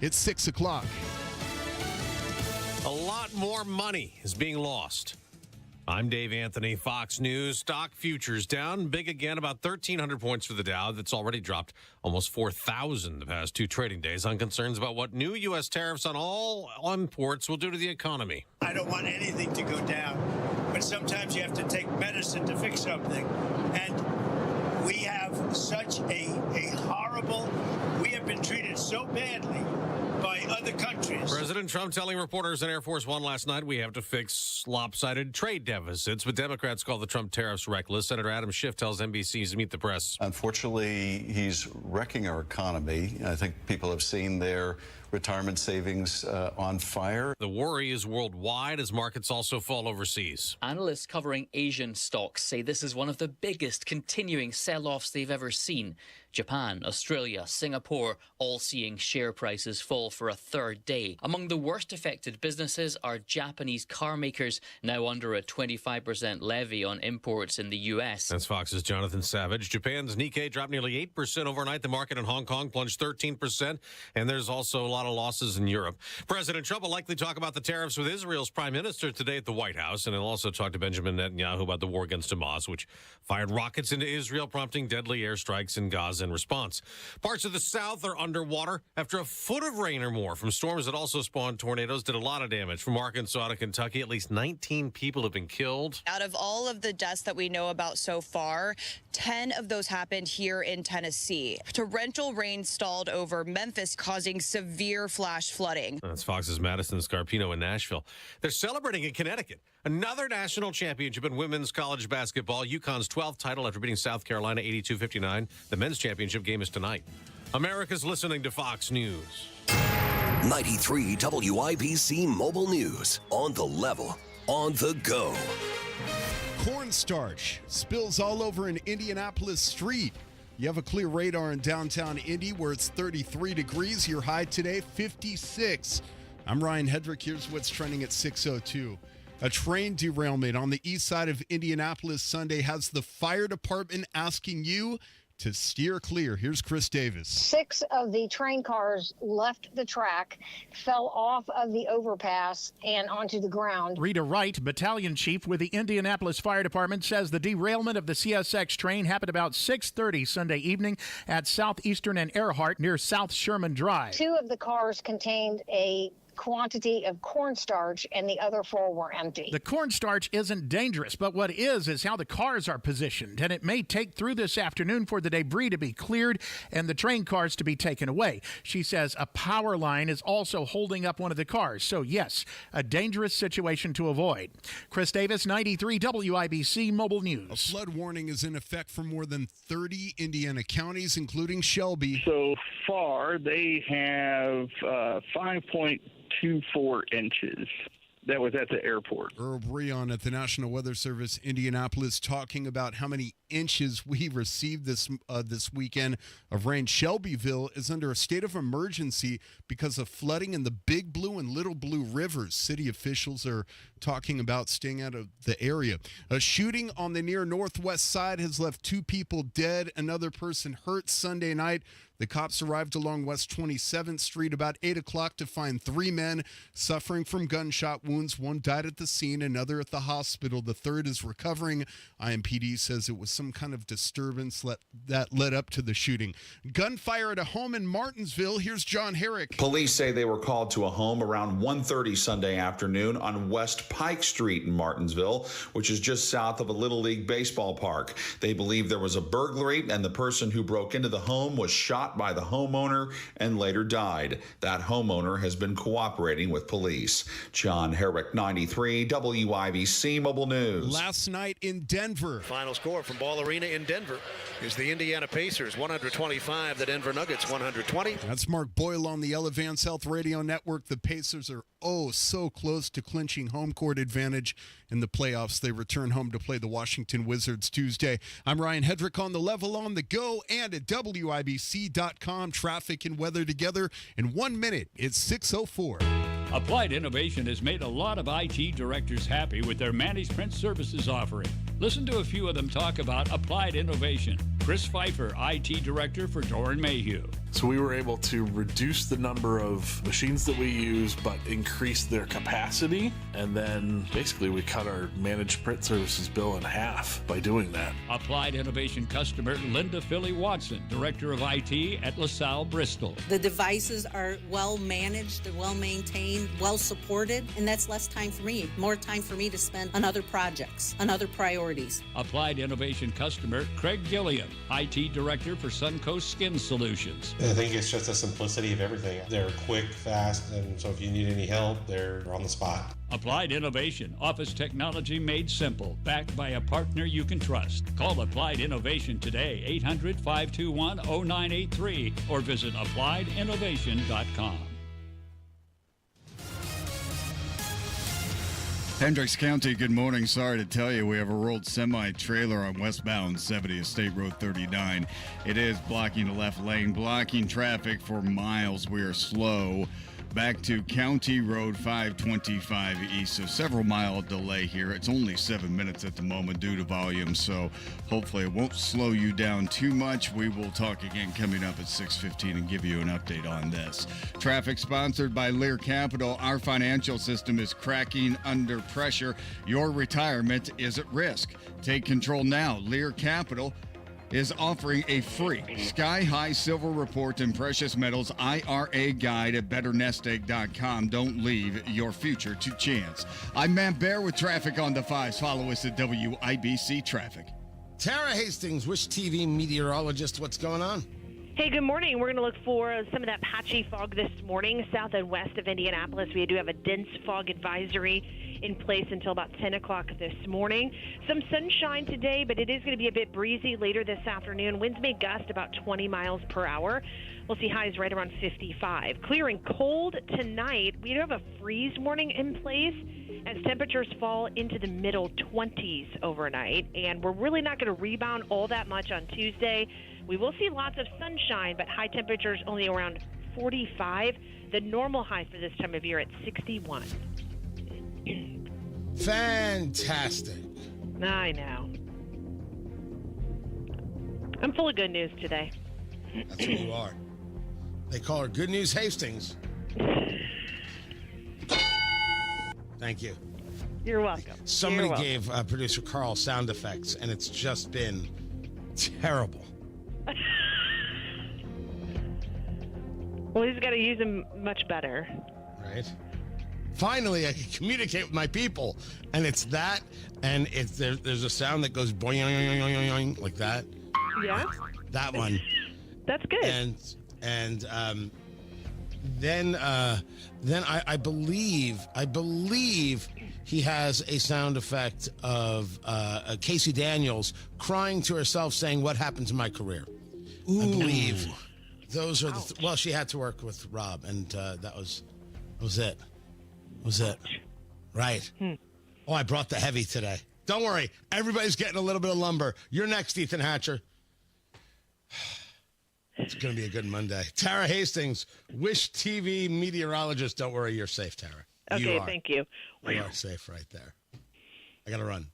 It's 6 o'clock. A lot more money is being lost. I'm Dave Anthony, Fox News. Stock futures down big again, about 1,300 points for the Dow. That's already dropped almost 4,000 the past two trading days on concerns about what new U.S. tariffs on all imports will do to the economy. I don't want anything to go down, but sometimes you have to take medicine to fix something. And we have such a horrible, we have been treated so badly by other countries. President Trump telling reporters on Air Force One last night we have to fix lopsided trade deficits, but Democrats call the Trump tariffs reckless. Senator Adam Schiff tells NBC's Meet the Press. Unfortunately, he's wrecking our economy. I think people have seen their retirement savings on fire. The worry is worldwide as markets also fall overseas. Analysts covering Asian stocks say this is one of the biggest continuing sell-offs they've ever seen. Japan, Australia, Singapore, all seeing share prices fall for a third day. Among the worst affected businesses are Japanese car makers, now under a 25% levy on imports in the U.S. That's Fox's Jonathan Savage. Japan's Nikkei dropped nearly 8% overnight. The market in Hong Kong plunged 13%. And there's also a lot of losses in Europe. President Trump will likely talk about the tariffs with Israel's prime minister today at the White House. And he'll also talk to Benjamin Netanyahu about the war against Hamas, which fired rockets into Israel, prompting deadly airstrikes in Gaza in response. Parts of the South are underwater after a foot of rain or more from storms that also spawned tornadoes. Did a lot of damage from Arkansas to Kentucky. At least 19 people have been killed. Out of all of the deaths that we know about so far, 10 of those happened here in Tennessee. Torrential rain stalled over Memphis, causing severe flash flooding. That's Fox's Madison Scarpino in Nashville. They're celebrating in Connecticut. Another national championship in women's college basketball. UConn's 12th title after beating South Carolina 82-59. The men's championship game is tonight. America's listening to Fox News. 93 WIBC Mobile News. On the level, on the go. Cornstarch spills all over an Indianapolis street. You have a clear radar in downtown Indy where it's 33 degrees. Your high today, 56. I'm Ryan Hedrick. Here's what's trending at 6:02. A train derailment on the east side of Indianapolis Sunday has the fire department asking you to steer clear. Here's Chris Davis. 6 of the train cars left the track, fell off of the overpass and onto the ground. Rita Wright, battalion chief with the Indianapolis Fire Department, says the derailment of the CSX train happened about 6:30 Sunday evening at Southeastern and Earhart near South Sherman Drive. 2 of the cars contained a quantity of cornstarch and the other 4 were empty. The cornstarch isn't dangerous, but what is how the cars are positioned, and it may take through this afternoon for the debris to be cleared and the train cars to be taken away. She says a power line is also holding up one of the cars, so yes, a dangerous situation to avoid. Chris Davis, 93 WIBC Mobile News. A flood warning is in effect for more than 30 Indiana counties, including Shelby. So far, they have 5.24 inches. That was at the airport. Earl Breon at the National Weather Service, Indianapolis, talking about how many inches we received this weekend of rain. Shelbyville is under a state of emergency because of flooding in the Big Blue and Little Blue rivers. City officials are talking about staying out of the area. A shooting on the near northwest side has left 2 people dead, another person hurt Sunday night. The cops arrived along West 27th Street about 8 o'clock to find 3 men suffering from gunshot wounds. 1 died at the scene, another at the hospital. The third is recovering. IMPD says it was some kind of disturbance that led up to the shooting. Gunfire at a home in Martinsville. Here's John Herrick. Police say they were called to a home around 1:30 Sunday afternoon on West Pike Street in Martinsville, which is just south of a Little League baseball park. They believe there was a burglary, and the person who broke into the home was shot by the homeowner and later died. That homeowner has been cooperating with police. John Herrick, 93 WIBC Mobile News. Last night in Denver. Final score from Ball Arena in Denver is the Indiana Pacers 125, the Denver Nuggets 120. That's Mark Boyle on the Elevance Health Radio Network. The Pacers are so close to clinching home court advantage in the playoffs. They return home to play the Washington Wizards Tuesday. I'm Ryan Hedrick on the level, on the go, and at WIBC.com. Traffic and weather together in 1 minute. It's 6:04. Applied Innovation has made a lot of IT directors happy with their managed print services offering. Listen to a few of them talk about Applied Innovation. Chris Pfeiffer, IT Director for Doran Mayhew. So we were able to reduce the number of machines that we use, but increase their capacity. And then basically we cut our managed print services bill in half by doing that. Applied Innovation customer Linda Philly Watson, Director of IT at LaSalle Bristol. The devices are well managed, they're well maintained, well supported, and that's less time for me. More time for me to spend on other projects, on other priorities. Applied Innovation customer Craig Gilliam, IT Director for Suncoast Skin Solutions. I think it's just the simplicity of everything. They're quick, fast, and so if you need any help, they're on the spot. Applied Innovation, office technology made simple, backed by a partner you can trust. Call Applied Innovation today, 800-521-0983, or visit appliedinnovation.com. Hendricks County, good morning. Sorry to tell you, we have a rolled semi-trailer on westbound 70th State Road 39. It is blocking the left lane, blocking traffic for miles. We are slow. Back to County Road 525 East, so several mile delay here. It's only 7 minutes at the moment due to volume, so hopefully it won't slow you down too much. We will talk again coming up at 6:15 and give you an update on this. Traffic sponsored by Lear Capital. Our financial system is cracking under pressure. Your retirement is at risk. Take control now. Lear Capital is offering a free Sky High Silver Report and Precious Metals IRA guide at betternestegg.com. Don't leave your future to chance. I'm Matt Bear with traffic on the 5s. Follow us at WIBC Traffic. Tara Hastings, Wish TV meteorologist. What's going on? Hey, good morning. We're going to look for some of that patchy fog this morning south and west of Indianapolis. We do have a dense fog advisory in place until about 10 o'clock this morning. Some sunshine today, but it is going to be a bit breezy later this afternoon. Winds may gust about 20 miles per hour. We'll see highs right around 55. Clear and cold tonight. We do have a freeze warning in place as temperatures fall into the middle 20s overnight. And we're really not going to rebound all that much on Tuesday. We will see lots of sunshine, but high temperatures only around 45. The normal high for this time of year at 61. Fantastic. I know. I'm full of good news today. That's who you are. They call her Good News Hastings. Thank you. You're welcome. Somebody gave producer Carl sound effects, and it's just been terrible. Well, he's got to use them much better. Right. Finally, I can communicate with my people, and it's that, and it's there's a sound that goes boing, boing, boing, boing, like that. Yeah. That one. That's good. And then I believe he has a sound effect of Casey Daniels crying to herself, saying, "What happened to my career?" Ooh. I believe those are the. Well, she had to work with Rob, and that was it. Was it? Right. Oh, I brought the heavy today. Don't worry. Everybody's getting a little bit of lumber. You're next, Ethan Hatcher. It's going to be a good Monday. Tara Hastings, Wish TV meteorologist. Don't worry. You're safe, Tara. Okay, thank you. You are safe right there. I got to run.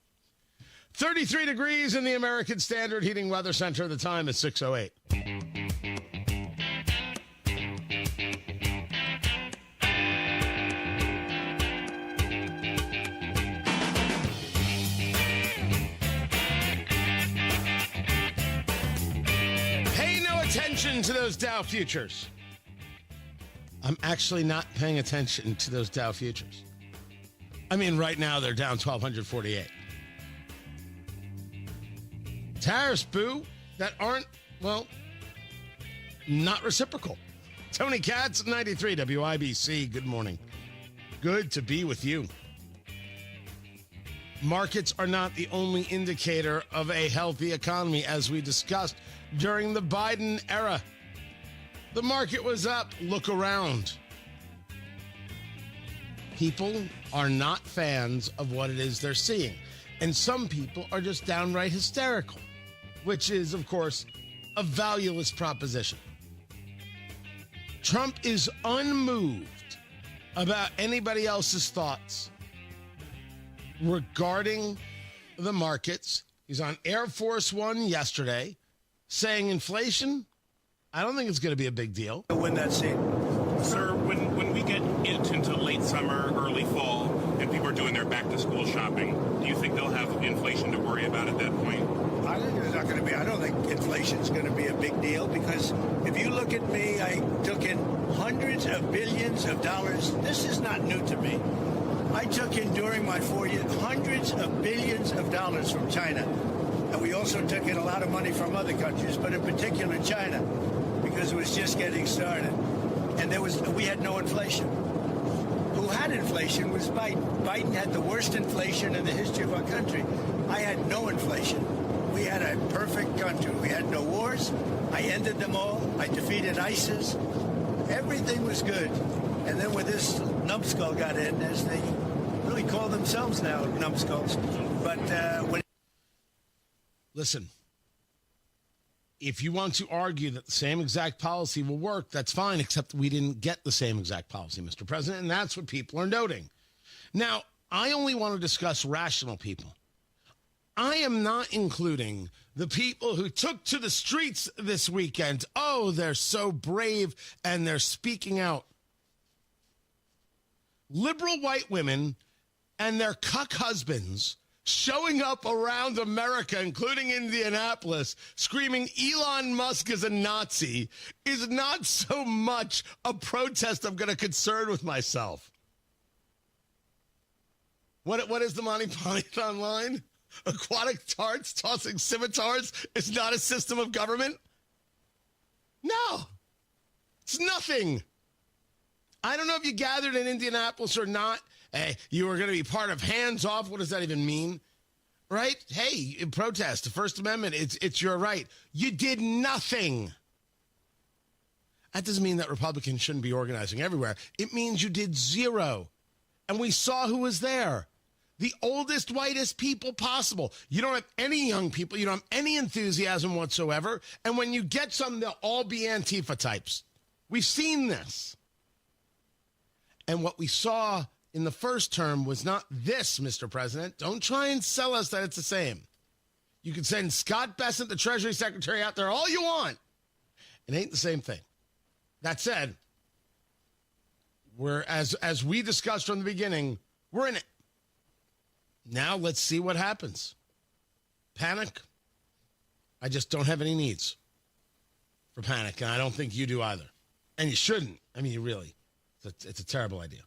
33 degrees in the American Standard Heating Weather Center. The time is 6:08. Attention to those Dow futures. I'm actually not paying attention to those Dow futures. I mean, right now they're down 1,248. Tariffs, boo, that aren't, well, not reciprocal. Tony Katz, 93 WIBC. Good morning. Good to be with you. Markets are not the only indicator of a healthy economy, as we discussed during the Biden era. The market was up. Look around. People are not fans of what it is they're seeing. And some people are just downright hysterical, which is, of course, a valueless proposition. Trump is unmoved about anybody else's thoughts regarding the markets. He's on Air Force One yesterday saying inflation I don't think it's going to be a big deal. To win that seat. Sir, when we get into late summer, early fall, and people are doing their back-to-school shopping, do you think they'll have inflation to worry about at that point? I think there's not going to be. I don't think inflation's going to be a big deal because if you look at me, I took in hundreds of billions of dollars. This is not new to me. I took in during my 4 years hundreds of billions of dollars from China. And we also took in a lot of money from other countries, but in particular China, because it was just getting started. And we had no inflation. Who had inflation was Biden. Biden had the worst inflation in the history of our country. I had no inflation. We had a perfect country. We had no wars. I ended them all. I defeated ISIS. Everything was good. And then when this numbskull got in, as they really call themselves now, numbskulls. But when... Listen, if you want to argue that the same exact policy will work, that's fine, except we didn't get the same exact policy, Mr. President, and that's what people are noting. Now, I only want to discuss rational people. I am not including the people who took to the streets this weekend. Oh, they're so brave and they're speaking out. Liberal white women and their cuck husbands showing up around America, including Indianapolis, screaming Elon Musk is a Nazi is not so much a protest I'm going to concern with myself. What is the Monty Python line? Aquatic tarts tossing scimitars is not a system of government? No. It's nothing. I don't know if you gathered in Indianapolis or not. Hey, you were going to be part of Hands Off. What does that even mean? Right? Hey, protest, the First Amendment, it's your right. You did nothing. That doesn't mean that Republicans shouldn't be organizing everywhere. It means you did zero. And we saw who was there. The oldest, whitest people possible. You don't have any young people. You don't have any enthusiasm whatsoever. And when you get some, they'll all be Antifa types. We've seen this. And what we saw in the first term was not this, Mr. President. Don't try and sell us that it's the same. You can send Scott Bessent, the Treasury Secretary, out there all you want. It ain't the same thing. That said, we're as we discussed from the beginning, we're in it. Now let's see what happens. Panic? I just don't have any needs for panic, and I don't think you do either. And you shouldn't. I mean, you really. It's a terrible idea.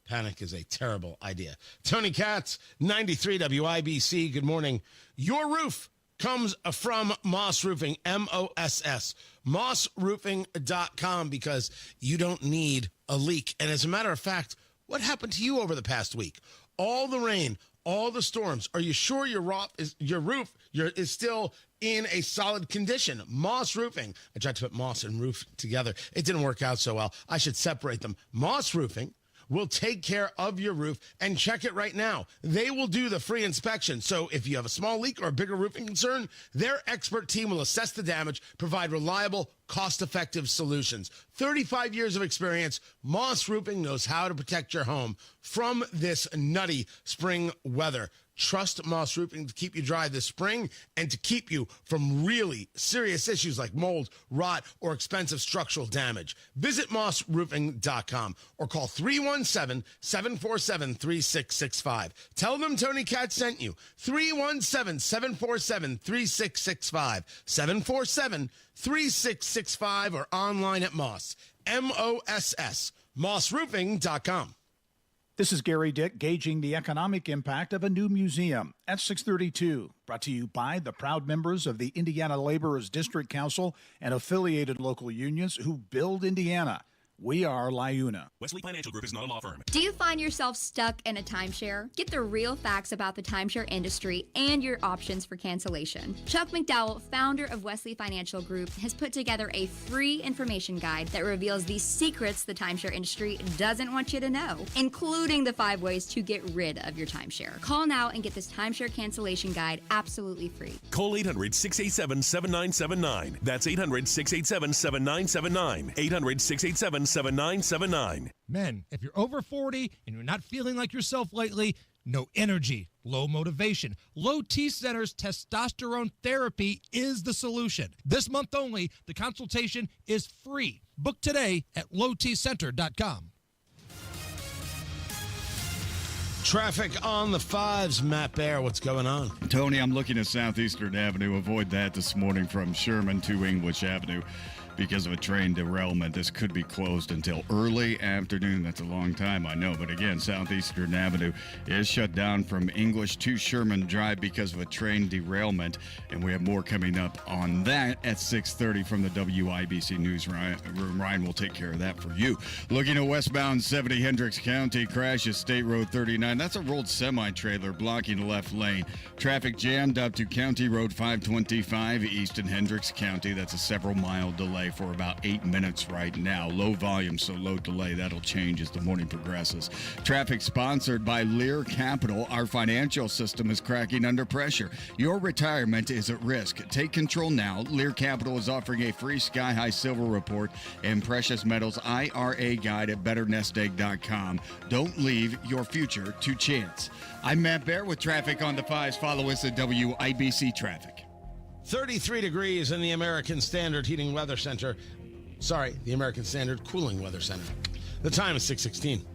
Panic is a terrible idea. Tony Katz, 93 WIBC. Good morning. Your roof comes from Moss Roofing, MOSS, mossroofing.com, because you don't need a leak. And as a matter of fact, what happened to you over the past week? All the rain, all the storms. Are you sure your roof is still in a solid condition? Moss Roofing. I tried to put moss and roof together. It didn't work out so well. I should separate them. Moss Roofing will take care of your roof, and check it right now. They will do the free inspection. So if you have a small leak or a bigger roofing concern, their expert team will assess the damage, provide reliable, cost-effective solutions. 35 years of experience, Moss Roofing knows how to protect your home from this nutty spring weather. Trust Moss Roofing to keep you dry this spring and to keep you from really serious issues like mold, rot, or expensive structural damage. Visit mossroofing.com or call 317-747-3665. Tell them Tony Katz sent you. 317-747-3665. 747-3665 or online at Moss. MOSS. mossroofing.com. This is Gary Dick gauging the economic impact of a new museum at 632. Brought to you by the proud members of the Indiana Laborers District Council and affiliated local unions who build Indiana. We are LIUNA. Wesley Financial Group is not a law firm. Do you find yourself stuck in a timeshare? Get the real facts about the timeshare industry and your options for cancellation. Chuck McDowell, founder of Wesley Financial Group, has put together a free information guide that reveals the secrets the timeshare industry doesn't want you to know, including the 5 ways to get rid of your timeshare. Call now and get this timeshare cancellation guide absolutely free. Call 800-687-7979. That's 800-687-7979. 800-687-7979. Men, if you're over 40 and you're not feeling like yourself lately, no energy, low motivation. Low T Center's testosterone therapy is the solution. This month only, the consultation is free. Book today at lowtcenter.com. Traffic on the 5s. Matt Bear, what's going on? Tony, I'm looking at Southeastern Avenue. Avoid that this morning from Sherman to English Avenue because of a train derailment. This could be closed until early afternoon. That's a long time, I know. But again, Southeastern Avenue is shut down from English to Sherman Drive because of a train derailment. And we have more coming up on that at 6:30 from the WIBC Newsroom. Ryan will take care of that for you. Looking at westbound 70 Hendricks County, crashes State Road 39. That's a rolled semi-trailer blocking the left lane. Traffic jammed up to County Road 525 east in Hendricks County. That's a several-mile delay for about 8 minutes right now. Low volume, so low delay. That'll change as the morning progresses. Traffic sponsored by Lear Capital. Our financial system is cracking under pressure. Your retirement is at risk. Take control now. Lear Capital is offering a free Sky High Silver Report and Precious Metals IRA guide at betternestegg.com. Don't leave your future to chance. I'm Matt Bear with traffic on the 5s. Follow us at WIBC Traffic. 33 degrees in the American Standard Heating Weather Center. Sorry, the American Standard Cooling Weather Center. The time is 6:16.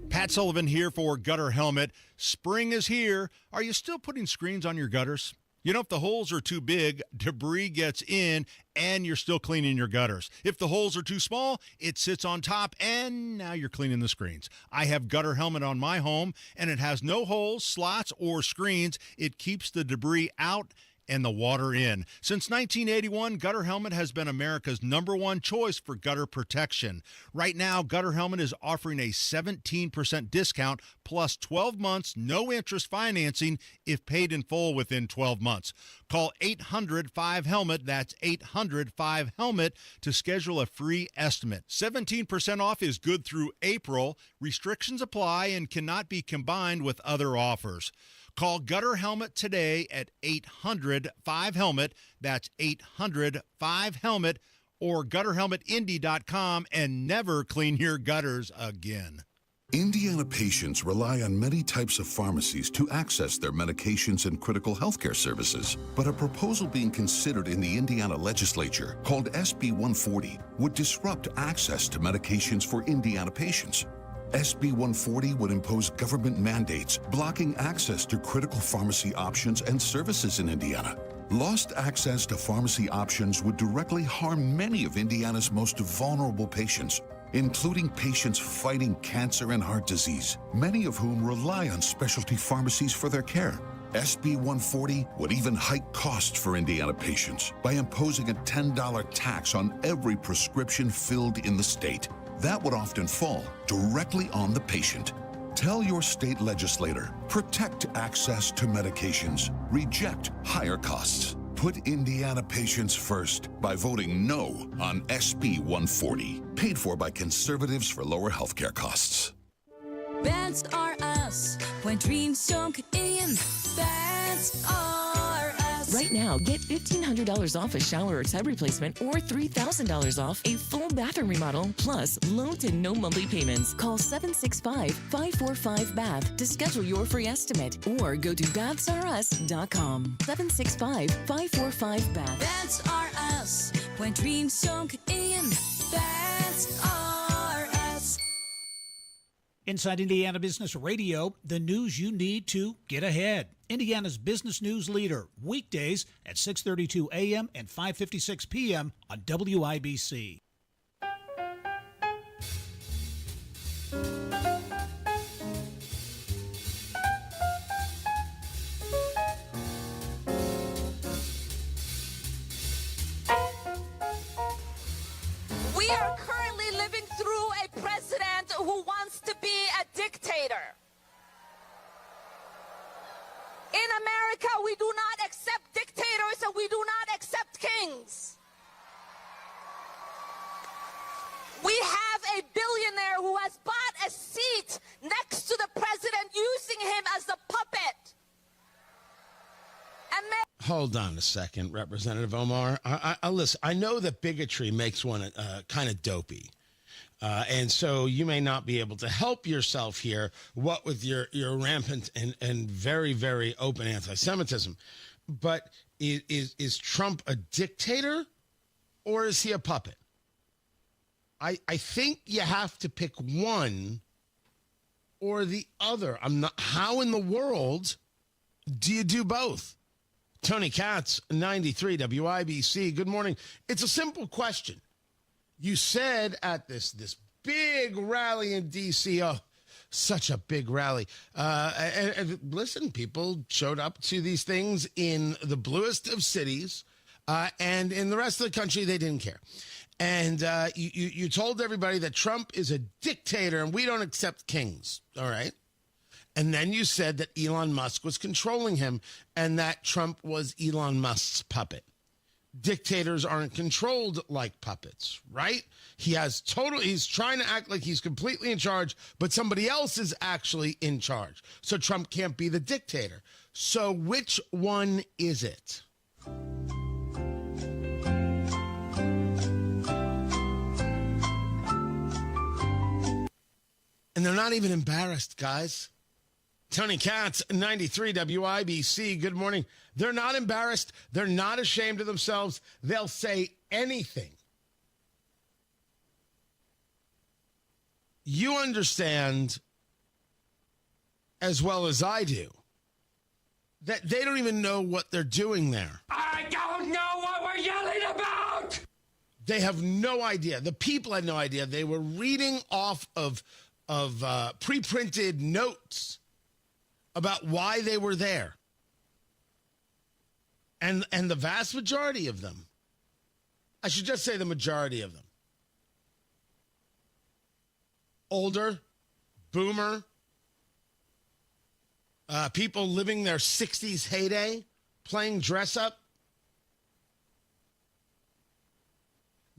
Pat Sullivan here for Gutter Helmet. Spring is here. Are you still putting screens on your gutters? You know, if the holes are too big, debris gets in and you're still cleaning your gutters. If the holes are too small, it sits on top and now you're cleaning the screens. I have Gutter Helmet on my home and it has no holes, slots, or screens. It keeps the debris out and the water in. Since 1981, Gutter Helmet has been America's #1 choice for gutter protection. Right now, Gutter Helmet is offering a 17% discount plus 12 months, no interest financing if paid in full within 12 months. Call 800-5HELMET, that's 800-5HELMET, to schedule a free estimate. 17% off is good through April. Restrictions apply and cannot be combined with other offers. Call Gutter Helmet today at 800-5HELMET. That's 800-5HELMET or gutterhelmetindy.com and never clean your gutters again. Indiana patients rely on many types of pharmacies to access their medications and critical healthcare services. But a proposal being considered in the Indiana legislature called SB 140 would disrupt access to medications for Indiana patients. SB 140 would impose government mandates blocking access to critical pharmacy options and services in Indiana. Lost access to pharmacy options would directly harm many of Indiana's most vulnerable patients, including patients fighting cancer and heart disease, many of whom rely on specialty pharmacies for their care. SB 140 would even hike costs for Indiana patients by imposing a $10 tax on every prescription filled in the state. That would often fall directly on the patient. Tell your state legislator, protect access to medications, reject higher costs. Put Indiana patients first by voting no on SB 140, paid for by conservatives for lower healthcare costs. Best are us when dreams don't get in. Best are us. Right now, get $1,500 off a shower or tub replacement or $3,000 off a full bathroom remodel, plus low to no monthly payments. Call 765-545-BATH to schedule your free estimate or go to bathsareus.com. 765-545-BATH. Best are us when dreams don't get in. Best are us. Inside Indiana Business Radio, the news you need to get ahead. Indiana's business news leader, weekdays at 6:32 a.m. and 5:56 p.m. on WIBC. We are currently living through a president who wants to be a dictator. In America, we do not accept dictators and we do not accept kings. We have a billionaire who has bought a seat next to the president, using him as a puppet. Hold on a second, Representative Omar. Listen, I know that bigotry makes one kind of dopey. And so you may not be able to help yourself here, what with your rampant and very, very open anti-Semitism. But is Trump a dictator or is he a puppet? I think you have to pick one or the other. How in the world do you do both? Tony Katz, 93 WIBC. Good morning. It's a simple question. You said at this big rally in D.C., oh, such a big rally. And listen, people showed up to these things in the bluest of cities, and in the rest of the country, they didn't care. And you told everybody that Trump is a dictator and we don't accept kings, all right? And then you said that Elon Musk was controlling him and that Trump was Elon Musk's puppet. Dictators aren't controlled like puppets, right? He's trying to act like he's completely in charge, but somebody else is actually in charge. So Trump can't be the dictator. So which one is it? And they're not even embarrassed, guys. Tony Katz, 93 WIBC. Good morning. They're not embarrassed. They're not ashamed of themselves. They'll say anything. You understand as well as I do that they don't even know what they're doing there. I don't know what we're yelling about. They have no idea. The people had no idea. They were reading off of pre-printed notes about why they were there. And the vast majority of them, I should just say the majority of them, older, boomer, people living their 60s heyday, playing dress up.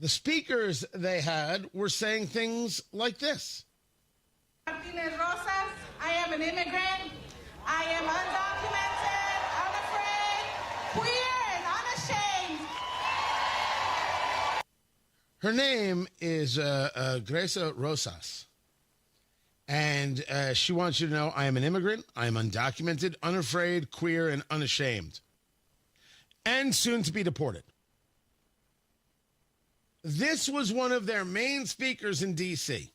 The speakers they had were saying things like this. Martinez Rosas, I am an immigrant. I am undocumented, unafraid, queer, and unashamed. Her name is Gresa Rosas. And she wants you to know, I am an immigrant. I am undocumented, unafraid, queer, and unashamed. And soon to be deported. This was one of their main speakers in D.C.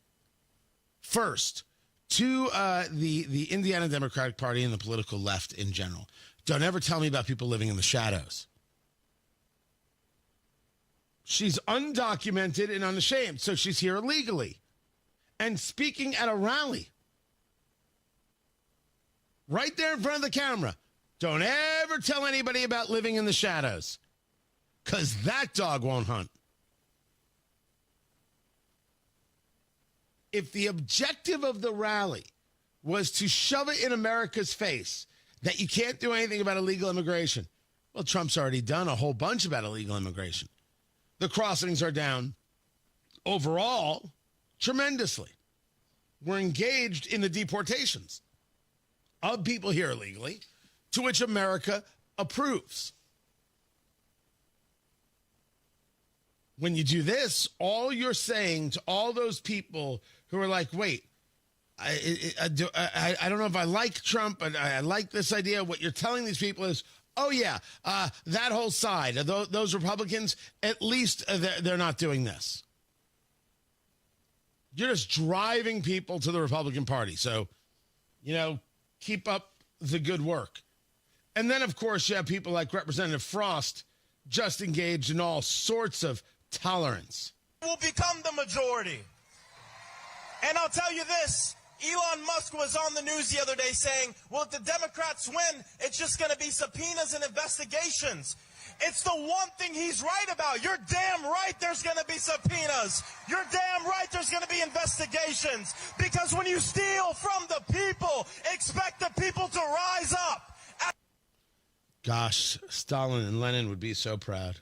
First, to the Indiana Democratic Party and the political left in general. Don't ever tell me about people living in the shadows. She's undocumented and unashamed, so she's here illegally and speaking at a rally. Right there in front of the camera. Don't ever tell anybody about living in the shadows, because that dog won't hunt. If the objective of the rally was to shove it in America's face that you can't do anything about illegal immigration, well, Trump's already done a whole bunch about illegal immigration. The crossings are down overall tremendously. We're engaged in the deportations of people here illegally, to which America approves. When you do this, all you're saying to all those people who are like, wait, I don't know if I like Trump, but I like this idea. What you're telling these people is, oh, yeah, that whole side, those Republicans, at least they're not doing this. You're just driving people to the Republican Party. So, keep up the good work. And then, of course, you have people like Representative Frost just engaged in all sorts of tolerance. Will become the majority. And I'll tell you this, Elon Musk was on the news the other day saying, well, if the Democrats win, it's just going to be subpoenas and investigations. It's the one thing he's right about. You're damn right there's going to be subpoenas. You're damn right there's going to be investigations. Because when you steal from the people, expect the people to rise up. Gosh, Stalin and Lenin would be so proud.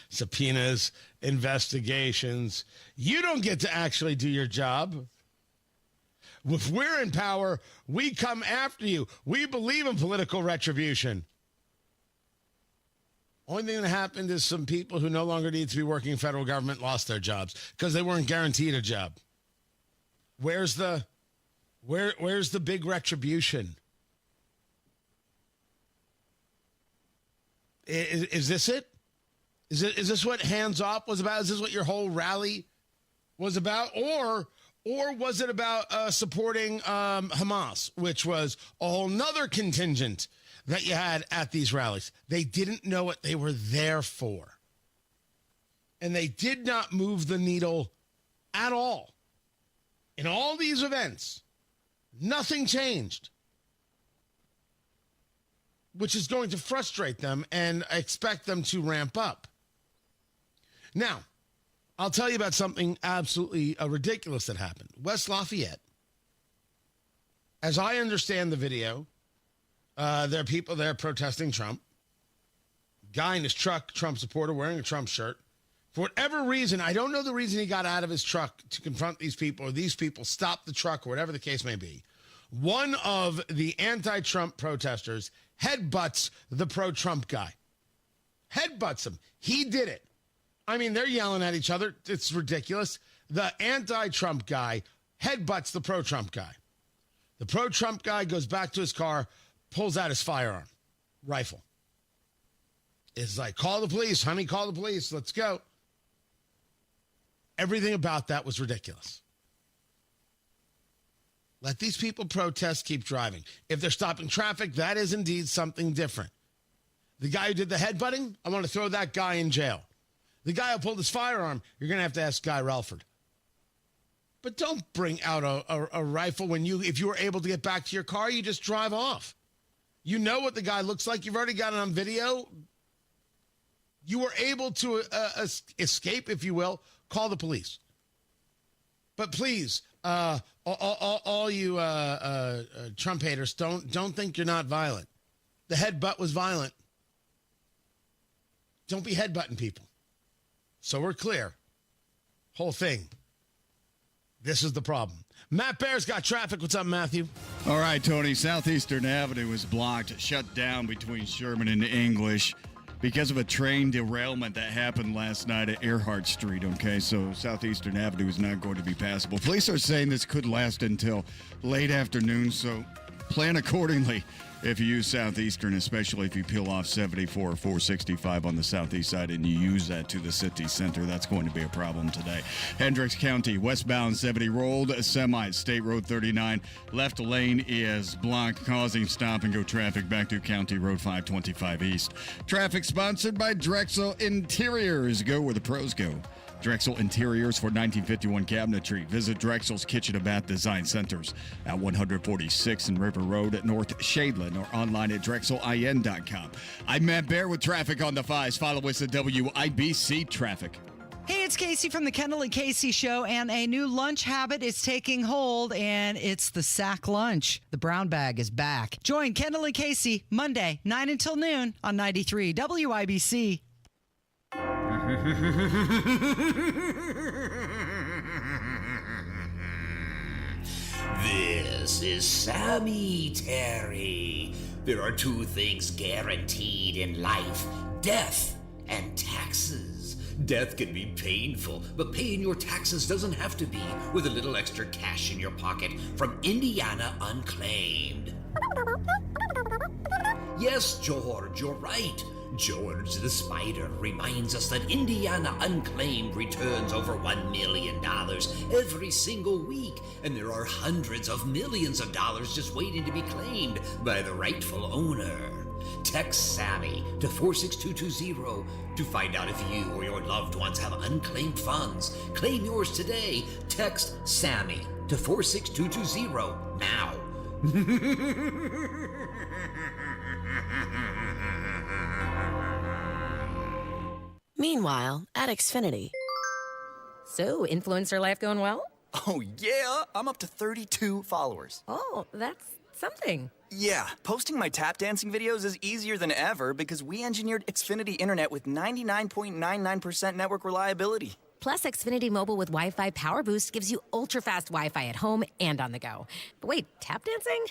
Subpoenas, investigations. You don't get to actually do your job. If we're in power, we come after you. We believe in political retribution. Only thing that happened is some people who no longer need to be working in federal government lost their jobs because they weren't guaranteed a job. Where's the big retribution? Is this it? Is this what Hands Off was about? Is this what your whole rally was about? Or was it about supporting Hamas, which was a whole nother contingent that you had at these rallies? They didn't know what they were there for. And they did not move the needle at all. In all these events, nothing changed, which is going to frustrate them and expect them to ramp up. Now, I'll tell you about something absolutely ridiculous that happened. West Lafayette, as I understand the video, there are people there protesting Trump. Guy in his truck, Trump supporter, wearing a Trump shirt. For whatever reason, I don't know the reason he got out of his truck to confront these people, or these people stopped the truck, or whatever the case may be. One of the anti-Trump protesters headbutts the pro-Trump guy. Headbutts him. He did it. I mean, they're yelling at each other. It's ridiculous. The anti-Trump guy headbutts the pro-Trump guy. The pro-Trump guy goes back to his car, pulls out his firearm, rifle. It's like, call the police, honey, call the police. Let's go. Everything about that was ridiculous. Let these people protest, keep driving. If they're stopping traffic, that is indeed something different. The guy who did the headbutting, I want to throw that guy in jail. The guy who pulled his firearm, you're going to have to ask Guy Relford. But don't bring out a rifle if you were able to get back to your car, you just drive off. You know what the guy looks like. You've already got it on video. You were able to escape, if you will. Call the police. But please, all you Trump haters, don't think you're not violent. The headbutt was violent. Don't be headbutting people. So we're clear. Whole thing. This is the problem. Matt Bear's got traffic. What's up, Matthew? All right, Tony. Southeastern Avenue was blocked, shut down between Sherman and English because of a train derailment that happened last night at Earhart Street, okay? So Southeastern Avenue is not going to be passable. Police are saying this could last until late afternoon, so plan accordingly if you use Southeastern, especially if you peel off 74 or 465 on the southeast side and you use that to the city center. That's going to be a problem today. Hendricks County, westbound 70 rolled semi at State Road 39. Left lane is blocked, causing stop-and-go traffic back to County Road 525 East. Traffic sponsored by Drexel Interiors. Go where the pros go. Drexel Interiors for 1951 cabinetry. Visit Drexel's Kitchen and Bath Design Centers at 146 and River Road at North Shadeland or online at drexelin.com. I'm Matt Bear with traffic on the 5s. Follow us at WIBC Traffic. Hey, it's Casey from the Kendall and Casey Show, and a new lunch habit is taking hold, and it's the sack lunch. The brown bag is back. Join Kendall and Casey Monday, 9 until noon on 93 WIBC. This is Sammy Terry. There are two things guaranteed in life: death and taxes. Death can be painful, but paying your taxes doesn't have to be, with a little extra cash in your pocket from Indiana Unclaimed. Yes, George, you're right. George the Spider reminds us that Indiana Unclaimed returns over $1 million every single week, and there are hundreds of millions of dollars just waiting to be claimed by the rightful owner. Text Sammy to 46220 to find out if you or your loved ones have unclaimed funds. Claim yours today. Text Sammy to 46220 now. Meanwhile, at Xfinity. So, influencer life going well? Oh, yeah. I'm up to 32 followers. Oh, that's something. Yeah, posting my tap dancing videos is easier than ever because we engineered Xfinity Internet with 99.99% network reliability. Plus, Xfinity Mobile with Wi-Fi Power Boost gives you ultra-fast Wi-Fi at home and on the go. But wait, tap dancing?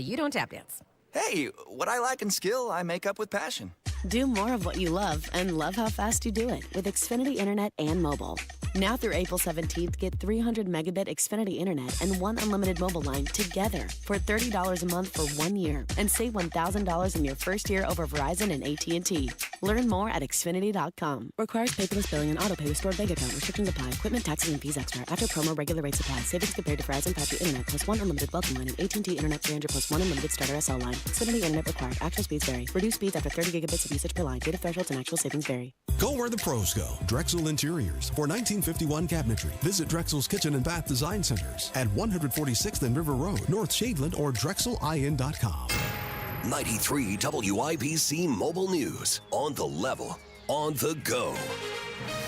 You don't tap dance. Hey, what I lack in skill, I make up with passion. Do more of what you love and love how fast you do it with Xfinity Internet and mobile. Now through April 17th, get 300 megabit Xfinity Internet and one unlimited mobile line together for $30 a month for 1 year and save $1,000 in your first year over Verizon and AT&T. Learn more at Xfinity.com. Requires paperless billing and auto pay with stored bank account. Restrictions apply. Equipment, taxes, and fees extra. After promo, regular rates apply. Savings compared to Verizon 5G Internet plus one unlimited welcome line and AT&T Internet 300 plus one unlimited starter SL line. Xfinity Internet required. Actual speeds vary. Reduced speeds after 30 gigabits of usage per line. Data thresholds and actual savings vary. Go where the pros go. Drexel Interiors for 1951 cabinetry. Visit Drexel's Kitchen and Bath Design Centers at 146th and River Road, North Shadeland, or DrexelIN.com. 93 WIBC Mobile News. On the level, on the go.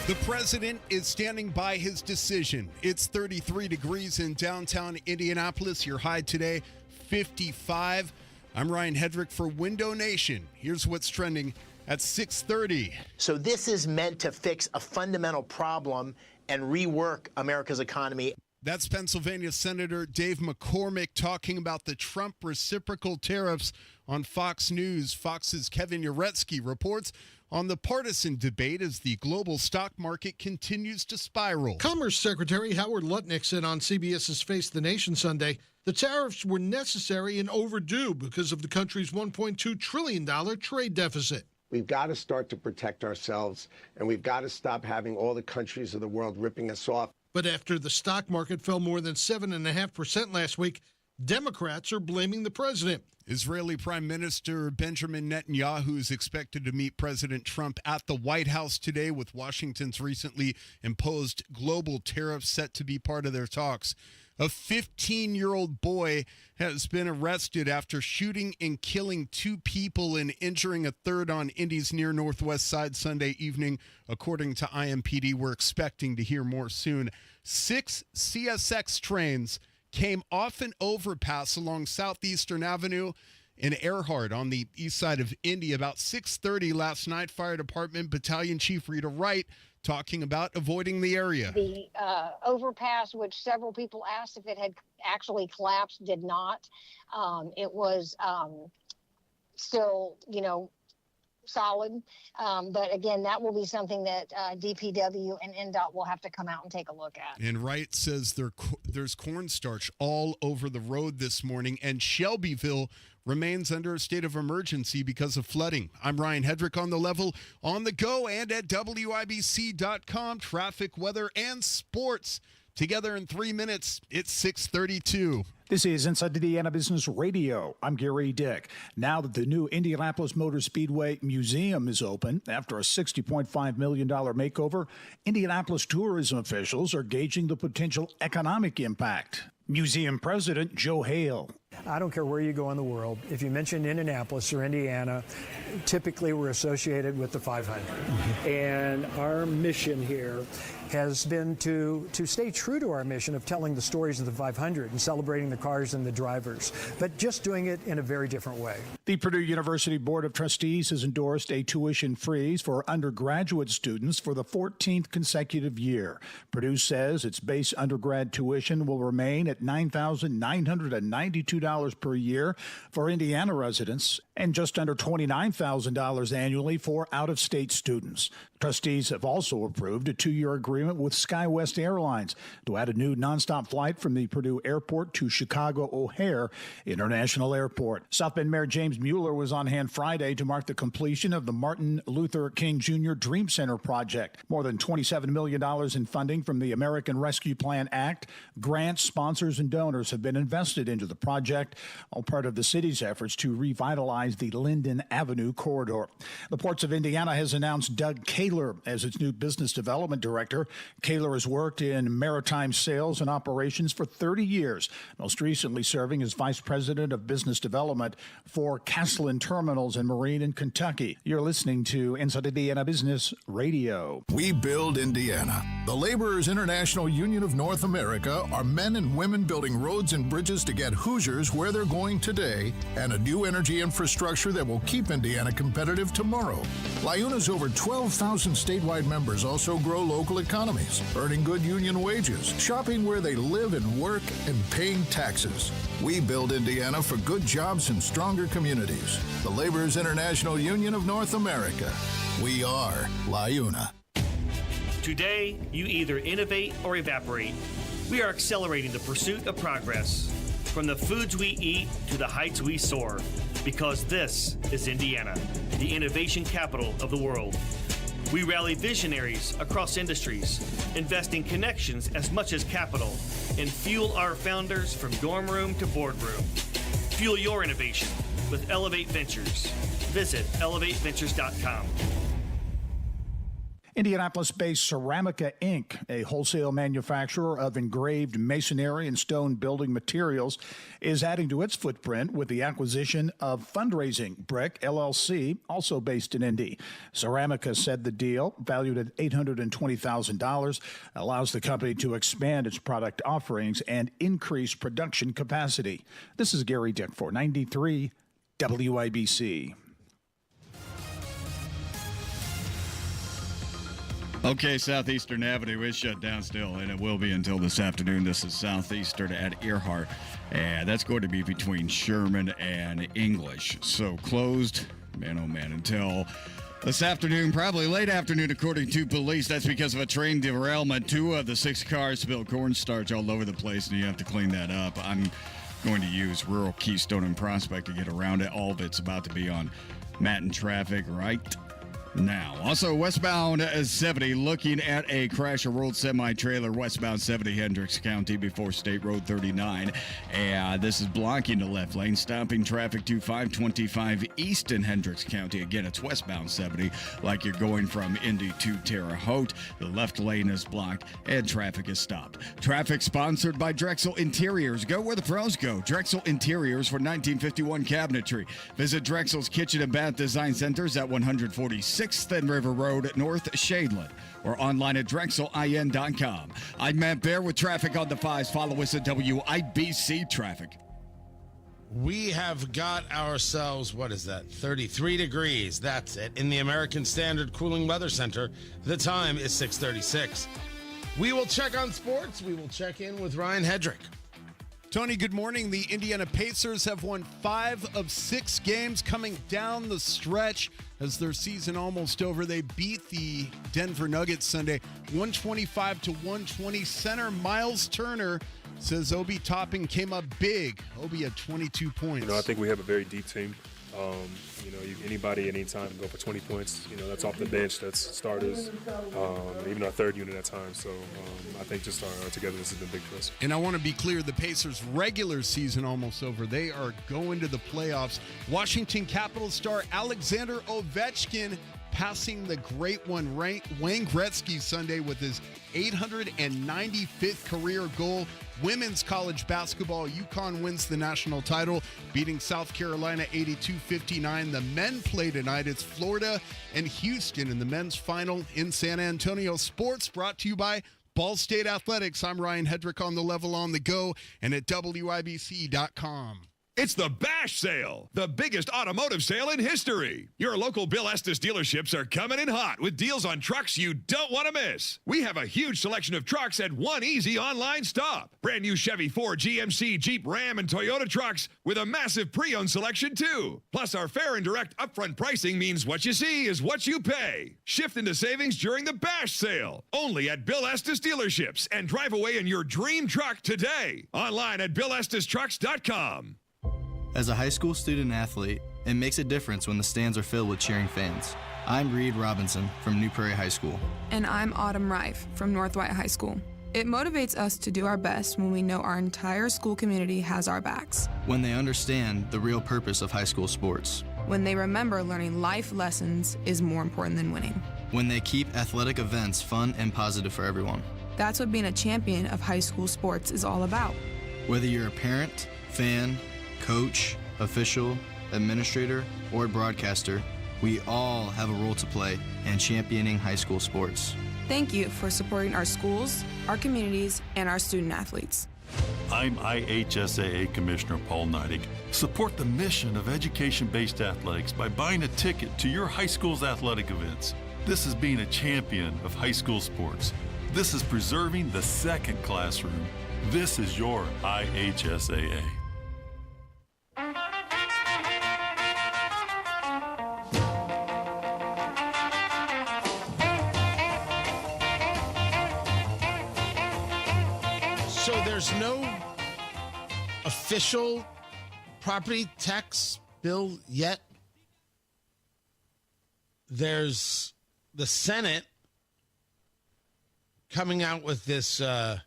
The president is standing by his decision. It's 33 degrees in downtown Indianapolis. Your high today, 55. I'm Ryan Hedrick for Window Nation. Here's what's trending at 6:30. So this is meant to fix a fundamental problem and rework America's economy. That's Pennsylvania Senator Dave McCormick talking about the Trump reciprocal tariffs on Fox News. Fox's Kevin Uretsky reports on the partisan debate as the global stock market continues to spiral. Commerce Secretary Howard Lutnick said on CBS's Face the Nation Sunday, the tariffs were necessary and overdue because of the country's $1.2 trillion trade deficit. We've got to start to protect ourselves, and we've got to stop having all the countries of the world ripping us off. But after the stock market fell more than 7.5% last week, Democrats are blaming the president. Israeli Prime Minister Benjamin Netanyahu is expected to meet President Trump at the White House today, with Washington's recently imposed global tariffs set to be part of their talks. A 15-year-old boy has been arrested after shooting and killing 2 people and injuring a third on Indy's near northwest side Sunday evening, according to IMPD. We're expecting to hear more soon. 6 CSX trains came off an overpass along Southeastern Avenue in Earhart on the east side of Indy about 6:30 last night. Fire Department Battalion Chief Rita Wright talking about avoiding the area. The overpass, which several people asked if it had actually collapsed, did not. It was still, solid. But again, that will be something that DPW and NDOT will have to come out and take a look at. And Wright says there's cornstarch all over the road this morning, and Shelbyville remains under a state of emergency because of flooding. I'm Ryan Hedrick on the level, on the go, and at WIBC.com. Traffic, weather, and sports together in 3 minutes. It's 6:32. This is Inside Indiana Business Radio. I'm Gary Dick. Now that the new Indianapolis Motor Speedway Museum is open, after a $60.5 million makeover, Indianapolis tourism officials are gauging the potential economic impact. Museum President Joe Hale. I don't care where you go in the world. If you mention Indianapolis or Indiana, typically we're associated with the 500. And our mission here has been to stay true to our mission of telling the stories of the 500 and celebrating the cars and the drivers, but just doing it in a very different way. The Purdue University Board of Trustees has endorsed a tuition freeze for undergraduate students for the 14th consecutive year. Purdue says its base undergrad tuition will remain at $9,992 per year for Indiana residents and just under $29,000 annually for out-of-state students. Trustees have also approved a 2-year agreement with SkyWest Airlines to add a new nonstop flight from the Purdue Airport to Chicago O'Hare International Airport. South Bend Mayor James Mueller was on hand Friday to mark the completion of the Martin Luther King Jr. Dream Center project. More than $27 million in funding from the American Rescue Plan Act, grants, sponsors, and donors have been invested into the project, all part of the city's efforts to revitalize the Linden Avenue corridor. The Ports of Indiana has announced Doug Kaler as its new business development director. Kaler has worked in maritime sales and operations for 30 years, most recently serving as vice president of business development for Caslin Terminals and Marine in Kentucky. You're listening to Inside Indiana Business Radio. We build Indiana. The Laborers International Union of North America are men and women building roads and bridges to get Hoosiers where they're going today and a new energy infrastructure that will keep Indiana competitive tomorrow. LIUNA's over 12,000 statewide members also grow local economies economies, earning good union wages, shopping where they live and work, and paying taxes. We build Indiana for good jobs and stronger communities. The Laborers International Union of North America. We are LIUNA. Today, you either innovate or evaporate. We are accelerating the pursuit of progress, from the foods we eat to the heights we soar, because this is Indiana, the innovation capital of the world. We rally visionaries across industries, investing connections as much as capital, and fuel our founders from dorm room to boardroom. Fuel your innovation with Elevate Ventures. Visit elevateventures.com. Indianapolis-based Ceramica Inc., a wholesale manufacturer of engraved masonry and stone building materials, is adding to its footprint with the acquisition of Fundraising Brick, LLC, also based in Indy. Ceramica said the deal, valued at $820,000, allows the company to expand its product offerings and increase production capacity. This is Gary Dick for 93 WIBC. Okay, Southeastern Avenue is shut down still, and it will be until this afternoon. This is Southeastern at Earhart, and that's going to be between Sherman and English. So closed, man, oh man, until this afternoon, probably late afternoon, according to police. That's because of a train derailment. 2 of the 6 cars spilled cornstarch all over the place, and you have to clean that up. I'm going to use rural Keystone and Prospect to get around it. All of it's about to be on Matin traffic right now. Also, westbound 70, looking at a crash, a rolled semi-trailer westbound 70 Hendricks County before State Road 39. And this is blocking the left lane, stopping traffic to 525 east in Hendricks County. Again, it's westbound 70, like you're going from Indy to Terre Haute. The left lane is blocked and traffic is stopped. Traffic sponsored by Drexel Interiors. Go where the pros go. Drexel Interiors for 1951 cabinetry. Visit Drexel's Kitchen and Bath Design Centers at 146 Thin River Road, North Shadeland, or online at drexelin.com. I'm Matt Bear with traffic on the 5s. Follow us at WIBC Traffic. We have got ourselves, 33 degrees. That's it. In the American Standard Cooling Weather Center, the time is 6:36. We will check on sports. We will check in with Ryan Hedrick. Tony, good morning. The Indiana Pacers have won 5 of 6 games coming down the stretch as their season almost over. They beat the Denver Nuggets Sunday 125-120. Center Miles Turner says Obi Toppin came up big. Obi had 22 points. I think we have a very deep team. Anybody, anytime can go for 20 points. That's off the bench, that's starters, even our third unit at times. So I think just our togetherness has been big for us. And I want to be clear, the Pacers' regular season almost over. They are going to the playoffs. Washington Capitals star Alexander Ovechkin passing the great one, Wayne Gretzky, Sunday with his 895th career goal. Women's college basketball, UConn wins the national title, beating South Carolina 82-59. The men play tonight. It's Florida and Houston in the men's final in San Antonio. Sports brought to you by Ball State Athletics. I'm Ryan Hedrick on the level on the go and at WIBC.com. It's the Bash Sale, the biggest automotive sale in history. Your local Bill Estes dealerships are coming in hot with deals on trucks you don't want to miss. We have a huge selection of trucks at one easy online stop. Brand new Chevy, Ford, GMC, Jeep, Ram, and Toyota trucks with a massive pre-owned selection too. Plus, our fair and direct upfront pricing means what you see is what you pay. Shift into savings during the Bash Sale, only at Bill Estes dealerships, and drive away in your dream truck today. Online at BillEstesTrucks.com. As a high school student athlete, it makes a difference when the stands are filled with cheering fans. I'm Reed Robinson from New Prairie High School. And I'm Autumn Rife from North White High School. It motivates us to do our best when we know our entire school community has our backs. When they understand the real purpose of high school sports. When they remember learning life lessons is more important than winning. When they keep athletic events fun and positive for everyone. That's what being a champion of high school sports is all about. Whether you're a parent, fan, coach, official, administrator, or broadcaster, we all have a role to play in championing high school sports. Thank you for supporting our schools, our communities, and our student athletes. I'm IHSAA Commissioner Paul Neidig. Support the mission of education-based athletics by buying a ticket to your high school's athletic events. This is being a champion of high school sports. This is preserving the second classroom. This is your IHSAA. So there's no official property tax bill yet. There's the Senate coming out with this kind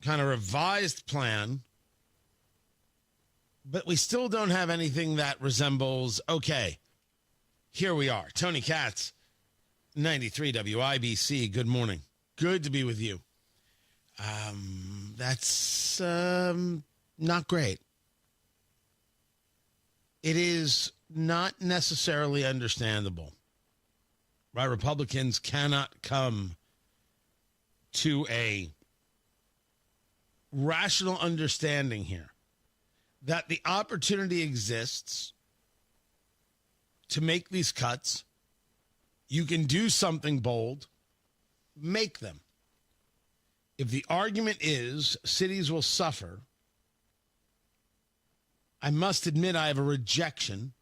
of revised plan, but we still don't have anything that resembles, okay, here we are. Tony Katz, 93 WIBC. Good morning. Good to be with you. That's not great. It is not necessarily understandable. Right? Republicans cannot come to a rational understanding here that the opportunity exists to make these cuts. You can do something bold, make them. If the argument is cities will suffer, I must admit I have a rejection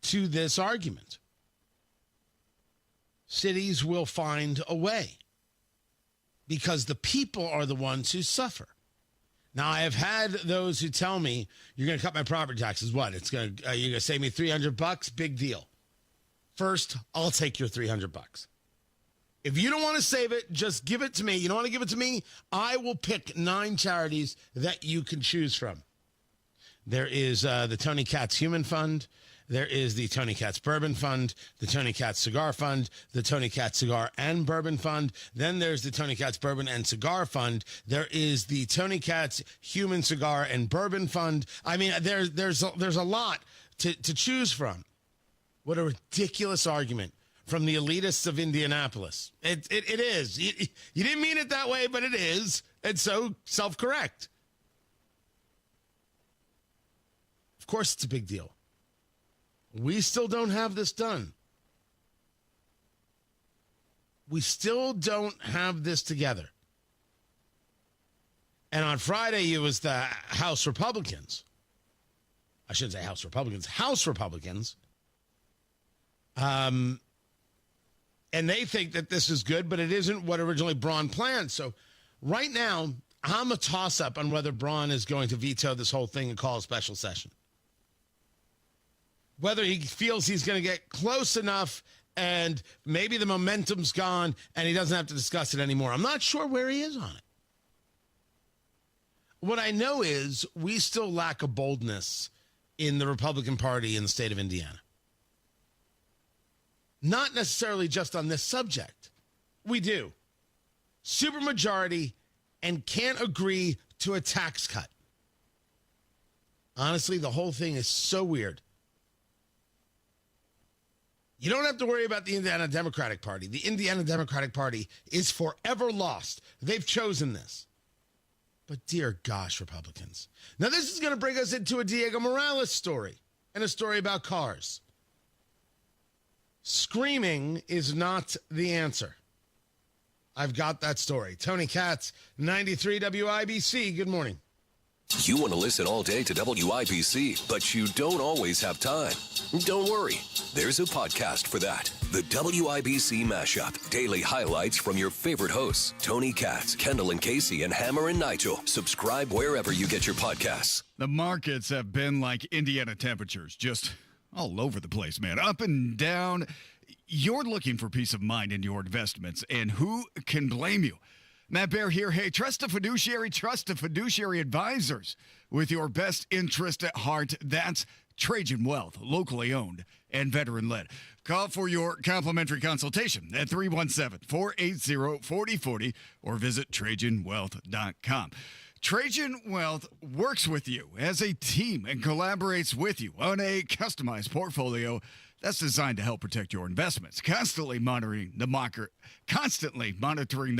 to this argument. Cities will find a way because the people are the ones who suffer. Now, I have had those who tell me, you're going to cut my property taxes. What? You're going to save me $300? Big deal. First, I'll take your $300. If you don't want to save it, just give it to me. You don't want to give it to me? I will pick 9 charities that you can choose from. There is the Tony Katz Human Fund. There is the Tony Katz Bourbon Fund, the Tony Katz Cigar Fund, the Tony Katz Cigar and Bourbon Fund. Then there's the Tony Katz Bourbon and Cigar Fund. There is the Tony Katz Human Cigar and Bourbon Fund. I mean, there's a lot to choose from. What a ridiculous argument from the elitists of Indianapolis. It is. You didn't mean it that way, but it is. And so self-correct. Of course it's a big deal. We still don't have this done. We still don't have this together. And on Friday, it was the House Republicans. I shouldn't say House Republicans. House Republicans. And they think that this is good, but it isn't what originally Braun planned. So right now, I'm a toss-up on whether Braun is going to veto this whole thing and call a special session. Whether he feels he's going to get close enough and maybe the momentum's gone and he doesn't have to discuss it anymore. I'm not sure where he is on it. What I know is we still lack a boldness in the Republican Party in the state of Indiana. Not necessarily just on this subject. We do. Supermajority and can't agree to a tax cut. Honestly, the whole thing is so weird. You don't have to worry about the Indiana Democratic Party. The Indiana Democratic Party is forever lost. They've chosen this. But dear gosh, Republicans. Now this is going to bring us into a Diego Morales story and a story about cars. Screaming is not the answer. I've got that story. Tony Katz, 93 WIBC. Good morning. You want to listen all day to WIBC, but you don't always have time. Don't worry. There's a podcast for that. The WIBC Mashup. Daily highlights from your favorite hosts. Tony Katz, Kendall and Casey, and Hammer and Nigel. Subscribe wherever you get your podcasts. The markets have been like Indiana temperatures, just all over the place, man. Up and down. You're looking for peace of mind in your investments, and who can blame you? Matt Bear here. Hey, trust a fiduciary advisors with your best interest at heart. That's Trajan Wealth, locally owned and veteran-led. Call for your complimentary consultation at 317-480-4040 or visit TrajanWealth.com. Trajan Wealth works with you as a team and collaborates with you on a customized portfolio that's designed to help protect your investments, constantly monitoring the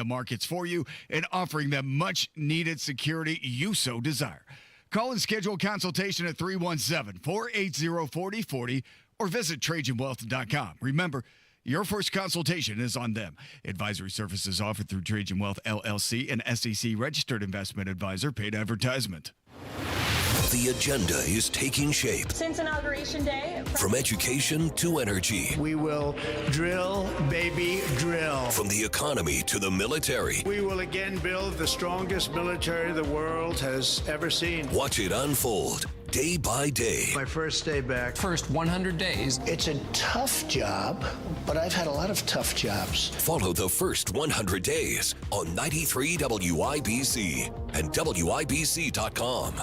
markets for you and offering them much-needed security you so desire. Call and schedule a consultation at 317-480-4040 or visit TrajanWealth.com. Remember, Your first consultation is on them. Advisory services offered through Trajan Wealth LLC, an SEC registered investment advisor. Paid advertisement. The agenda is taking shape. Since Inauguration Day. From education to energy. We will drill, baby, drill. From the economy to the military. We will again build the strongest military the world has ever seen. Watch it unfold day by day. My first day back. First 100 days. It's a tough job, but I've had a lot of tough jobs. Follow the first 100 days on 93 WIBC and WIBC.com.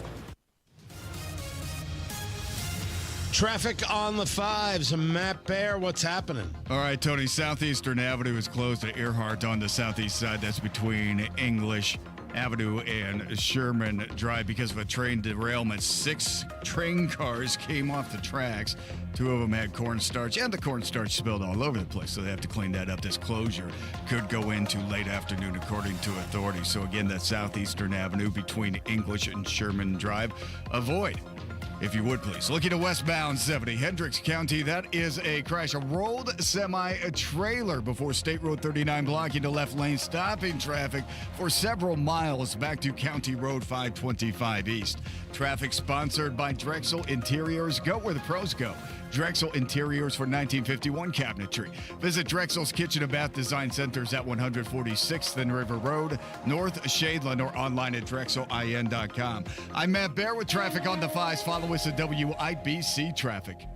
Traffic on the fives. Matt Bear, what's happening? All right, Tony, Southeastern Avenue is closed at Earhart on the southeast side. That's between English Avenue and Sherman Drive because of a train derailment. 6 train cars came off the tracks. 2 of them had cornstarch, and the cornstarch spilled all over the place, so they have to clean that up. This closure could go into late afternoon, according to authorities. So again, that's Southeastern Avenue between English and Sherman Drive. Avoid, if you would please. Looking to westbound 70, Hendricks County, that is a crash. A rolled semi-trailer before State Road 39, blocking the left lane, stopping traffic for several miles back to County Road 525 East. Traffic sponsored by Drexel Interiors. Go where the pros go. Drexel Interiors for 1951 cabinetry. Visit Drexel's Kitchen and Bath Design Centers at 146th and River Road, North Shadeland, or online at drexelin.com. I'm Matt Bear with traffic on the fives. Follow us at WIBC Traffic.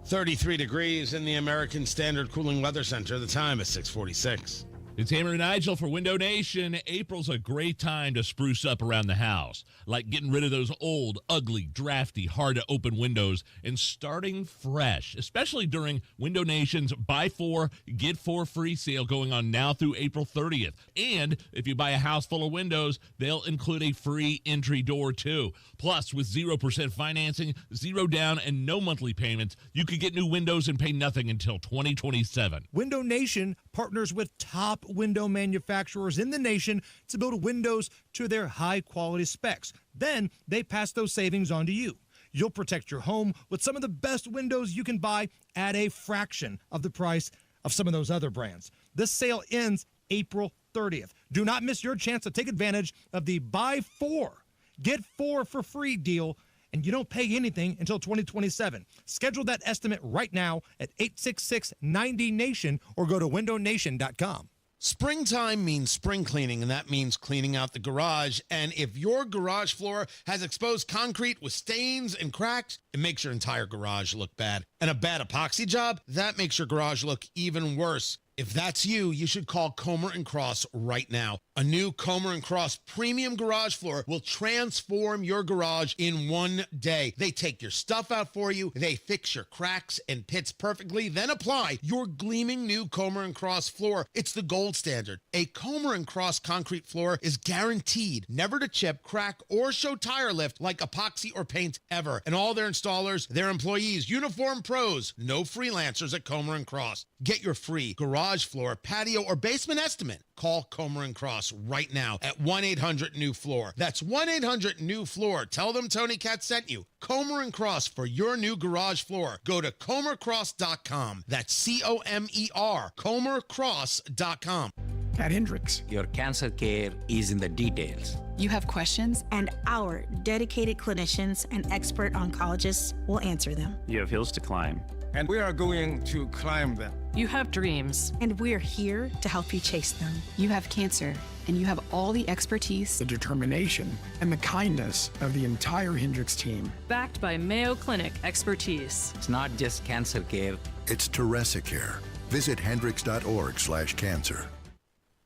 33 degrees in the American Standard Cooling Weather Center. The time is 6:46. It's Hammer and Nigel for Window Nation. April's a great time to spruce up around the house, like getting rid of those old, ugly, drafty, hard-to-open windows and starting fresh, especially during Window Nation's Buy 4, Get 4 free sale going on now through April 30th. And if you buy a house full of windows, they'll include a free entry door, too. Plus, with 0% financing, 0 down, and no monthly payments, you could get new windows and pay nothing until 2027. Window Nation partners with top window manufacturers in the nation to build windows to their high-quality specs. Then they pass those savings on to you. You'll protect your home with some of the best windows you can buy at a fraction of the price of some of those other brands. This sale ends April 30th. Do not miss your chance to take advantage of the Buy 4, Get 4 for free deal, and you don't pay anything until 2027. Schedule that estimate right now at 866-90-NATION or go to windownation.com. Springtime means spring cleaning, and that means cleaning out the garage. And if your garage floor has exposed concrete with stains and cracks, it makes your entire garage look bad. And a bad epoxy job, that makes your garage look even worse. If that's you, you should call Comer & Cross right now. A new Comer & Cross premium garage floor will transform your garage in one day. They take your stuff out for you, they fix your cracks and pits perfectly, then apply your gleaming new Comer & Cross floor. It's the gold standard. A Comer & Cross concrete floor is guaranteed never to chip, crack, or show tire lift like epoxy or paint ever. And all their installers, their employees, uniform pros, no freelancers at Comer & Cross. Get your free garage floor, patio, or basement estimate. Call Comer & Cross right now at 1-800-NEW-FLOOR. That's 1-800-NEW-FLOOR. Tell them Tony Katz sent you. Comer & Cross for your new garage floor. Go to comercross.com. That's C-O-M-E-R, comercross.com. At Hendricks, your cancer care is in the details. You have questions, and our dedicated clinicians and expert oncologists will answer them. You have hills to climb, and we are going to climb them. You have dreams, and we're here to help you chase them. You have cancer, and you have all the expertise, the determination, and the kindness of the entire Hendricks team. Backed by Mayo Clinic expertise. It's not just cancer care. It's Teresa Care. Visit hendricks.org/cancer.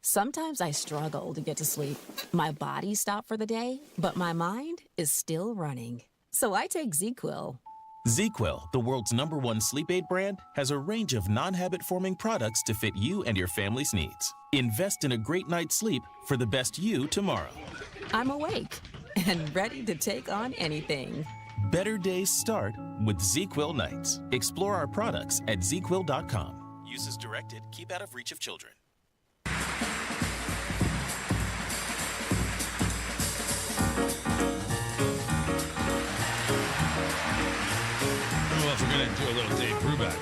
Sometimes I struggle to get to sleep. My body stopped for the day, but my mind is still running. So I take ZzzQuil. ZzzQuil, the world's #1 sleep aid brand, has a range of non-habit-forming products to fit you and your family's needs. Invest in a great night's sleep for the best you tomorrow. I'm awake and ready to take on anything. Better days start with ZzzQuil nights. Explore our products at ZzzQuil.com. Use as directed. Keep out of reach of children. I don't know if we're going to do a little Dave Brubeck.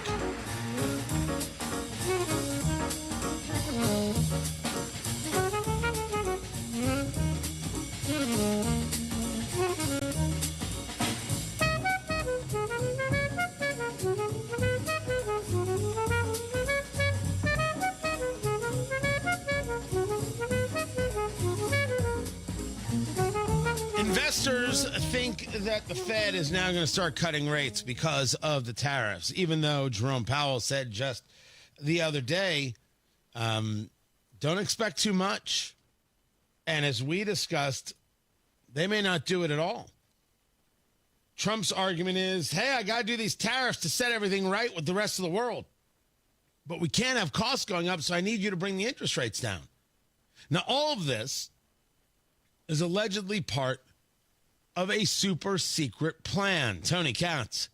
Investors think that the Fed is now going to start cutting rates because of the tariffs, even though Jerome Powell said just the other day, don't expect too much. And as we discussed, they may not do it at all. Trump's argument is, hey, I got to do these tariffs to set everything right with the rest of the world. But we can't have costs going up, so I need you to bring the interest rates down. Now, all of this is allegedly part of a super secret plan. Tony Katz,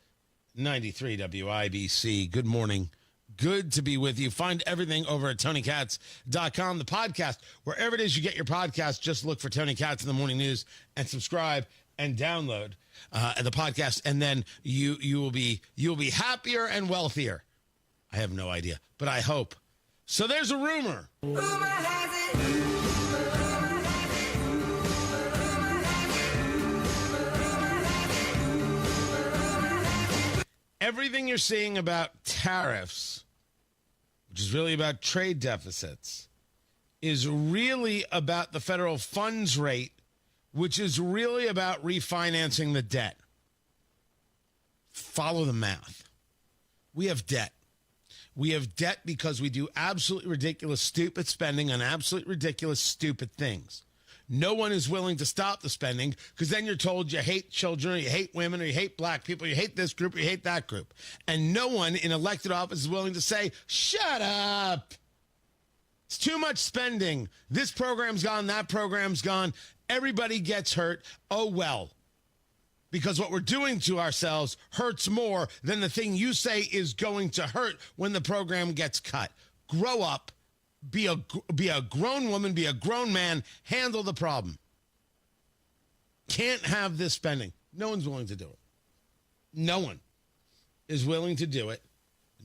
93 WIBC. Good morning. Good to be with you. Find everything over at TonyKatz.com, the podcast. Wherever it is you get your podcast, just look for Tony Katz in the Morning News and subscribe and download the podcast. And then you will be happier and wealthier. I have no idea, but I hope. So there's a rumor. Everything you're seeing about tariffs, which is really about trade deficits, is really about the federal funds rate, which is really about refinancing the debt. Follow the math. We have debt. We have debt because we do absolutely ridiculous, stupid spending on absolutely ridiculous, stupid things. No one is willing to stop the spending because then you're told you hate children, or you hate women, or you hate black people, you hate this group, or you hate that group. And no one in elected office is willing to say, shut up. It's too much spending. This program's gone, that program's gone. Everybody gets hurt. Oh, well. Because what we're doing to ourselves hurts more than the thing you say is going to hurt when the program gets cut. Grow up. Be a grown woman, be a grown man, handle the problem. Can't have this spending. No one's willing to do it. No one is willing to do it.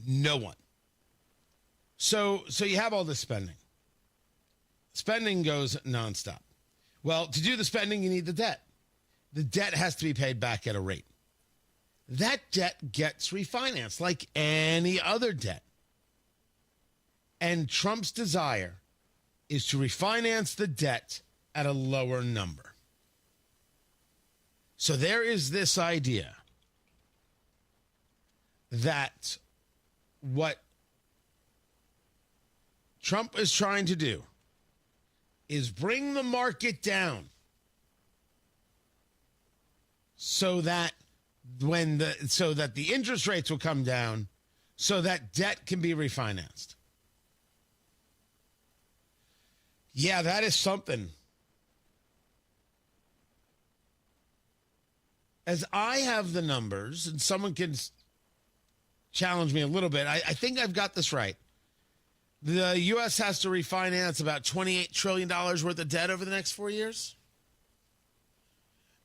No one. So you have all this spending. Spending goes nonstop. Well, to do the spending, you need the debt. The debt has to be paid back at a rate. That debt gets refinanced like any other debt. And Trump's desire is to refinance the debt at a lower number. So there is this idea that what Trump is trying to do is bring the market down so that the interest rates will come down so that debt can be refinanced. Yeah, that is something. As I have the numbers, and someone can challenge me a little bit, I think I've got this right. The U.S. has to refinance about $28 trillion worth of debt over the next 4 years.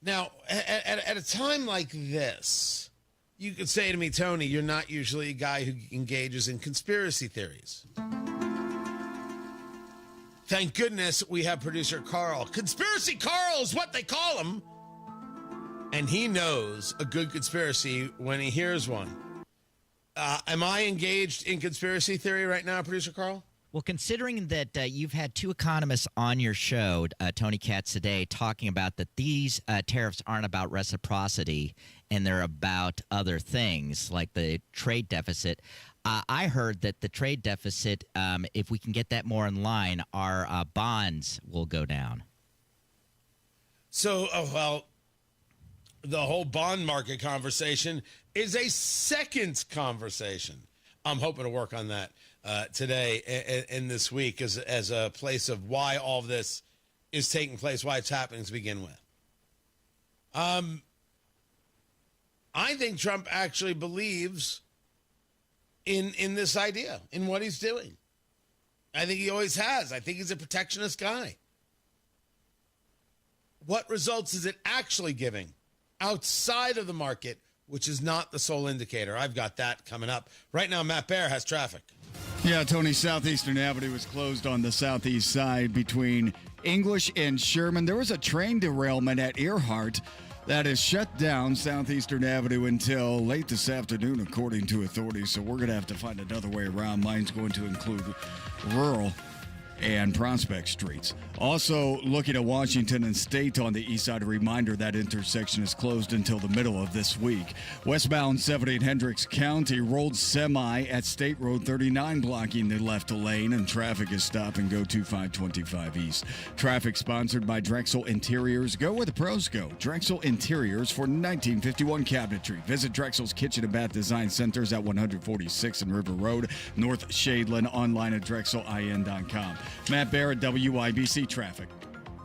Now, at a time like this, you could say to me, Tony, you're not usually a guy who engages in conspiracy theories. Thank goodness we have producer Carl. Conspiracy Carl is what they call him. And he knows a good conspiracy when he hears one. Am I engaged in conspiracy theory right now, producer Carl? Well, considering that you've had two economists on your show, Tony Katz today, talking about that these tariffs aren't about reciprocity and they're about other things like the trade deficit, I heard that the trade deficit, if we can get that more in line, our bonds will go down. So, the whole bond market conversation is a second conversation. I'm hoping to work on that today and this week as a place of why all of this is taking place, why it's happening to begin with. I think Trump actually believes in this idea, in what he's doing. I think he always has. I think he's a protectionist guy. What results is it actually giving outside of the market, which is not the sole indicator? I've got that coming up. Right now, Matt Baer has traffic. Yeah, Tony, Southeastern Avenue was closed on the southeast side between English and Sherman. There was a train derailment at Earhart that is shut down Southeastern Avenue until late this afternoon, according to authorities. So we're going to have to find another way around. Mine's going to include rural and Prospect Streets. Also, looking at Washington and State on the east side, a reminder that intersection is closed until the middle of this week. Westbound 70 in Hendricks County, rolled semi at State Road 39 blocking the left lane, and traffic is stop and go to 525 East. Traffic sponsored by Drexel Interiors. Go where the pros go. Drexel Interiors for 1951 cabinetry. Visit Drexel's Kitchen and Bath Design Centers at 146 and River Road, North Shadeland, online at drexelin.com. Matt Barrett, WIBC Traffic.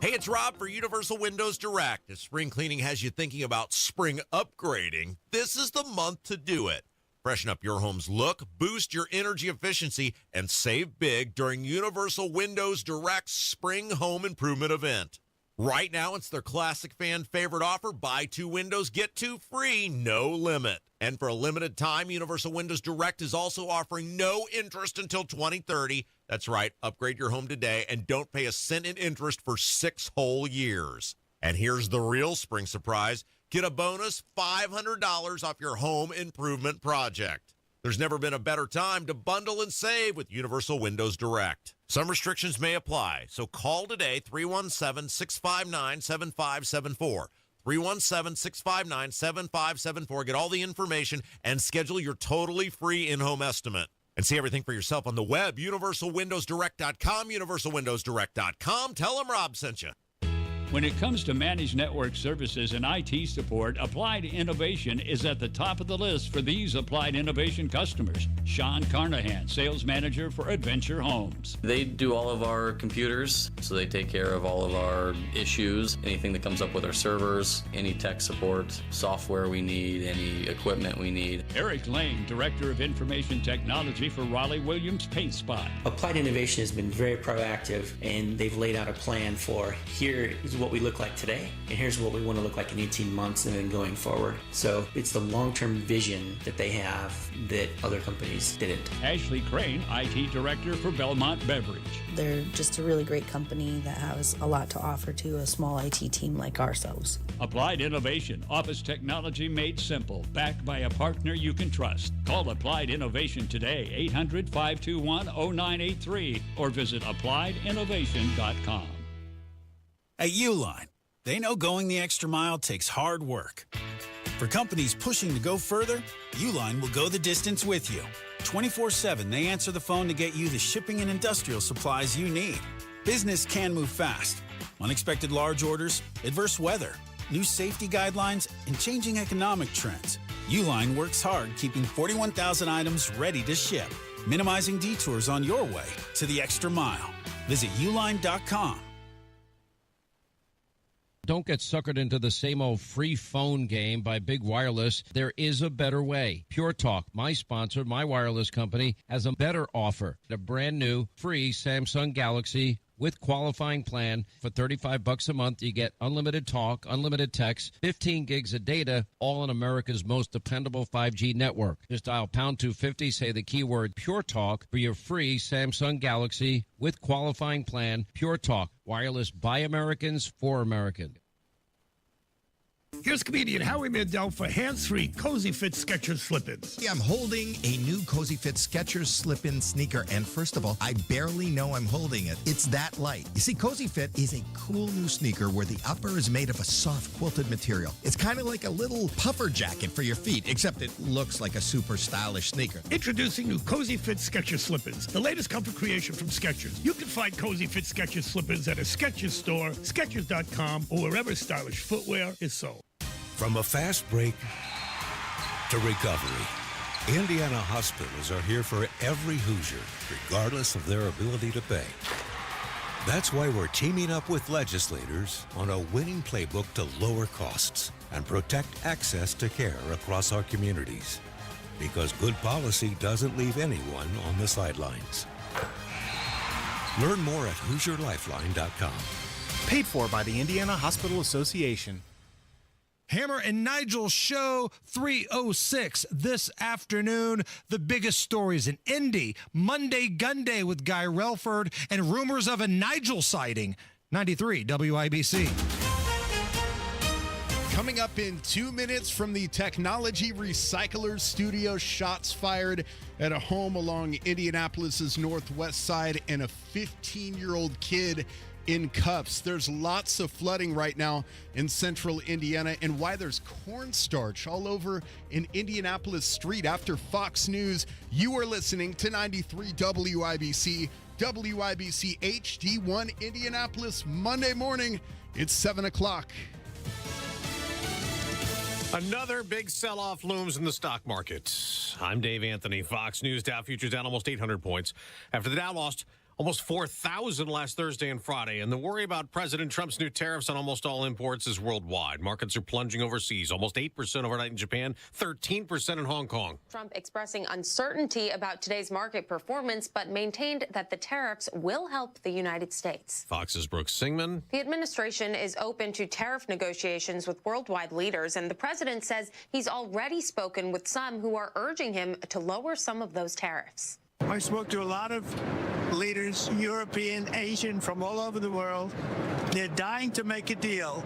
Hey, it's Rob for Universal Windows Direct. If spring cleaning has you thinking about spring upgrading, this is the month to do it. Freshen up your home's look, boost your energy efficiency, and save big during Universal Windows Direct's Spring Home Improvement event. Right now, it's their classic fan favorite offer, buy 2 windows, get 2 free, no limit. And for a limited time, Universal Windows Direct is also offering no interest until 2030. That's right, upgrade your home today and don't pay a cent in interest for 6 whole years. And here's the real spring surprise. Get a bonus $500 off your home improvement project. There's never been a better time to bundle and save with Universal Windows Direct. Some restrictions may apply, so call today, 317-659-7574. 317-659-7574. Get all the information and schedule your totally free in-home estimate. And see everything for yourself on the web, universalwindowsdirect.com, universalwindowsdirect.com. Tell them Rob sent you. When it comes to managed network services and IT support, Applied Innovation is at the top of the list for these Applied Innovation customers. Sean Carnahan, sales manager for Adventure Homes. They do all of our computers, so they take care of all of our issues, anything that comes up with our servers, any tech support, software we need, any equipment we need. Eric Lane, director of information technology for Raleigh Williams Paint Spot. Applied Innovation has been very proactive, and they've laid out a plan for here is what we look like today, and here's what we want to look like in 18 months and then going forward. So it's the long-term vision that they have that other companies didn't. Ashley Crane, IT director for Belmont Beverage. They're just a really great company that has a lot to offer to a small IT team like ourselves. Applied Innovation, office technology made simple, backed by a partner you can trust. Call Applied Innovation today, 800-521-0983, or visit appliedinnovation.com. At Uline, they know going the extra mile takes hard work. For companies pushing to go further, Uline will go the distance with you. 24/7, they answer the phone to get you the shipping and industrial supplies you need. Business can move fast. Unexpected large orders, adverse weather, new safety guidelines, and changing economic trends. Uline works hard keeping 41,000 items ready to ship, minimizing detours on your way to the extra mile. Visit uline.com. Don't get suckered into the same old free phone game by Big Wireless. There is a better way. Pure Talk, my sponsor, my wireless company, has a better offer. A brand new free Samsung Galaxy with qualifying plan for $35 a month. You get unlimited talk, unlimited text, 15 gigs of data, all on America's most dependable 5G network. Just dial pound 250, say the keyword Pure Talk for your free Samsung Galaxy with qualifying plan. Pure Talk, wireless by Americans for Americans. Here's comedian Howie Mandel for hands-free Cozy Fit Skechers slip-ins. I'm holding a new Cozy Fit Skechers slip-in sneaker, and first of all, I barely know I'm holding it. It's that light. You see, Cozy Fit is a cool new sneaker where the upper is made of a soft quilted material. It's kind of like a little puffer jacket for your feet, except it looks like a super stylish sneaker. Introducing new Cozy Fit Skechers slip-ins, the latest comfort creation from Skechers. You can find Cozy Fit Skechers slip-ins at a Skechers store, Skechers.com, or wherever stylish footwear is sold. From a fast break to recovery, Indiana hospitals are here for every Hoosier, regardless of their ability to pay. That's why we're teaming up with legislators on a winning playbook to lower costs and protect access to care across our communities. Because good policy doesn't leave anyone on the sidelines. Learn more at HoosierLifeline.com. Paid for by the Indiana Hospital Association. Hammer and Nigel Show 306 this afternoon. The biggest stories in Indy. Monday Gun Day with Guy Relford and rumors of a Nigel sighting. 93 WIBC. Coming up in 2 minutes from the Technology Recyclers Studio, shots fired at a home along Indianapolis's northwest side and a 15-year-old kid in cuffs. There's lots of flooding right now in central Indiana, and why there's cornstarch all over an Indianapolis street. After Fox News, you are listening to 93 WIBC, WIBC HD1 Indianapolis, Monday morning. It's 7 o'clock. Another big sell-off looms in the stock market. I'm Dave Anthony. Fox News. Dow futures down almost 800 points after the Dow lost almost 4,000 last Thursday and Friday. And the worry about President Trump's new tariffs on almost all imports is worldwide. Markets are plunging overseas, almost 8% overnight in Japan, 13% in Hong Kong. Trump expressing uncertainty about today's market performance, but maintained that the tariffs will help the United States. Fox's Brooke Singman. The administration is open to tariff negotiations with worldwide leaders, and the president says he's already spoken with some who are urging him to lower some of those tariffs. I spoke to a lot of leaders, European, Asian, from all over the world. They're dying to make a deal.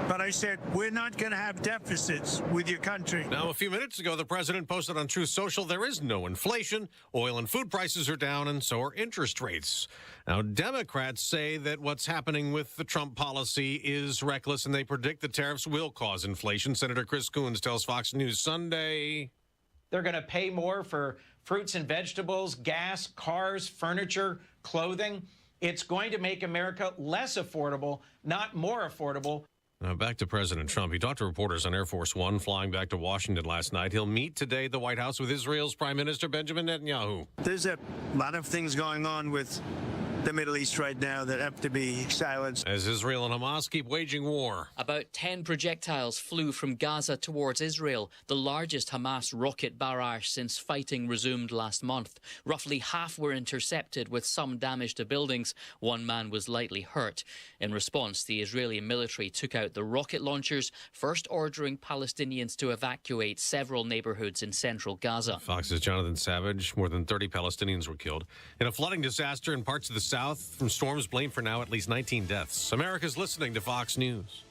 But I said, we're not going to have deficits with your country. Now, a few minutes ago, the president posted on Truth Social, there is no inflation. Oil and food prices are down, and so are interest rates. Now, Democrats say that what's happening with the Trump policy is reckless, and they predict the tariffs will cause inflation. Senator Chris Coons tells Fox News Sunday. They're going to pay more for fruits and vegetables, gas, cars, furniture, clothing. It's going to make America less affordable, not more affordable. Now back to President Trump. He talked to reporters on Air Force One flying back to Washington last night. He'll meet today at the White House with Israel's Prime Minister Benjamin Netanyahu. There's a lot of things going on with the Middle East right now that have to be silenced. As Israel and Hamas keep waging war. About 10 projectiles flew from Gaza towards Israel, the largest Hamas rocket barrage since fighting resumed last month. Roughly half were intercepted, with some damage to buildings. One man was lightly hurt. In response, the Israeli military took out the rocket launchers, first ordering Palestinians to evacuate several neighborhoods in central Gaza. Fox's Jonathan Savage. More than 30 Palestinians were killed in a flooding disaster in parts of the south from storms blamed for now at least 19 deaths. America's listening to Fox News.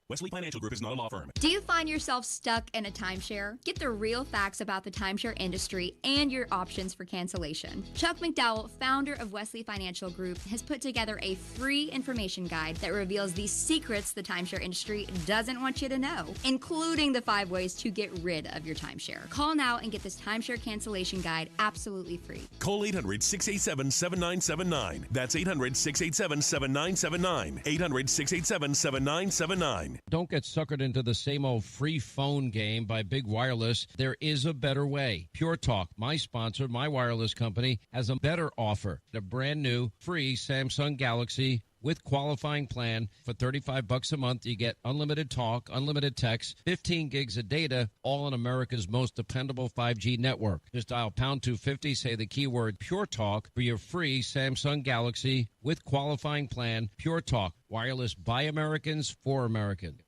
Wesley Financial Group is not a law firm. Do you find yourself stuck in a timeshare? Get the real facts about the timeshare industry and your options for cancellation. Chuck McDowell, founder of Wesley Financial Group, has put together a free information guide that reveals the secrets the timeshare industry doesn't want you to know, including the 5 ways to get rid of your timeshare. Call now and get this timeshare cancellation guide absolutely free. Call 800-687-7979. That's 800-687-7979. 800-687-7979. Don't get suckered into the same old free phone game by Big Wireless. There is a better way. Pure Talk, my sponsor, my wireless company, has a better offer. A brand new free Samsung Galaxy with qualifying plan for $35 a month. You get unlimited talk, unlimited text, 15 gigs of data, all on America's most dependable 5G network. Just dial pound 250, say the keyword Pure Talk for your free Samsung Galaxy with qualifying plan. Pure Talk, wireless by Americans for Americans.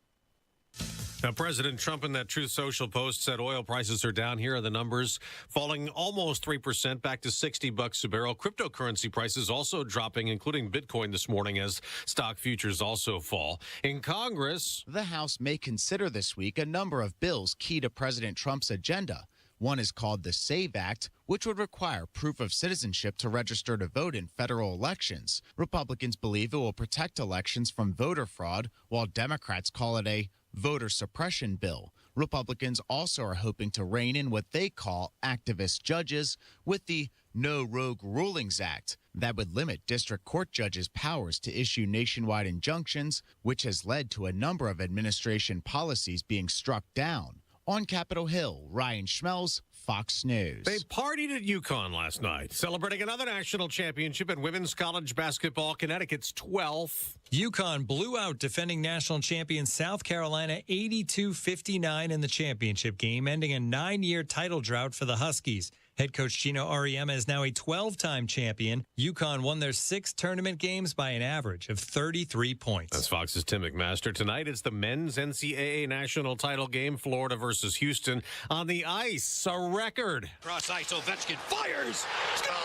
Now, President Trump in that Truth Social post said oil prices are down. Here are the numbers, falling almost 3% back to $60 a barrel. Cryptocurrency prices also dropping, including Bitcoin this morning, as stock futures also fall. In Congress, the House may consider this week a number of bills key to President Trump's agenda. One is called the SAVE Act, which would require proof of citizenship to register to vote in federal elections. Republicans believe it will protect elections from voter fraud, while Democrats call it a voter suppression bill. Republicans also are hoping to rein in what they call activist judges with the No Rogue Rulings Act that would limit district court judges' powers to issue nationwide injunctions, which has led to a number of administration policies being struck down. On Capitol Hill, Ryan Schmelz, Fox News. They partied at UConn last night, celebrating another national championship in women's college basketball, Connecticut's 12th. UConn blew out defending national champion South Carolina 82-59 in the championship game, ending a 9-year title drought for the Huskies. Head coach Gino Auriemma is now a 12-time champion. UConn won their 6 tournament games by an average of 33 points. That's Fox's Tim McMaster. Tonight it's the men's NCAA national title game, Florida versus Houston. On the ice, a record. Cross ice, Ovechkin fires. Score!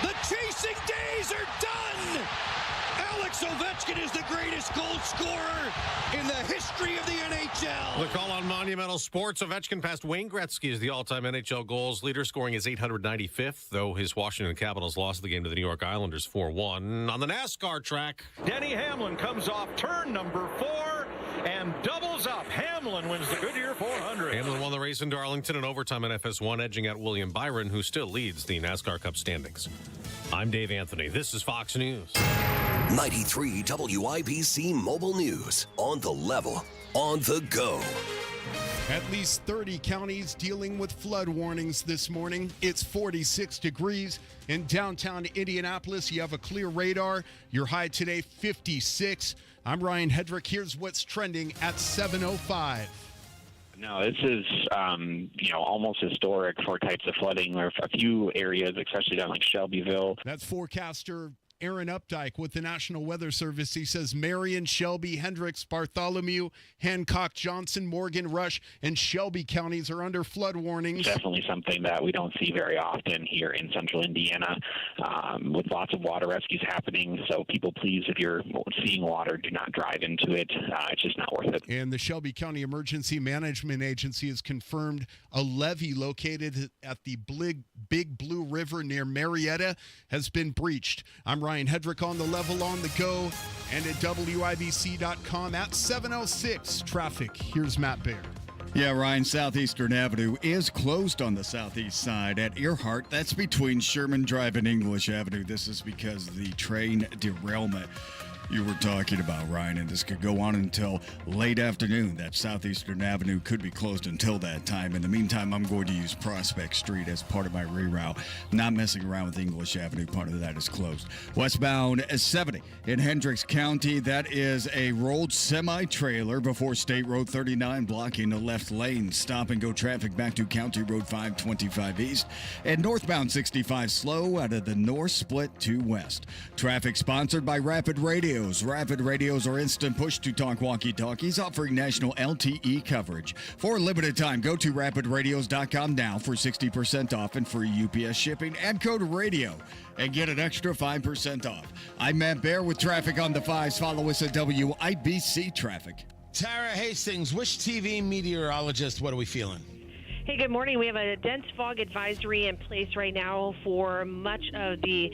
The chasing days are done. Alex Alex Ovechkin is the greatest goal scorer in the history of the NHL. The call on Monumental Sports. Ovechkin passed Wayne Gretzky as the all-time NHL goals leader, scoring his 895th, though his Washington Capitals lost the game to the New York Islanders 4-1. On the NASCAR track, Denny Hamlin comes off turn number 4 and doubles up. Hamlin wins the Goodyear 400. Hamlin won the race in Darlington in overtime in FS1, edging out William Byron, who still leads the NASCAR Cup standings. I'm Dave Anthony. This is Fox News. 93 WIBC Mobile News. On the level, on the go. At least 30 counties dealing with flood warnings this morning. It's 46 degrees. In downtown Indianapolis, you have a clear radar. Your high today, 56. I'm Ryan Hedrick. Here's what's trending at 7:05. No, this is, almost historic for types of flooding. There are a few areas, especially down like Shelbyville. That's forecaster Aaron Updike with the National Weather Service. He says Marion, Shelby, Hendricks, Bartholomew, Hancock, Johnson, Morgan, Rush, and Shelby counties are under flood warnings. Definitely something that we don't see very often here in central Indiana, with lots of water rescues happening. So people, please, if you're seeing water, do not drive into it. It's just not worth it. And the Shelby County Emergency Management Agency has confirmed a levee located at the Big Blue River near Marietta has been breached. I'm Ryan Hedrick on the level, on the go, and at WIBC.com at 7:06. Traffic. Here's Matt Baer. Yeah, Ryan, Southeastern Avenue is closed on the southeast side at Earhart. That's between Sherman Drive and English Avenue. This is because of the train derailment you were talking about, Ryan, and this could go on until late afternoon. That Southeastern Avenue could be closed until that time. In the meantime, I'm going to use Prospect Street as part of my reroute. Not messing around with English Avenue. Part of that is closed. Westbound 70 in Hendricks County. That is a rolled semi-trailer before State Road 39, blocking the left lane. Stop and go traffic back to County Road 525 East. And northbound 65 slow out of the north split to west. Traffic sponsored by Rapid Radio. Rapid Radios are instant push-to-talk walkie-talkies offering national LTE coverage. For a limited time, go to rapidradios.com now for 60% off and free UPS shipping. Add code RADIO and get an extra 5% off. I'm Matt Baer with traffic on the 5s. Follow us at WIBC Traffic. Tara Hastings, Wish TV meteorologist, what are we feeling? Hey, good morning. We have a dense fog advisory in place right now for much of the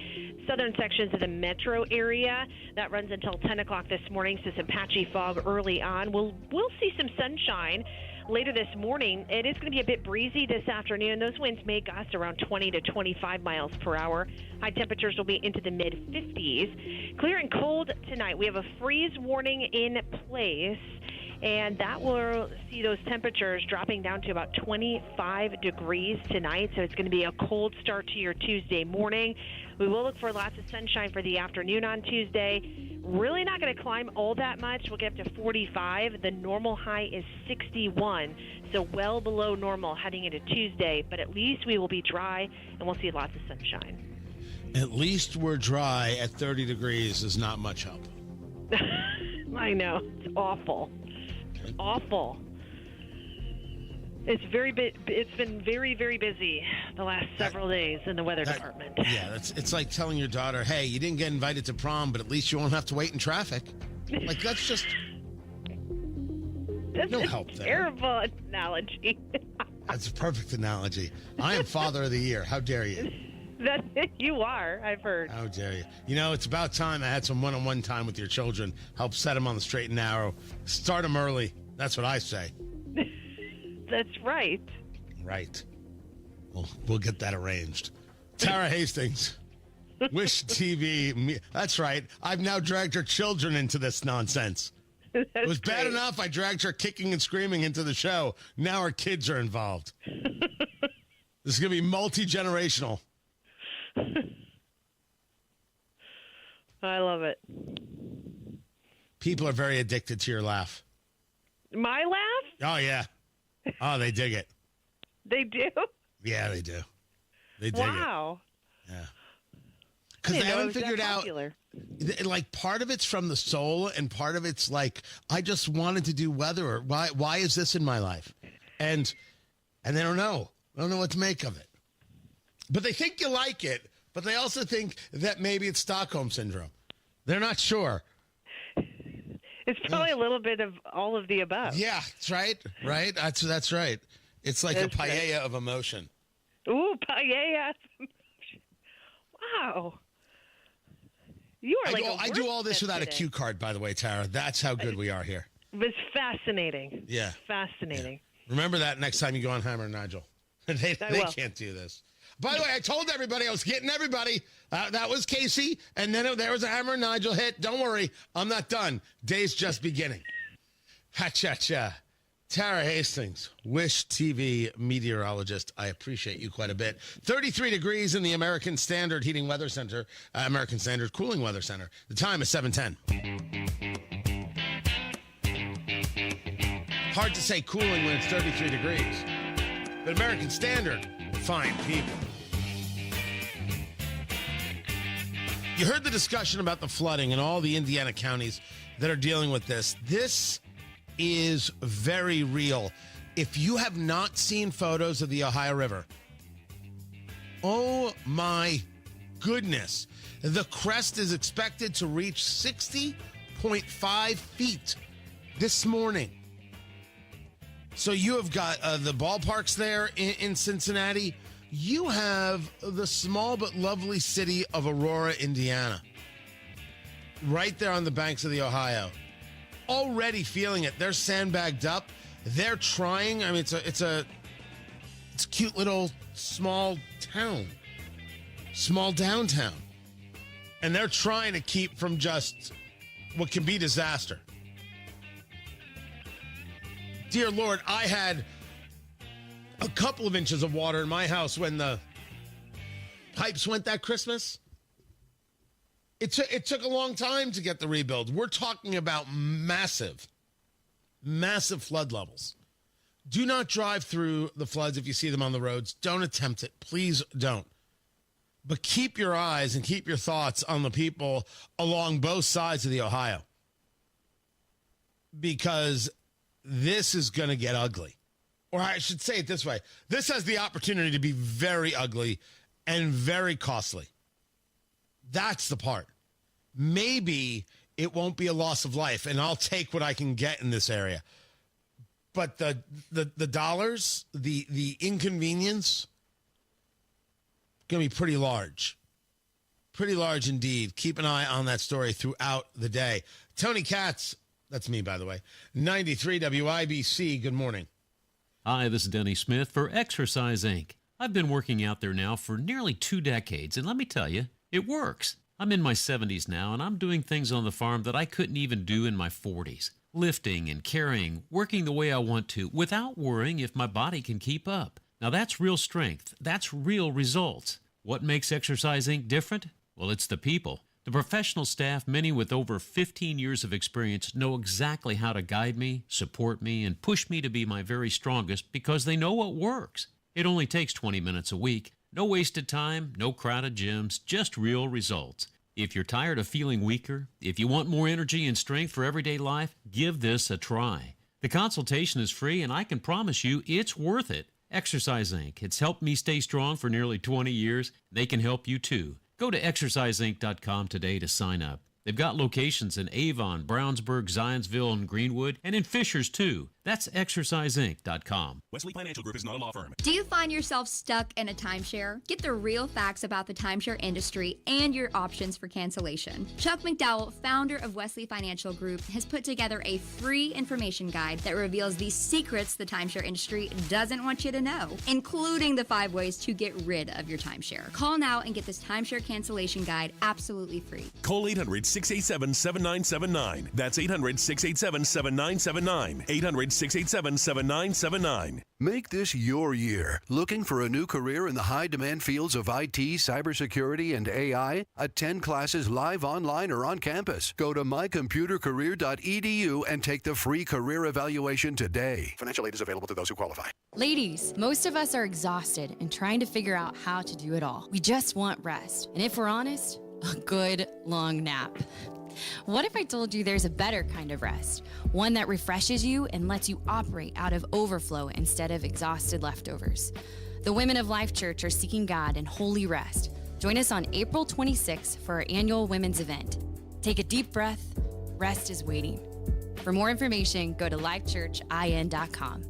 southern sections of the metro area. That runs until 10 o'clock this morning, so some patchy fog early on. We'll see some sunshine later this morning. It is going to be a bit breezy this afternoon. Those winds may gust around 20 to 25 miles per hour. High temperatures will be into the mid-50s. Clear and cold tonight. We have a freeze warning in place, and that will see those temperatures dropping down to about 25 degrees tonight. So it's going to be a cold start to your Tuesday morning. We will look for lots of sunshine for the afternoon on Tuesday. Really not going to climb all that much. We'll get up to 45. The normal high is 61, so well below normal heading into Tuesday. But at least we will be dry, and we'll see lots of sunshine. At least we're dry at 30 degrees is not much help. I know. It's awful. Awful. It's been very, very busy the last several days in the weather department. Yeah, it's like telling your daughter, hey, you didn't get invited to prom, but at least you won't have to wait in traffic. Like, that's just no help there. Terrible analogy. That's a perfect analogy. I am Father of the Year. How dare you? That you are, I've heard. How dare you? You know, it's about time I had some one-on-one time with your children. Help set them on the straight and narrow. Start them early. That's what I say. That's right. Right. Well, we'll get that arranged. Tara Hastings, Wish TV. That's right. I've now dragged her children into this nonsense. It was bad enough I dragged her kicking and screaming into the show. Now her kids are involved. This is going to be multi-generational. I love it. People are very addicted to your laugh. My laugh? Oh, yeah. Oh, they dig it. They do? Yeah, they do. They dig it. Wow. Yeah. Because they haven't figured out, like, part of it's from the soul and part of it's like, I just wanted to do weather. Or why is this in my life? And they don't know. They don't know what to make of it. But they think you like it, but they also think that maybe it's Stockholm Syndrome. They're not sure. It's probably a little bit of all of the above. Yeah, that's right. Right? That's right. It's like a paella of emotion. Ooh, paella. Wow. You are I do all this without a cue card, by the way, Tara. That's how good we are here. It was fascinating. Yeah. Fascinating. Yeah. Remember that next time you go on Hammer and Nigel. They can't do this. By the way, I told everybody, I was getting everybody. That was Casey, and then there was a Hammer and Nigel hit. Don't worry, I'm not done. Day's just beginning. Ha-cha-cha. Tara Hastings, Wish TV meteorologist. I appreciate you quite a bit. 33 degrees in the American Standard Heating Weather Center, American Standard Cooling Weather Center. The time is 7:10. Hard to say cooling when it's 33 degrees. But American Standard, fine people. You heard the discussion about the flooding and all the Indiana counties that are dealing with this. This is very real. If you have not seen photos of the Ohio River, oh my goodness. The crest is expected to reach 60.5 feet this morning. So you have got the ballparks there in Cincinnati. You have the small but lovely city of Aurora, Indiana, right there on the banks of the Ohio. Already feeling it. They're sandbagged up. They're trying. I mean, it's a cute little small town, small downtown, and they're trying to keep from just what can be disaster. Dear Lord, I had a couple of inches of water in my house when the pipes went that Christmas. It took a long time to get the rebuild. We're talking about massive flood levels. Do not drive through the floods if you see them on the roads. Don't attempt it. Please don't. But keep your eyes and keep your thoughts on the people along both sides of the Ohio, because this is going to get ugly. Or I should say it this way. This has the opportunity to be very ugly and very costly. That's the part. Maybe it won't be a loss of life, and I'll take what I can get in this area. But the dollars, the inconvenience, going to be pretty large. Pretty large indeed. Keep an eye on that story throughout the day. Tony Katz, that's me, by the way, 93 WIBC, good morning. Hi, this is Denny Smith for Exercise Inc. I've been working out there now for nearly 2 decades, and let me tell you, it works. I'm in my 70s now, and I'm doing things on the farm that I couldn't even do in my 40s. Lifting and carrying, working the way I want to, without worrying if my body can keep up. Now that's real strength. That's real results. What makes Exercise Inc. different? Well, it's the people. The professional staff, many with over 15 years of experience, know exactly how to guide me, support me, and push me to be my very strongest because they know what works. It only takes 20 minutes a week. No wasted time, no crowded gyms, just real results. If you're tired of feeling weaker, if you want more energy and strength for everyday life, give this a try. The consultation is free, and I can promise you it's worth it. Exercise Inc. It's helped me stay strong for nearly 20 years. They can help you too. Go to exerciseinc.com today to sign up. They've got locations in Avon, Brownsburg, Zionsville, and Greenwood, and in Fishers, too. That's exerciseinc.com. Wesley Financial Group is not a law firm. Do you find yourself stuck in a timeshare? Get the real facts about the timeshare industry and your options for cancellation. Chuck McDowell, founder of Wesley Financial Group, has put together a free information guide that reveals the secrets the timeshare industry doesn't want you to know, including the 5 ways to get rid of your timeshare. Call now and get this timeshare cancellation guide absolutely free. Call 800-687-7979. That's 800-687-7979. 800-687-7979. Make this your year. Looking for a new career in the high-demand fields of IT, cybersecurity, and AI? Attend classes live, online, or on campus. Go to mycomputercareer.edu and take the free career evaluation today. Financial aid is available to those who qualify. Ladies, most of us are exhausted and trying to figure out how to do it all. We just want rest. And if we're honest, a good long nap. What if I told you there's a better kind of rest? One that refreshes you and lets you operate out of overflow instead of exhausted leftovers. The Women of Life Church are seeking God in holy rest. Join us on April 26th for our annual women's event. Take a deep breath. Rest is waiting. For more information, go to lifechurchin.com.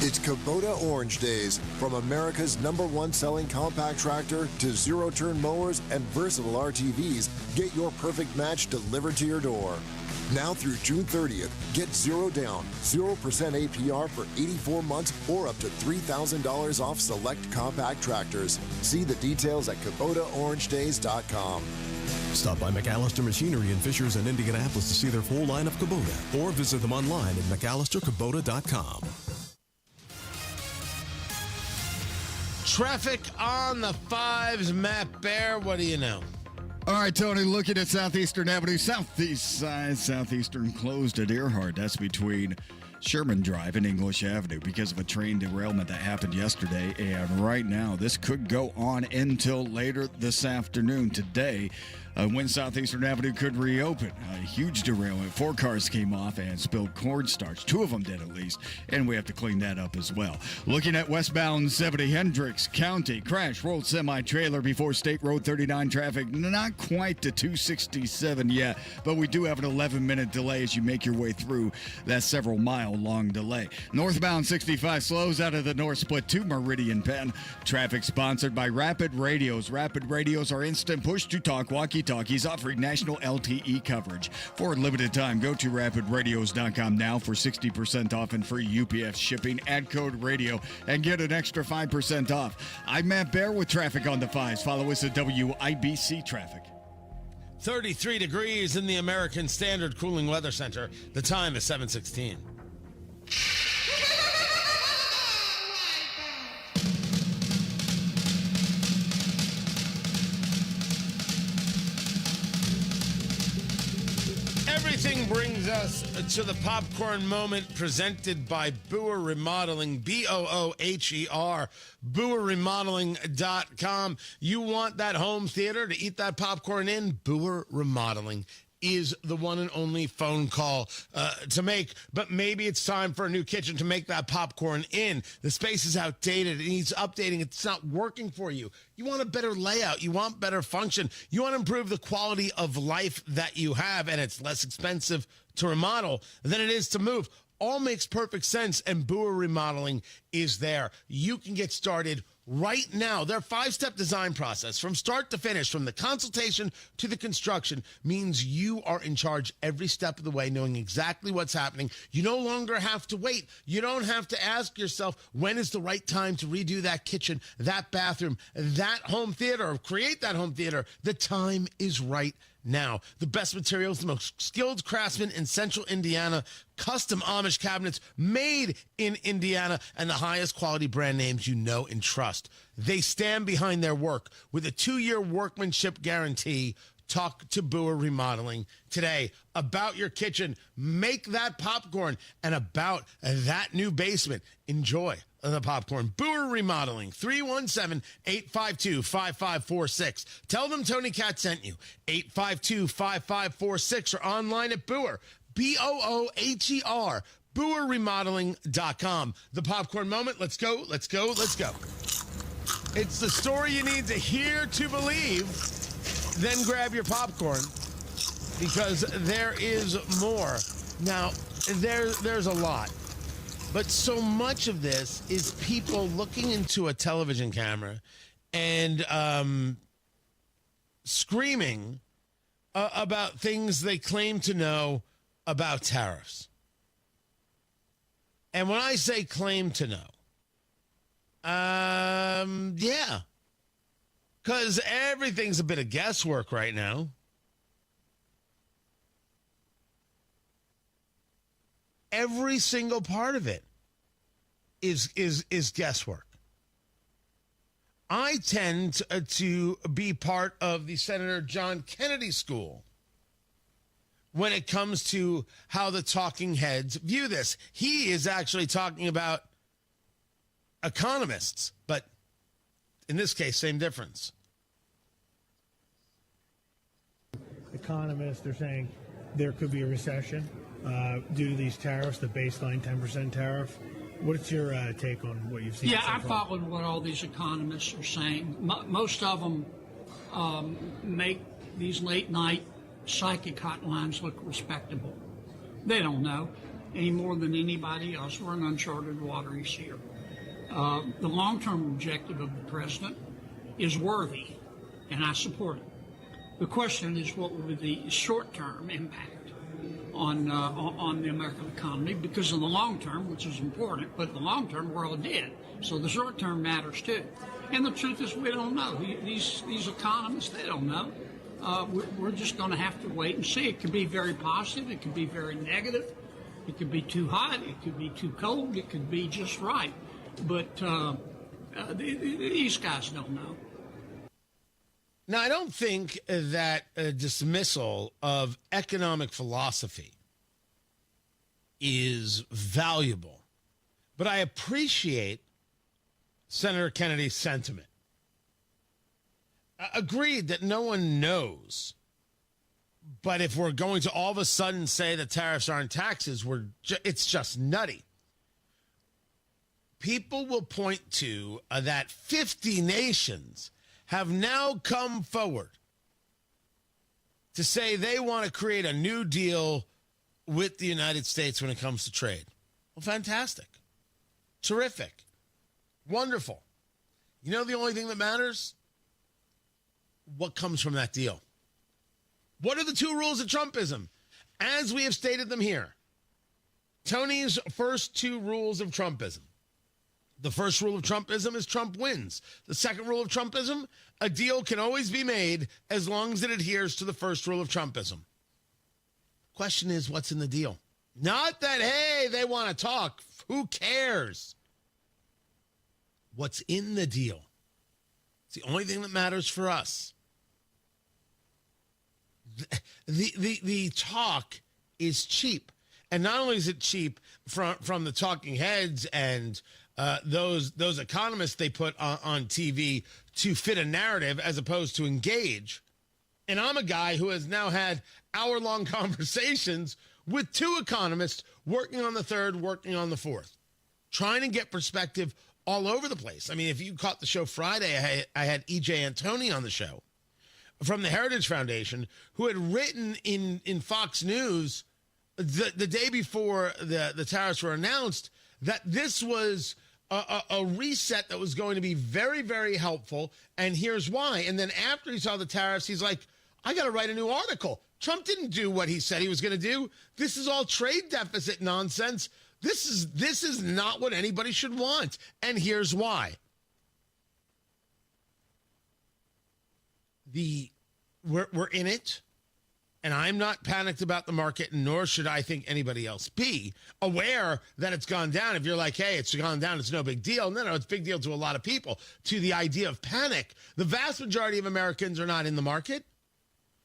It's Kubota Orange Days. From America's #1 selling compact tractor to zero-turn mowers and versatile RTVs, get your perfect match delivered to your door. Now through June 30th, get 0 down, 0% APR for 84 months or up to $3,000 off select compact tractors. See the details at KubotaOrangeDays.com. Stop by McAllister Machinery in Fishers and Indianapolis to see their full line of Kubota, or visit them online at McAllisterKubota.com. Traffic on the 5s, Matt Bear. What do you know? All right, Tony, looking at Southeastern Avenue, southeast side, southeastern closed at Earhart. That's between Sherman Drive and English Avenue because of a train derailment that happened yesterday. And right now, this could go on until later this afternoon. Today, when Southeastern Avenue could reopen. A huge derailment. 4 cars came off and spilled cornstarch. 2 of them did at least, and we have to clean that up as well. Looking at westbound 70 Hendricks County. Crash rolled semi-trailer before State Road 39 traffic. Not quite to 267 yet, but we do have an 11-minute delay as you make your way through that several-mile-long delay. Northbound 65 slows out of the North Split to Meridian Penn. Traffic sponsored by Rapid Radios. Rapid Radios are instant push-to-talk walkie-talkies offering national LTE coverage. For a limited time, go to rapidradios.com now for 60% off and free UPS shipping. Add code radio and get an extra 5% off. I'm Matt Bear with traffic on the 5s. Follow us at WIBC Traffic. 33 degrees in the American Standard Cooling Weather Center. The time is 7:16. Everything brings us to the popcorn moment presented by Boer Remodeling, BOOHER, BoerRemodeling.com. You want that home theater to eat that popcorn in? Boer Remodeling is the one and only phone call to make. But maybe it's time for a new kitchen to make that popcorn in. The space is outdated. It needs updating. It's not working for you. You want a better layout. You want better function. You want to improve the quality of life that you have, and it's less expensive to remodel than it is to move. All makes perfect sense, and Boer Remodeling is there. You can get started right now. Their 5-step design process from start to finish, from the consultation to the construction, means you are in charge every step of the way, knowing exactly what's happening. You no longer have to wait. You don't have to ask yourself, when is the right time to redo that kitchen, that bathroom, that home theater, or create that home theater. The time is right now. The best materials, the most skilled craftsmen in central Indiana, custom Amish cabinets made in Indiana, and the highest quality brand names you know and trust. They stand behind their work with a 2-year workmanship guarantee. Talk to Boer Remodeling today about your kitchen. Make that popcorn, and about that new basement. Enjoy the popcorn. Boer Remodeling, 317-852-5546. Tell them Tony Katz sent you. 852-5546, or online at Boer, BOOHER, BoerRemodeling.com. The popcorn moment. Let's go, let's go, let's go. It's the story you need to hear to believe. Then grab your popcorn, because there is more. Now, there's a lot. But so much of this is people looking into a television camera and screaming about things they claim to know about tariffs. And when I say claim to know, yeah. Because everything's a bit of guesswork right now. Every single part of it is guesswork. I tend to be part of the Senator John Kennedy school when it comes to how the talking heads view this. He is actually talking about economists, but in this case, same difference. Economists are saying there could be a recession due to these tariffs, the baseline 10% tariff. What's your take on what you've seen? Yeah, I followed what all these economists are saying. Most of them make these late-night psychic hotlines look respectable. They don't know any more than anybody else. We're in uncharted waters here. The long-term objective of the president is worthy, and I support it. The question is, what will be the short-term impact on the American economy? Because in the long term, which is important, but in the long term, we're all dead. So the short term matters too. And the truth is, we don't know. These economists, they don't know. We're just going to have to wait and see. It could be very positive. It could be very negative. It could be too hot. It could be too cold. It could be just right. But these guys don't know. Now, I don't think that a dismissal of economic philosophy is valuable, but I appreciate Senator Kennedy's sentiment. Agreed that no one knows, but if we're going to all of a sudden say that tariffs aren't taxes, it's just nutty. People will point to that 50 nations have now come forward to say they want to create a new deal with the United States when it comes to trade. Well, fantastic. Terrific. Wonderful. You know the only thing that matters? What comes from that deal? What are the two rules of Trumpism? As we have stated them here, Tony's first two rules of Trumpism. The first rule of Trumpism is Trump wins. The second rule of Trumpism, a deal can always be made as long as it adheres to the first rule of Trumpism. Question is, what's in the deal? Not that, hey, they want to talk. Who cares? What's in the deal? It's the only thing that matters for us. The talk is cheap. And not only is it cheap from the talking heads and those economists they put on TV to fit a narrative as opposed to engage. And I'm a guy who has now had hour-long conversations with two economists, working on the third, working on the fourth, trying to get perspective all over the place. I mean, if you caught the show Friday, I had E.J. Antoni on the show from the Heritage Foundation, who had written in Fox News the day before the tariffs were announced that this was a reset that was going to be very, very helpful, and here's why. And then after he saw the tariffs, he's like, I got to write a new article. Trump didn't do what he said he was going to do. This is all trade deficit nonsense. This is not what anybody should want, and here's why. We're in it. And I'm not panicked about the market, nor should I think anybody else be aware that it's gone down. If you're like, hey, it's gone down, it's no big deal. No, it's a big deal to a lot of people. To the idea of panic, the vast majority of Americans are not in the market.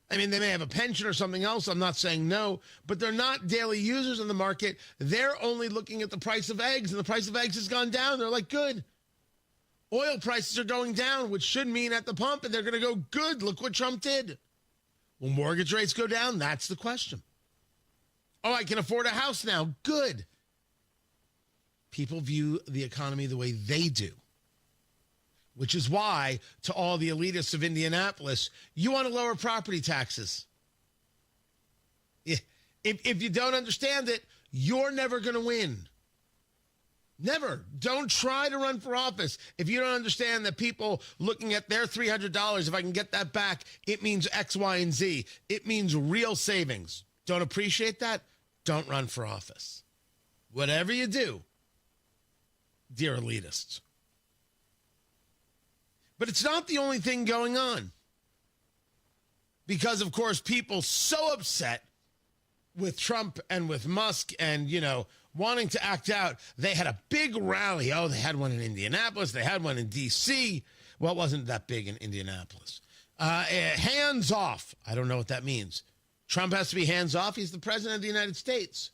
I mean, they may have a pension or something else. I'm not saying no, but they're not daily users in the market. They're only looking at the price of eggs, and the price of eggs has gone down. They're like, good. Oil prices are going down, which should mean at the pump, and they're going to go, good, look what Trump did. Will mortgage rates go down? That's the question. Oh, I can afford a house now. Good. People view the economy the way they do, which is why, to all the elitists of Indianapolis, you want to lower property taxes. If you don't understand it, you're never going to win. Never. Don't try to run for office if you don't understand that people looking at their $300, if I can get that back, it means X, Y, and Z. It means real savings. Don't appreciate that? Don't run for office. Whatever you do, dear elitists. But it's not the only thing going on. Because, of course, people so upset with Trump and with Musk and, wanting to act out, they had a big rally. Oh, they had one in Indianapolis. They had one in D.C. Well, it wasn't that big in Indianapolis. Hands off. I don't know what that means. Trump has to be hands off. He's the president of the United States.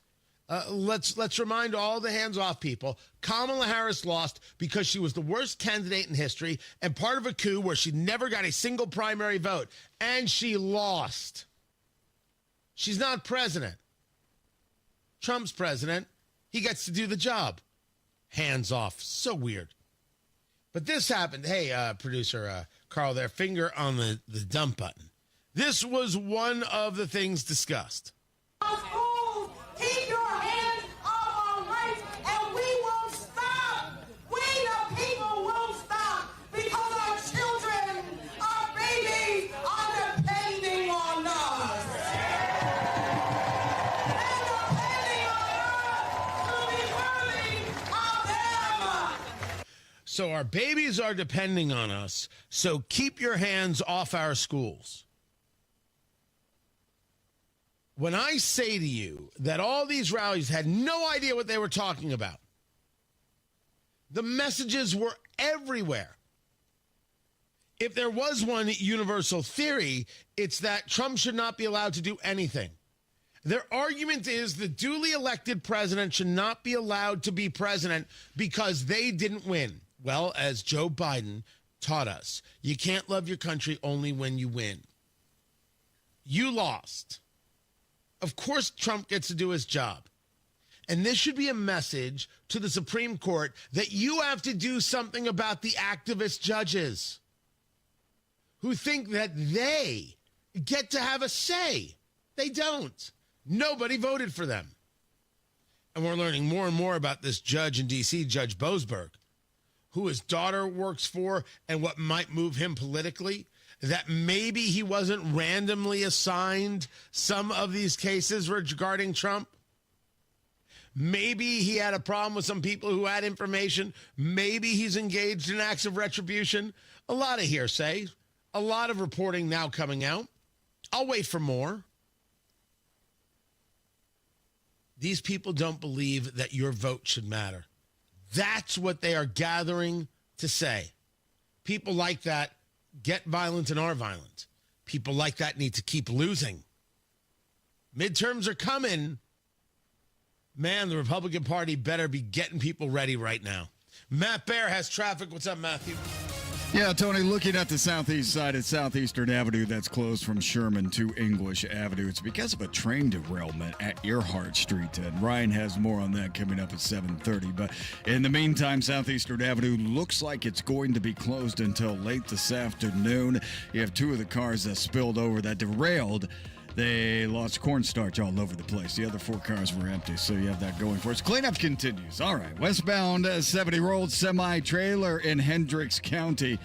Let's remind all the hands off people. Kamala Harris lost because she was the worst candidate in history and part of a coup where she never got a single primary vote. And she lost. She's not president. Trump's president. He gets to do the job. Hands off. So weird. But this happened. Hey, producer Carl, their finger on the dump button. This was one of the things discussed. He So our babies are depending on us. So keep your hands off our schools. When I say to you that all these rallies had no idea what they were talking about, the messages were everywhere. If there was one universal theory, it's that Trump should not be allowed to do anything. Their argument is the duly elected president should not be allowed to be president because they didn't win. Well, as Joe Biden taught us, you can't love your country only when you win. You lost. Of course, Trump gets to do his job. And this should be a message to the Supreme Court that you have to do something about the activist judges who think that they get to have a say. They don't. Nobody voted for them. And we're learning more and more about this judge in D.C., Judge Boasberg, who his daughter works for and what might move him politically, that maybe he wasn't randomly assigned some of these cases regarding Trump. Maybe he had a problem with some people who had information. Maybe he's engaged in acts of retribution. A lot of hearsay, a lot of reporting now coming out. I'll wait for more. These people don't believe that your vote should matter. That's what they are gathering to say. People like that get violent and are violent. People like that need to keep losing. Midterms are coming. Man, the Republican Party better be getting people ready right now. Matt Baer has traffic. What's up, Matthew? Yeah, Tony, looking at the southeast side at Southeastern Avenue that's closed from Sherman to English Avenue. It's because of a train derailment at Earhart Street. And Ryan has more on that coming up at 7:30. But in the meantime, Southeastern Avenue looks like it's going to be closed until late this afternoon. You have two of the cars that spilled over, that derailed. They lost cornstarch all over the place. The other four cars were empty, so you have that going for us. Cleanup continues. All right, westbound 70-year-old semi-trailer in Hendricks County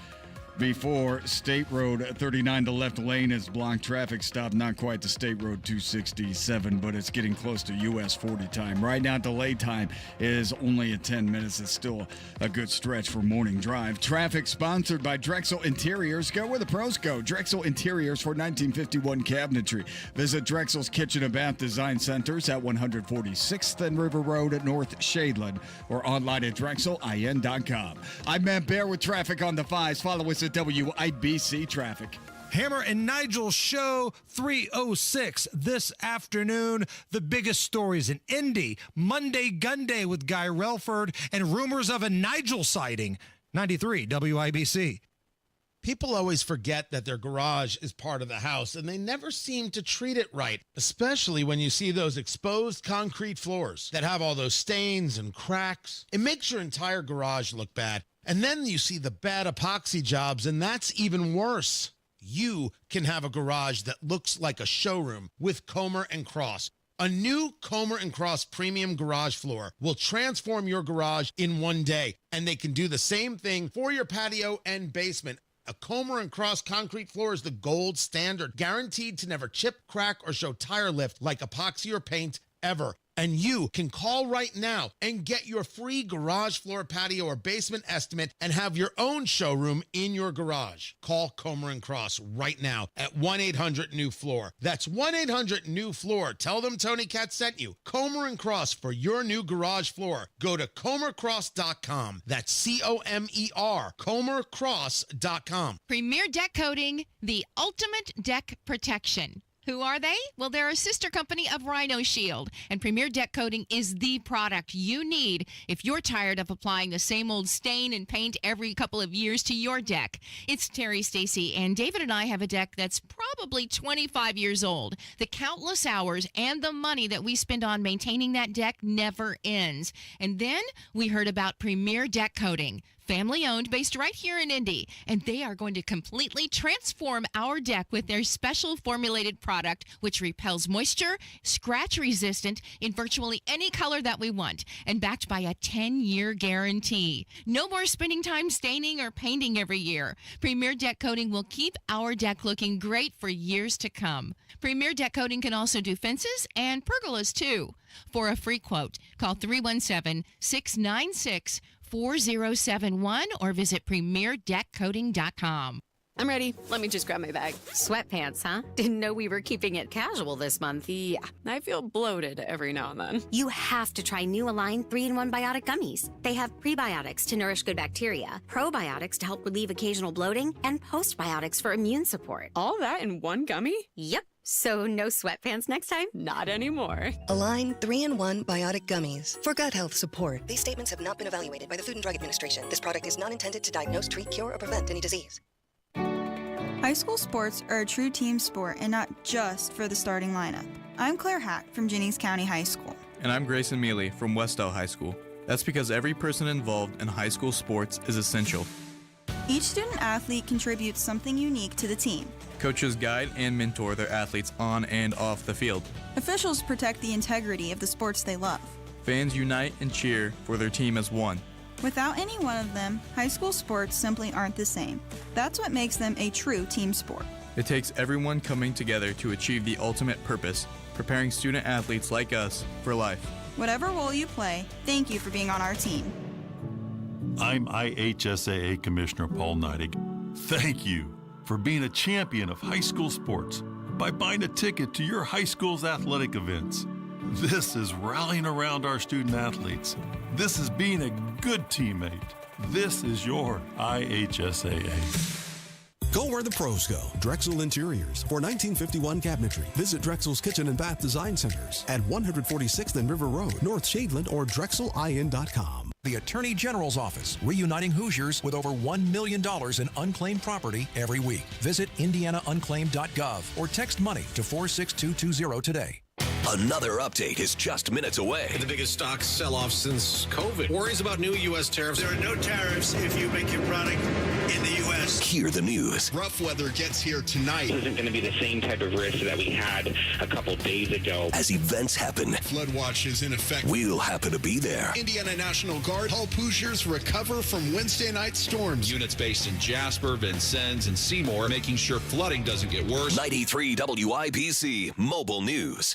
before State Road 39. The left lane is blocked. Traffic stop, not quite to State Road 267, but it's getting close to US 40 time. Right now, delay time is only at 10 minutes. It's still a good stretch for morning drive. Traffic sponsored by Drexel Interiors. Go where the pros go. Drexel Interiors for 1951 cabinetry. Visit Drexel's Kitchen and Bath Design Centers at 146th and River Road at North Shadeland or online at drexelin.com. I'm Matt Baer with traffic on the 5s. Follow us at WIBC Traffic. Hammer and Nigel show 306 this afternoon. The biggest stories in Indy. Monday Gun Day with Guy Relford and rumors of a Nigel sighting. 93 WIBC. People always forget that their garage is part of the house, and they never seem to treat it right, especially when you see those exposed concrete floors that have all those stains and cracks. It makes your entire garage look bad. And then you see the bad epoxy jobs, and that's even worse. You can have a garage that looks like a showroom with Comer & Cross. A new Comer & Cross premium garage floor will transform your garage in one day, and they can do the same thing for your patio and basement. A Comer & Cross concrete floor is the gold standard, guaranteed to never chip, crack, or show tire lift like epoxy or paint ever. And you can call right now and get your free garage floor, patio, or basement estimate and have your own showroom in your garage. Call Comer & Cross right now at 1-800-NEW-FLOOR. That's 1-800-NEW-FLOOR. Tell them Tony Katz sent you. Comer & Cross for your new garage floor. Go to ComerCross.com. That's C-O-M-E-R, ComerCross.com. Premier Deck Coating, the ultimate deck protection. Who are they? Well, they're a sister company of Rhino Shield, and Premier Deck Coating is the product you need if you're tired of applying the same old stain and paint every couple of years to your deck. It's Terry, Stacy, and David and I have a deck that's probably 25 years old. The countless hours and the money that we spend on maintaining that deck never ends. And then we heard about Premier Deck Coating. Family-owned, based right here in Indy, and they are going to completely transform our deck with their special formulated product, which repels moisture, scratch-resistant in virtually any color that we want, and backed by a 10-year guarantee. No more spending time staining or painting every year. Premier Deck Coating will keep our deck looking great for years to come. Premier Deck Coating can also do fences and pergolas, too. For a free quote, call 317-696-4600. 888-4071 or visit premierdeckcoating.com. I'm ready. Let me just grab my bag. Sweatpants, huh? Didn't know we were keeping it casual this month. Yeah, I feel bloated every now and then. You have to try new Align 3-in-1 Biotic Gummies. They have prebiotics to nourish good bacteria, probiotics to help relieve occasional bloating, and postbiotics for immune support. All that in one gummy? Yep. So no sweatpants next time? Not anymore. Align 3-in-1 Biotic Gummies for gut health support. These statements have not been evaluated by the Food and Drug Administration. This product is not intended to diagnose, treat, cure, or prevent any disease. High school sports are a true team sport and not just for the starting lineup. I'm Claire Hack from Jennings County High School. And I'm Grayson Mealy from Westell High School. That's because every person involved in high school sports is essential. Each student athlete contributes something unique to the team. Coaches guide and mentor their athletes on and off the field. Officials protect the integrity of the sports they love. Fans unite and cheer for their team as one. Without any one of them, high school sports simply aren't the same. That's what makes them a true team sport. It takes everyone coming together to achieve the ultimate purpose, preparing student athletes like us for life. Whatever role you play, thank you for being on our team. I'm IHSAA Commissioner Paul Neidig. Thank you for being a champion of high school sports by buying a ticket to your high school's athletic events. This is rallying around our student athletes. This is being a good teammate. This is your IHSAA. Go where the pros go. Drexel Interiors for 1951 cabinetry. Visit Drexel's Kitchen and Bath Design Centers at 146th and River Road, North Shadeland, or DrexelIN.com. The Attorney General's Office, reuniting Hoosiers with over $1 million in unclaimed property every week. Visit IndianaUnclaimed.gov or text money to 46220 today. Another update is just minutes away. The biggest stock sell-off since COVID. Worries about new U.S. tariffs. There are no tariffs if you make your product in the U.S. Hear the news. Rough weather gets here tonight. This isn't going to be the same type of risk that we had a couple days ago. As events happen, flood watch is in effect. We'll happen to be there. Indiana National Guard help Hoosiers recover from Wednesday night storms. Units based in Jasper, Vincennes, and Seymour, making sure flooding doesn't get worse. 93 WIPC Mobile News.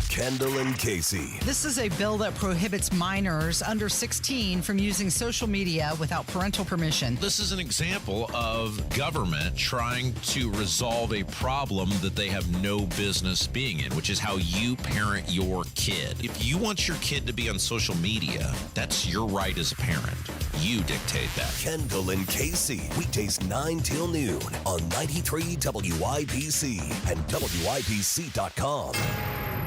Kendall and Casey. This is a bill that prohibits minors under 16 from using social media without parental permission. This is an example of government trying to resolve a problem that they have no business being in, which is how you parent your kid. If you want your kid to be on social media, that's your right as a parent. You dictate that. Kendall and Casey, weekdays 9 till noon on 93 WIPC and WIPC.com.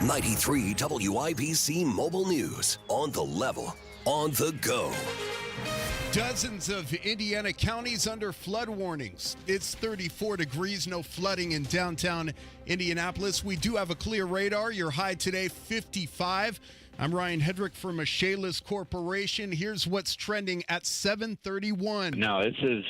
93 WIPC Mobile News. On the level, on the go. Dozens of Indiana counties under flood warnings. It's 34 degrees, no flooding in downtown Indianapolis. We do have a clear radar. Your high today, 55. I'm Ryan Hedrick from Michaelis Corporation. Here's what's trending at 7:31. No, this is,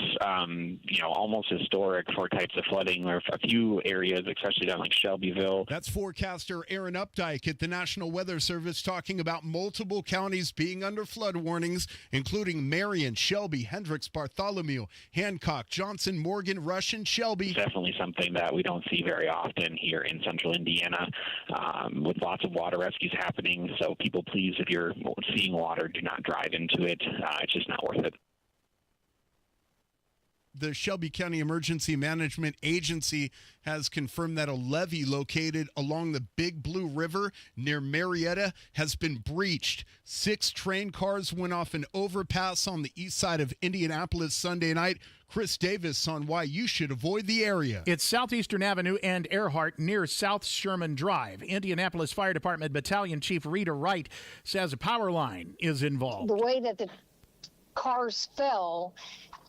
almost historic for types of flooding. There are a few areas, especially down like Shelbyville. That's forecaster Aaron Updike at the National Weather Service talking about multiple counties being under flood warnings, including Marion, Shelby, Hendricks, Bartholomew, Hancock, Johnson, Morgan, Rush, and Shelby. Definitely something that we don't see very often here in central Indiana, with lots of water rescues happening. So people, please, if you're seeing water, do not drive into it. It's just not worth it. The Shelby County Emergency Management Agency has confirmed that a levee located along the Big Blue River near Marietta has been breached. 6 train cars went off an overpass on the east side of Indianapolis Sunday night. Chris Davis on why you should avoid the area. It's Southeastern Avenue and Earhart near South Sherman Drive. Indianapolis Fire Department Battalion Chief Rita Wright says a power line is involved. The way that the cars fell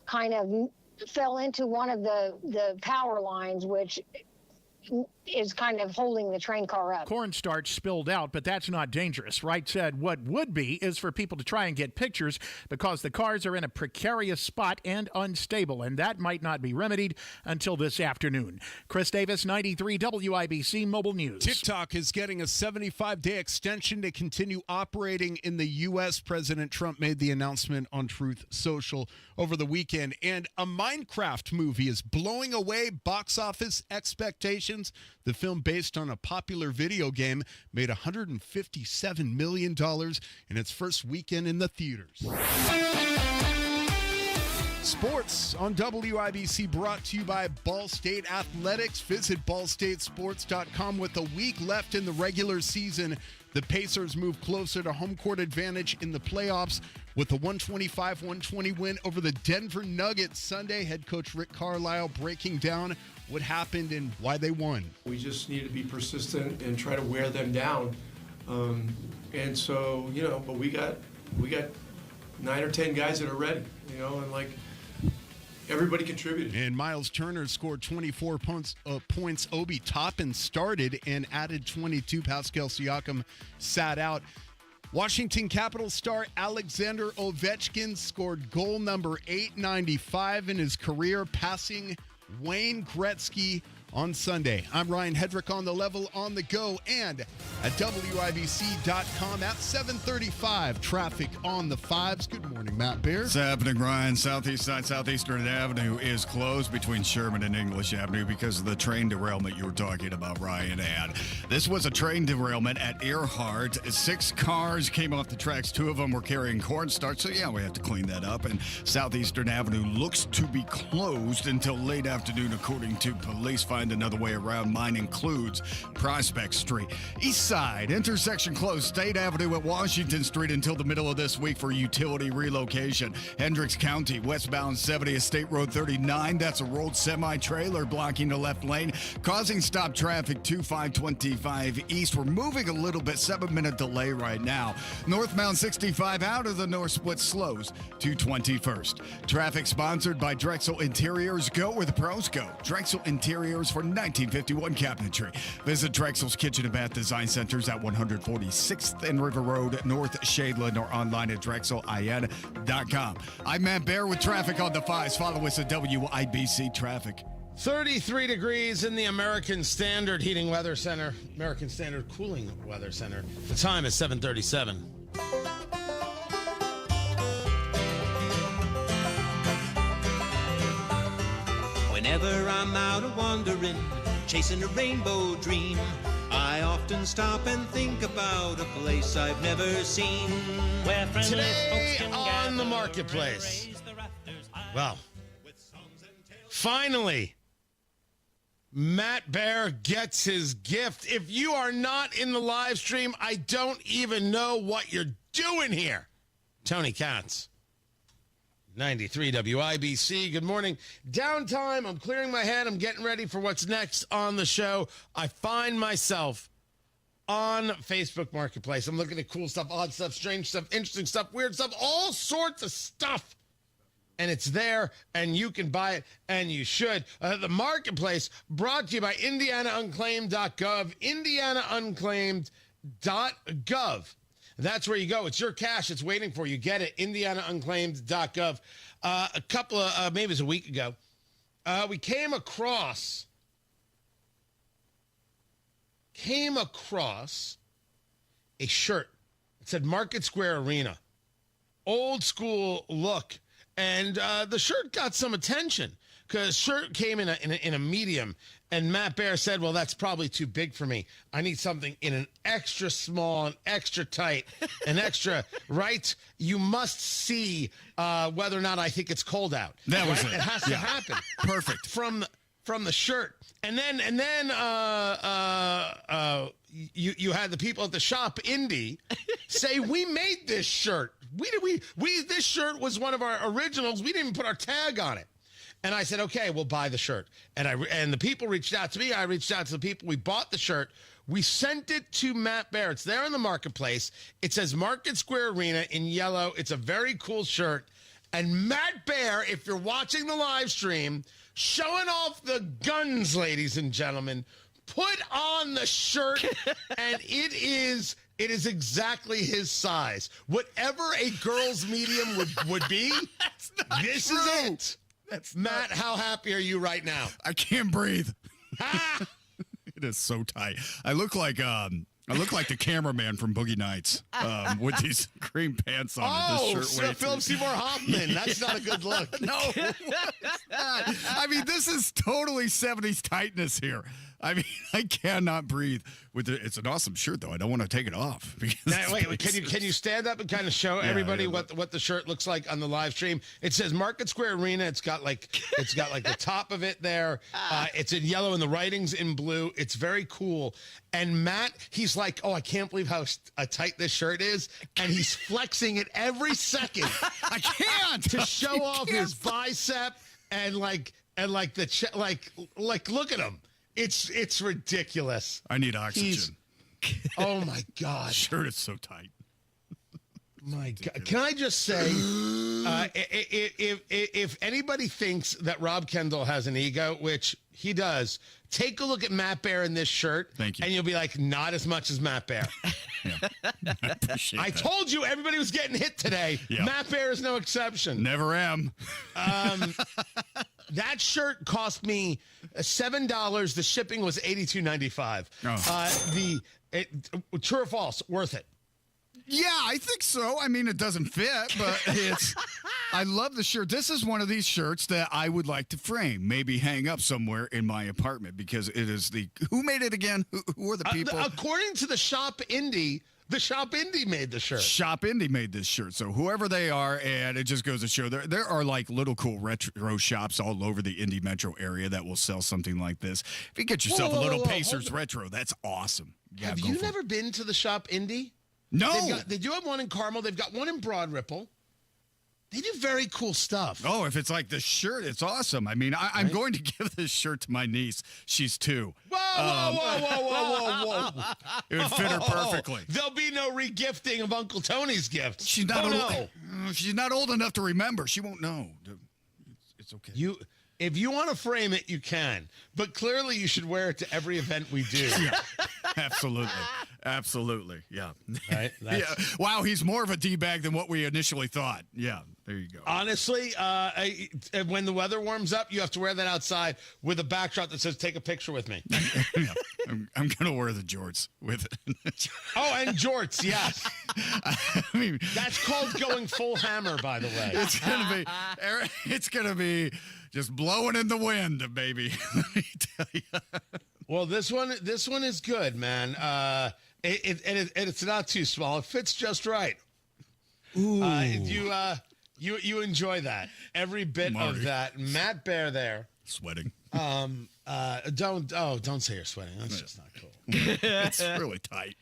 kind of fell into one of the power lines, which is kind of holding the train car up. Cornstarch spilled out, but that's not dangerous. Wright said what would be is for people to try and get pictures because the cars are in a precarious spot and unstable, and that might not be remedied until this afternoon. Chris Davis, 93 WIBC Mobile News. TikTok is getting a 75-day extension to continue operating in the U.S. President Trump made the announcement on Truth Social over the weekend, and a Minecraft movie is blowing away box office expectations collections. The film, based on a popular video game, made $157 million in its first weekend in the theaters. Sports on WIBC brought to you by Ball State Athletics. Visit ballstatesports.com. With a week left in the regular season, the Pacers move closer to home court advantage in the playoffs with a 125-120 win over the Denver Nuggets Sunday. Head coach Rick Carlisle breaking down what happened and why they won. We just need to be persistent and try to wear them down. And so, but we got 9 or 10 guys that are ready, and everybody contributed. And Miles Turner scored 24 points. Obi Toppin started and added 22. Pascal Siakam sat out. Washington Capitals star Alexander Ovechkin scored goal number 895 in his career, passing Wayne Gretzky on Sunday. I'm Ryan Hedrick on the level, on the go, and at WIBC.com at 7:35. Traffic on the 5s. Good morning, Matt Bear. What's happening, Ryan? Southeast side, Southeastern Avenue is closed between Sherman and English Avenue because of the train derailment you were talking about, Ryan. And this was a train derailment at Earhart. 6 cars came off the tracks. 2 of them were carrying cornstarch. So, yeah, we have to clean that up. And Southeastern Avenue looks to be closed until late afternoon, according to police. Find another way around. Mine includes Prospect Street. East side, intersection closed. State Avenue at Washington Street until the middle of this week for utility relocation. Hendricks County, westbound 70 State Road 39. That's a rolled semi-trailer blocking the left lane, causing stop traffic to 525 East. We're moving a little bit, 7-minute delay right now. Northbound 65 out of the north split slows to 21st. Traffic sponsored by Drexel Interiors. Go where the pros go. Drexel Interiors for 1951 cabinetry. Visit Drexel's Kitchen and Bath Design Centers at 146th and River Road, North Shadeland, or online at drexelin.com. I'm Matt Bear with traffic on the 5s. Follow us at WIBC Traffic. 33 degrees in the American Standard Heating Weather Center. American Standard Cooling Weather Center. The time is 7:37. Whenever I'm out a-wandering, chasing a rainbow dream, I often stop and think about a place I've never seen. Where Today on the marketplace. Well, finally, Matt Bear gets his gift. If you are not in the live stream, I don't even know what you're doing here. Tony Katz. 93 WIBC. Good morning. Downtime. I'm clearing my head. I'm getting ready for what's next on the show. I find myself on Facebook Marketplace. I'm looking at cool stuff, odd stuff, strange stuff, interesting stuff, weird stuff, all sorts of stuff. And it's there, and you can buy it, and you should. The Marketplace brought to you by IndianaUnclaimed.gov. IndianaUnclaimed.gov. That's where you go. It's your cash. It's waiting for you. Get it. IndianaUnclaimed.gov. A couple of, maybe it was a week ago, we came across a shirt. It said Market Square Arena. Old school look. And the shirt got some attention because shirt came in a medium. And Matt Bear said, well, that's probably too big for me. I need something in an extra small and extra tight and extra, right? You must see whether or not I think it's cold out. That was right? It has to happen. Perfect. From the shirt. And then you had the people at the shop, Indy, say, we made this shirt. This shirt was one of our originals. We didn't even put our tag on it. And I said, okay, we'll buy the shirt. And the people reached out to me. I reached out to the people. We bought the shirt. We sent it to Matt Bear. It's there in the Marketplace. It says Market Square Arena in yellow. It's a very cool shirt. And Matt Bear, if you're watching the live stream, showing off the guns, ladies and gentlemen, put on the shirt, and it is exactly his size. Whatever a girl's medium would be, this is it. Matt, how happy are you right now? I can't breathe. It is so tight. I look like I look like the cameraman from Boogie Nights with these green pants on. and this shirt Philip Seymour Hoffman. That's not a good look. No. I mean, this is totally 70s tightness here. I mean, I cannot breathe with it. It's an awesome shirt, though. I don't want to take it off. Now, wait, can you stand up and kind of show everybody what the shirt looks like on the live stream? It says Market Square Arena. It's got like the top of it there. It's in yellow and the writing's in blue. It's very cool. And Matt, he's like, oh, I can't believe how tight this shirt is, and he's flexing it every second. I can't to show off his bicep and like look at him. It's ridiculous. I need oxygen. Oh my God! Shirt is so tight. My God! Can I just say, if anybody thinks that Rob Kendall has an ego, which he does, take a look at Matt Bear in this shirt. Thank you. And you'll be like, not as much as Matt Bear. I told you everybody was getting hit today. Yeah. Matt Bear is no exception. Never am. That shirt cost me $7. The shipping was $82.95. Oh. True or false? Worth it? Yeah, I think so. I mean, it doesn't fit, but I love the shirt. This is one of these shirts that I would like to frame, maybe hang up somewhere in my apartment, because it is who made it again? Who are the people? According to the Shop Indie, made the shirt. Shop Indie made this shirt. So whoever they are, and it just goes to show there are like little cool retro shops all over the Indy metro area that will sell something like this. If you get yourself a little Pacers retro, that's awesome. Yeah, have you never been to the Shop Indie? No. They do have one in Carmel. They've got one in Broad Ripple. They do very cool stuff. Oh, if it's like the shirt, it's awesome. I mean, I'm going to give this shirt to my niece. She's 2. Whoa. It would fit her perfectly. There'll be no regifting of Uncle Tony's gift. She's not she's not old enough to remember. She won't know. It's okay. If you want to frame it, you can. But clearly you should wear it to every event we do. Yeah, absolutely. Yeah. Right? Yeah. Wow, he's more of a D-bag than what we initially thought. Yeah, there you go. Honestly, when the weather warms up, you have to wear that outside with a backdrop that says, take a picture with me. Yeah, I'm going to wear the jorts with it. Oh, and jorts, yes. I mean, that's called going full hammer, by the way. It's going to be just blowing in the wind, baby. Let me tell you. Well, this one is good, man. It's not too small. It fits just right. Ooh. You enjoy that every bit Marty. of that. Matt Bear there sweating. Don't say you're sweating. That's just not cool. It's really tight.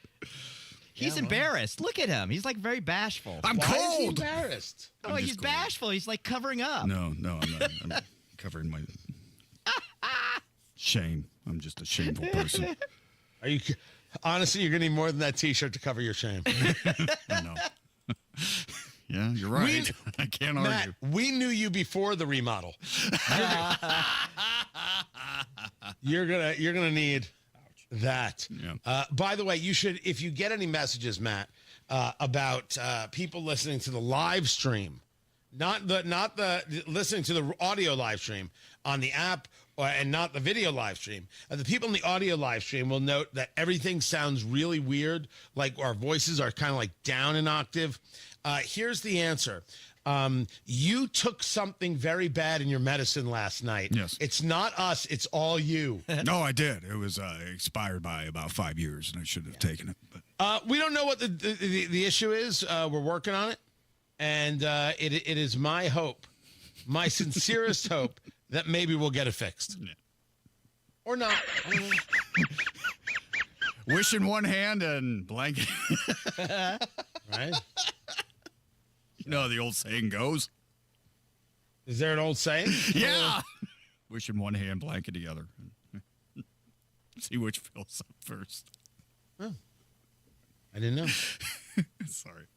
He's embarrassed. Look at him. He's like very bashful. I'm Why cold. Is he embarrassed? Oh, he's bashful. He's like covering up. No, I'm not. I'm covering my shame. I'm just a shameful person. Are you? Honestly, you're gonna need more than that T-shirt to cover your shame. I know. Yeah, you're right. I can't Matt, argue. we knew you before the remodel. You're gonna need that. Yeah. By the way, you should, if you get any messages, Matt, about people listening to the live stream, not the listening to the audio live stream on the app, and not the video live stream. The people in the audio live stream will note that everything sounds really weird, like our voices are kind of like down an octave. Here's the answer. You took something very bad in your medicine last night. Yes. It's not us. It's all you. No, I did. It was expired by about 5 years, and I should have taken it. But we don't know what the issue is. We're working on it. And it is my hope, my sincerest hope, that maybe we'll get it fixed. Yeah. Or not. Wish in one hand and blanket. Right? You know how the old saying goes? Is there an old saying? Yeah. Wish in one hand, blanket the other. See which fills up first. Oh. I didn't know. Sorry.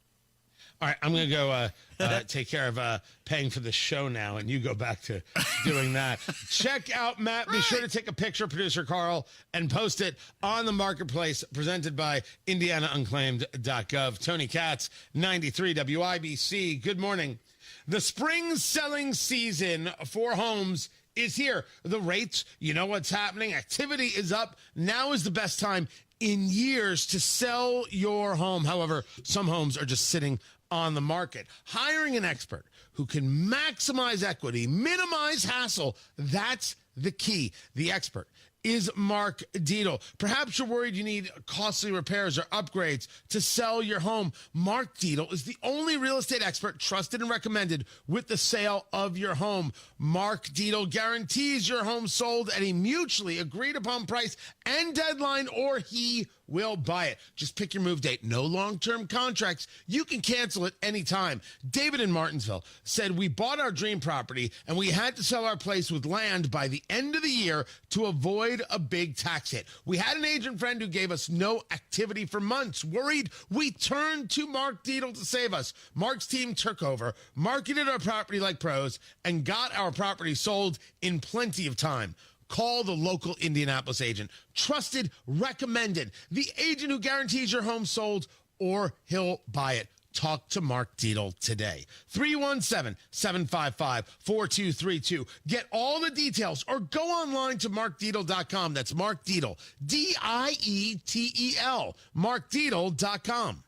All right, I'm going to go take care of paying for the show now, and you go back to doing that. Check out Matt. Be sure to take a picture, producer Carl, and post it on the marketplace, presented by IndianaUnclaimed.gov. Tony Katz, 93 WIBC. Good morning. The spring selling season for homes is here. The rates, you know what's happening. Activity is up. Now is the best time in years to sell your home. However, some homes are just sitting on the market. Hiring an expert who can maximize equity, minimize hassle, that's the key. The expert is Mark Dietel. Perhaps you're worried you need costly repairs or upgrades to sell your home. Mark Dietel is the only real estate expert trusted and recommended with the sale of your home. Mark Dietel guarantees your home sold at a mutually agreed upon price and deadline, or he will buy it. Just pick your move date. No long-term contracts. You can cancel it anytime. David in Martinsville said, we bought our dream property and we had to sell our place with land by the end of the year to avoid a big tax hit. We had an agent friend who gave us no activity for months. Worried, we turned to Mark Dietel to save us. Mark's team took over, marketed our property like pros, and got our property sold in plenty of time. Call the local Indianapolis agent. Trusted, recommended. The agent who guarantees your home sold or he'll buy it. Talk to Mark Dietel today. 317-755-4232. Get all the details or go online to markdietel.com. That's Mark Dietel. D-I-E-T-E-L. markdietel.com.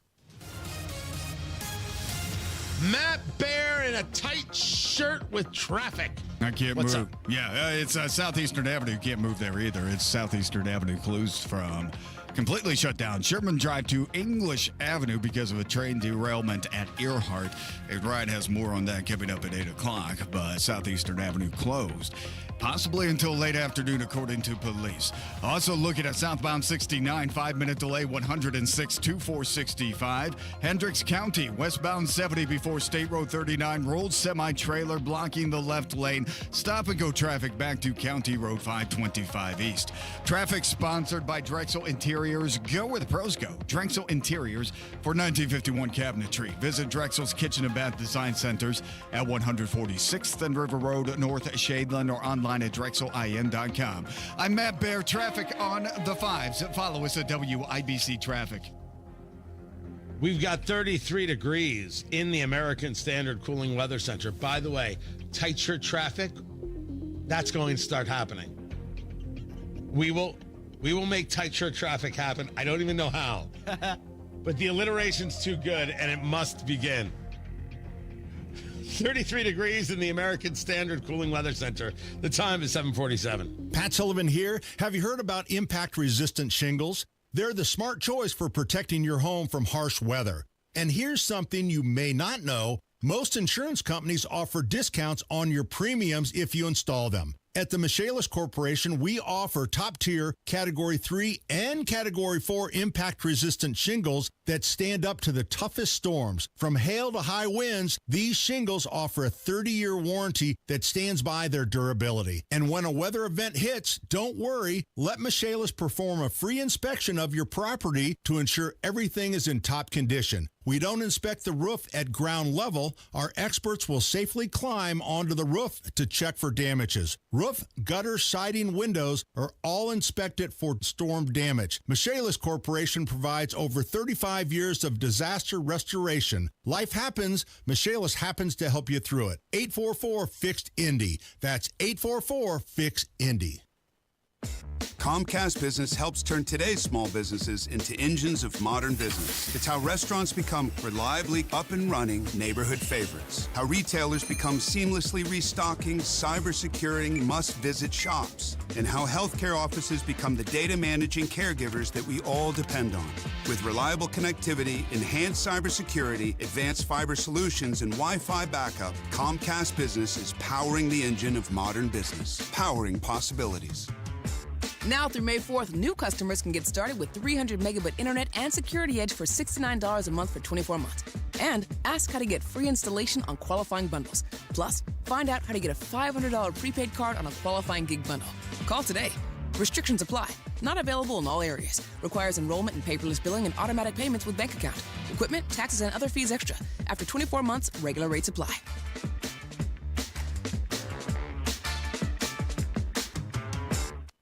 Matt Bear in a tight shirt with traffic. I can't What's move. up? Yeah, it's Southeastern Avenue. You can't move there either. It's Southeastern Avenue closed from completely shut down. Sherman Drive to English Avenue because of a train derailment at Earhart. Ryan has more on that coming up at 8 o'clock, but Southeastern Avenue closed. Possibly until late afternoon, according to police. Also looking at southbound 69, 5-minute delay, 106 to 465. Hendricks County, westbound 70 before State Road 39, rolled semi-trailer blocking the left lane. Stop and go traffic back to County Road 525 East. Traffic sponsored by Drexel Interiors. Go where the pros go. Drexel Interiors for 1951 cabinetry. Visit Drexel's Kitchen and Bath Design Centers at 146th and River Road, North Shadeland, or online at drexelin.com. I'm Matt Bear. Traffic on the fives. Follow us at WIBC Traffic. We've got 33 degrees in the American Standard Cooling Weather Center. By the way, tight shirt traffic, that's going to start happening. We will make tight shirt traffic happen. I don't even know how. But the alliteration's too good, and it must begin. 33 degrees in the American Standard Cooling Weather Center. The time is 7:47. Pat Sullivan here. Have you heard about impact-resistant shingles? They're the smart choice for protecting your home from harsh weather. And here's something you may not know. Most insurance companies offer discounts on your premiums if you install them. At the Michaelis Corporation, we offer top-tier Category 3 and Category 4 impact-resistant shingles that stand up to the toughest storms. From hail to high winds, these shingles offer a 30-year warranty that stands by their durability. And when a weather event hits, don't worry. Let Michaelis perform a free inspection of your property to ensure everything is in top condition. We don't inspect the roof at ground level. Our experts will safely climb onto the roof to check for damages. Roof, gutter, siding, windows are all inspected for storm damage. Michaelis Corporation provides over 35 years of disaster restoration. Life happens. Michaelis happens to help you through it. 844-FIXED-INDY. That's 844-FIXED-INDY. Comcast Business helps turn today's small businesses into engines of modern business. It's how restaurants become reliably up and running neighborhood favorites. How retailers become seamlessly restocking, cyber-securing, must-visit shops. And how healthcare offices become the data managing caregivers that we all depend on. With reliable connectivity, enhanced cybersecurity, advanced fiber solutions, and Wi-Fi backup, Comcast Business is powering the engine of modern business. Powering possibilities. Now through May 4th, new customers can get started with 300 megabit internet and Security Edge for $69 a month for 24 months. And ask how to get free installation on qualifying bundles. Plus, find out how to get a $500 prepaid card on a qualifying gig bundle. Call today. Restrictions apply. Not available in all areas. Requires enrollment in paperless billing and automatic payments with bank account. Equipment, taxes, and other fees extra. After 24 months, regular rates apply.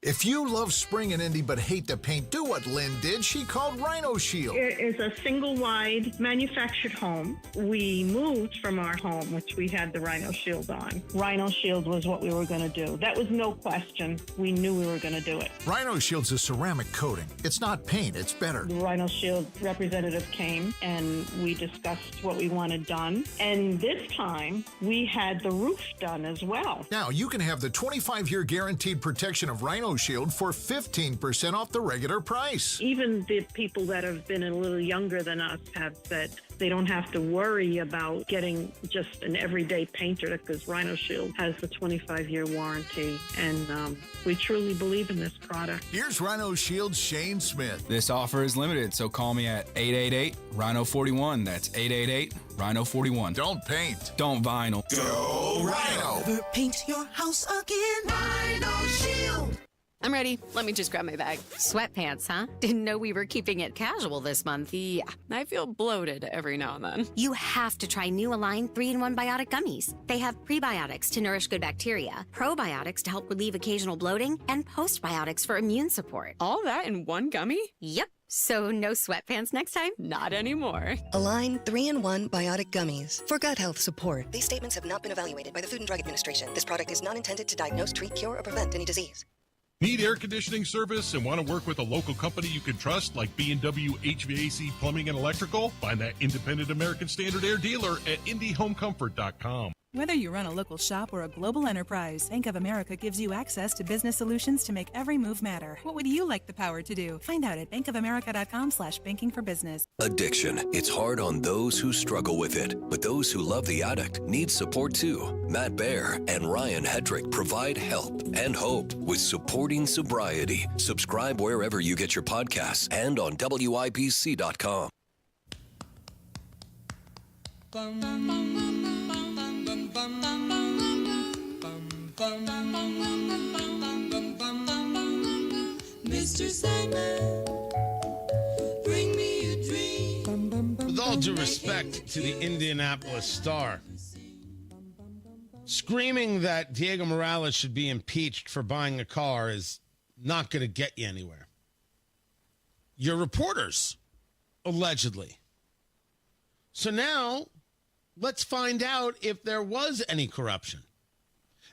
If If you love spring and Indy but hate the paint, do what Lynn did. She called Rhino Shield. It is a single-wide manufactured home. We moved from our home, which we had the Rhino Shield on. Rhino Shield was what we were going to do. That was no question. We knew we were going to do it. Rhino Shield's a ceramic coating. It's not paint, it's better. The Rhino Shield representative came and we discussed what we wanted done. And this time we had the roof done as well. Now you can have the 25-year guaranteed protection of Rhino Shield for 15% off the regular price. Even the people that have been a little younger than us have said they don't have to worry about getting just an everyday painter because Rhino Shield has the 25-year warranty. And we truly believe in this product. Here's Rhino Shield's Shane Smith. This offer is limited, so call me at 888-RHINO-41. That's 888-RHINO-41. Don't paint. Don't vinyl. Go Rhino. Never paint your house again. Rhino Shield. I'm ready. Let me just grab my bag. Sweatpants, huh? Didn't know we were keeping it casual this month. Yeah, I feel bloated every now and then. You have to try new Align 3-in-1 Biotic Gummies. They have prebiotics to nourish good bacteria, probiotics to help relieve occasional bloating, and postbiotics for immune support. All that in one gummy? Yep. So no sweatpants next time? Not anymore. Align 3-in-1 Biotic Gummies for gut health support. These statements have not been evaluated by the Food and Drug Administration. This product is not intended to diagnose, treat, cure, or prevent any disease. Need air conditioning service and want to work with a local company you can trust like B&W HVAC Plumbing and Electrical? Find that independent American Standard Air dealer at IndyHomeComfort.com. Whether you run a local shop or a global enterprise, Bank of America gives you access to business solutions to make every move matter. What would you like the power to do? Find out at bankofamerica.com/banking for business. Addiction. It's hard on those who struggle with it, but those who love the addict need support too. Matt Baer and Ryan Hedrick provide help and hope with Supporting Sobriety. Subscribe wherever you get your podcasts and on WIBC.com. Mr. Sandman, bring me a dream. With all due respect to the Indianapolis Star, screaming that Diego Morales should be impeached for buying a car is not going to get you anywhere. Your reporters, allegedly. So now, let's find out if there was any corruption.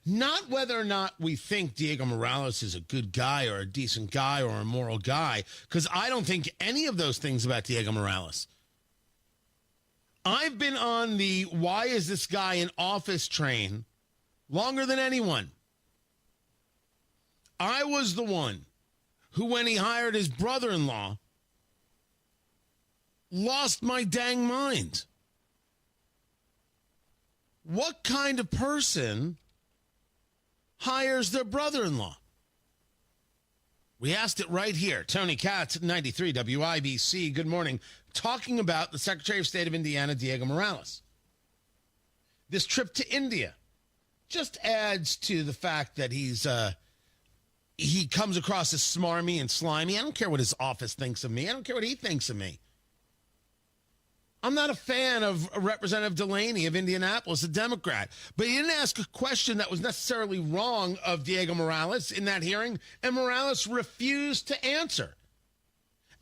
Not whether or not we think Diego Morales is a good guy or a decent guy or a moral guy, because I don't think any of those things about Diego Morales. I've been on the why is this guy in office train longer than anyone. I was the one who, when he hired his brother-in-law, lost my dang mind. What kind of person hires their brother-in-law? We asked it right here. Tony Katz, 93 WIBC. Good morning. Talking about the Secretary of State of Indiana, Diego Morales. This trip to India just adds to the fact that he comes across as smarmy and slimy. I don't care what his office thinks of me. I don't care what he thinks of me. I'm not a fan of Representative Delaney of Indianapolis, a Democrat. But he didn't ask a question that was necessarily wrong of Diego Morales in that hearing, and Morales refused to answer.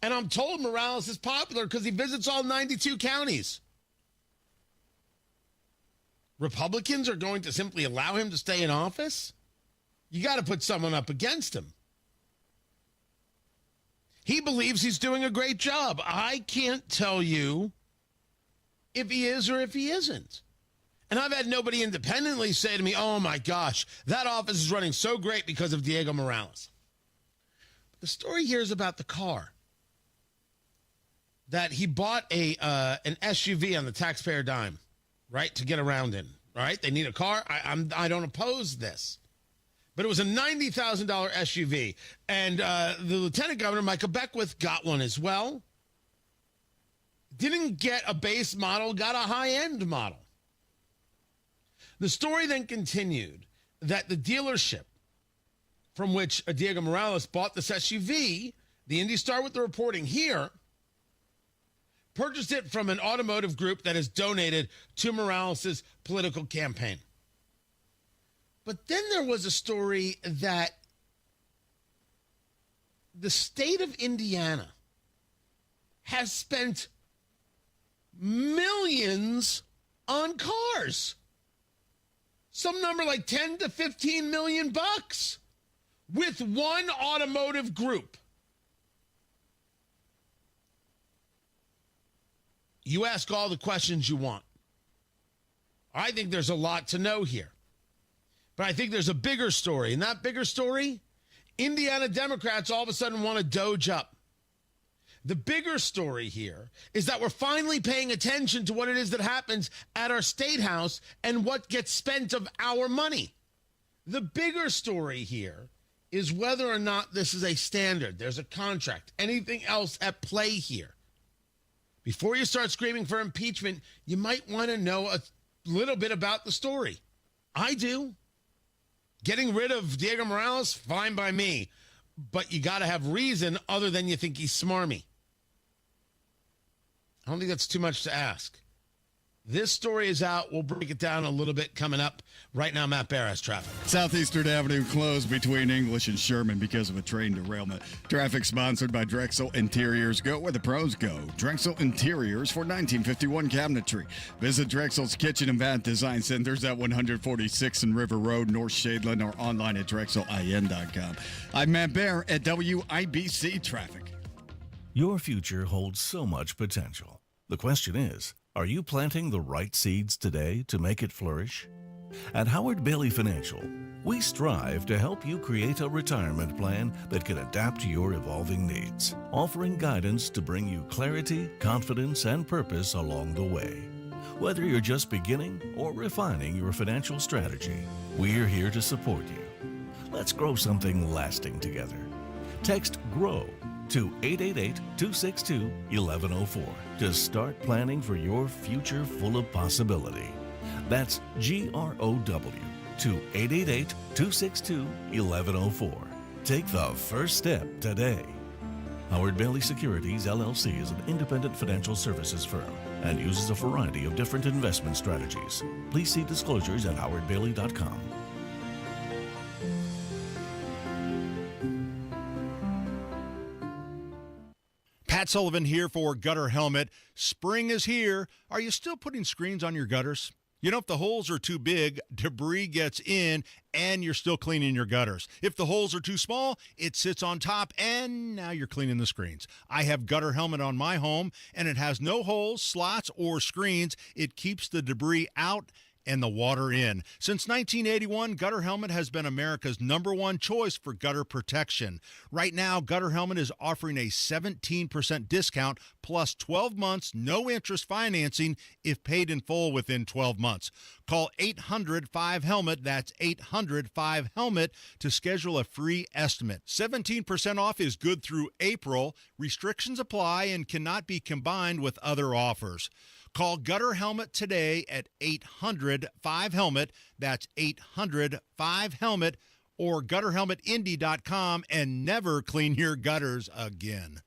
And I'm told Morales is popular because he visits all 92 counties. Republicans are going to simply allow him to stay in office? You got to put someone up against him. He believes he's doing a great job. I can't tell you if he is or if he isn't. And I've had nobody independently say to me, oh my gosh, that office is running so great because of Diego Morales. But the story here is about the car. That he bought an SUV on the taxpayer dime, right, to get around in, right? They need a car. I don't oppose this. But it was a $90,000 SUV. And the Lieutenant Governor, Michael Beckwith, got one as well. Didn't get a base model, got a high-end model. The story then continued that the dealership from which Diego Morales bought this SUV, the Indy Star with the reporting here, purchased it from an automotive group that has donated to Morales' political campaign. But then there was a story that the state of Indiana has spent millions on cars. Some number like 10 to 15 million bucks with one automotive group. You ask all the questions you want. I think there's a lot to know here. But I think there's a bigger story. And that bigger story, Indiana Democrats all of a sudden want to doge up. The bigger story here is that we're finally paying attention to what it is that happens at our state house and what gets spent of our money. The bigger story here is whether or not this is a standard. There's a contract. Anything else at play here? Before you start screaming for impeachment, you might want to know a little bit about the story. I do. Getting rid of Diego Morales, fine by me. But you got to have reason other than you think he's smarmy. I don't think that's too much to ask. This story is out. We'll break it down a little bit coming up. Right now, Matt Bear has traffic. Southeastern Avenue closed between English and Sherman because of a train derailment. Traffic sponsored by Drexel Interiors. Go where the pros go. Drexel Interiors for 1951 cabinetry. Visit Drexel's Kitchen and Bath Design Centers at 146 and River Road, North Shadeland, or online at drexelin.com. I'm Matt Bear at WIBC Traffic. Your future holds so much potential. The question is, are you planting the right seeds today to make it flourish? At Howard Bailey Financial, we strive to help you create a retirement plan that can adapt to your evolving needs, offering guidance to bring you clarity, confidence, and purpose along the way. Whether you're just beginning or refining your financial strategy, we're here to support you. Let's grow something lasting together. Text GROW to 888-262-1104 to start planning for your future full of possibility. That's GROW to 888-262-1104. Take the first step today. Howard Bailey Securities, LLC is an independent financial services firm and uses a variety of different investment strategies. Please see disclosures at howardbailey.com. Pat Sullivan here for Gutter Helmet. Spring is here. Are you still putting screens on your gutters? You know, if the holes are too big, debris gets in and you're still cleaning your gutters. If the holes are too small, it sits on top and now you're cleaning the screens. I have Gutter Helmet on my home and it has no holes, slots, or screens. It keeps the debris out and the water in. Since 1981, Gutter Helmet has been America's #1 choice for gutter protection. Right now, Gutter Helmet is offering a 17% discount plus 12 months no interest financing if paid in full within 12 months. Call 800-5HELMET, that's 800-5HELMET, to schedule a free estimate. 17% off is good through April. Restrictions apply and cannot be combined with other offers. Call Gutter Helmet today at 800-5HELMET. That's 800-5HELMET or gutterhelmetindy.com and never clean your gutters again.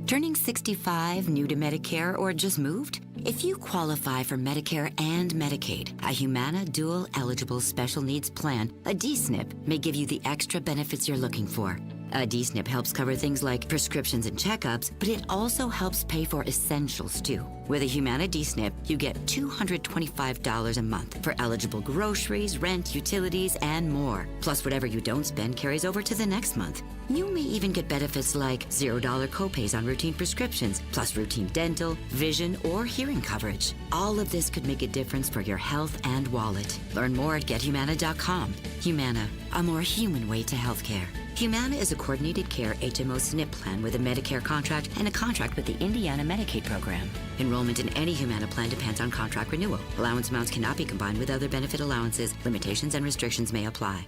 Turning 65, new to Medicare, or just moved? If you qualify for Medicare and Medicaid, a Humana Dual Eligible Special Needs Plan, a D-SNP, may give you the extra benefits you're looking for. A D-SNP helps cover things like prescriptions and checkups, but it also helps pay for essentials, too. With a Humana D-SNP, you get $225 a month for eligible groceries, rent, utilities, and more. Plus, whatever you don't spend carries over to the next month. You may even get benefits like $0 copays on routine prescriptions, plus routine dental, vision, or hearing coverage. All of this could make a difference for your health and wallet. Learn more at GetHumana.com. Humana, a more human way to healthcare. Humana is a coordinated care HMO SNP plan with a Medicare contract and a contract with the Indiana Medicaid program. Enrollment in any Humana plan depends on contract renewal. Allowance amounts cannot be combined with other benefit allowances. Limitations and restrictions may apply.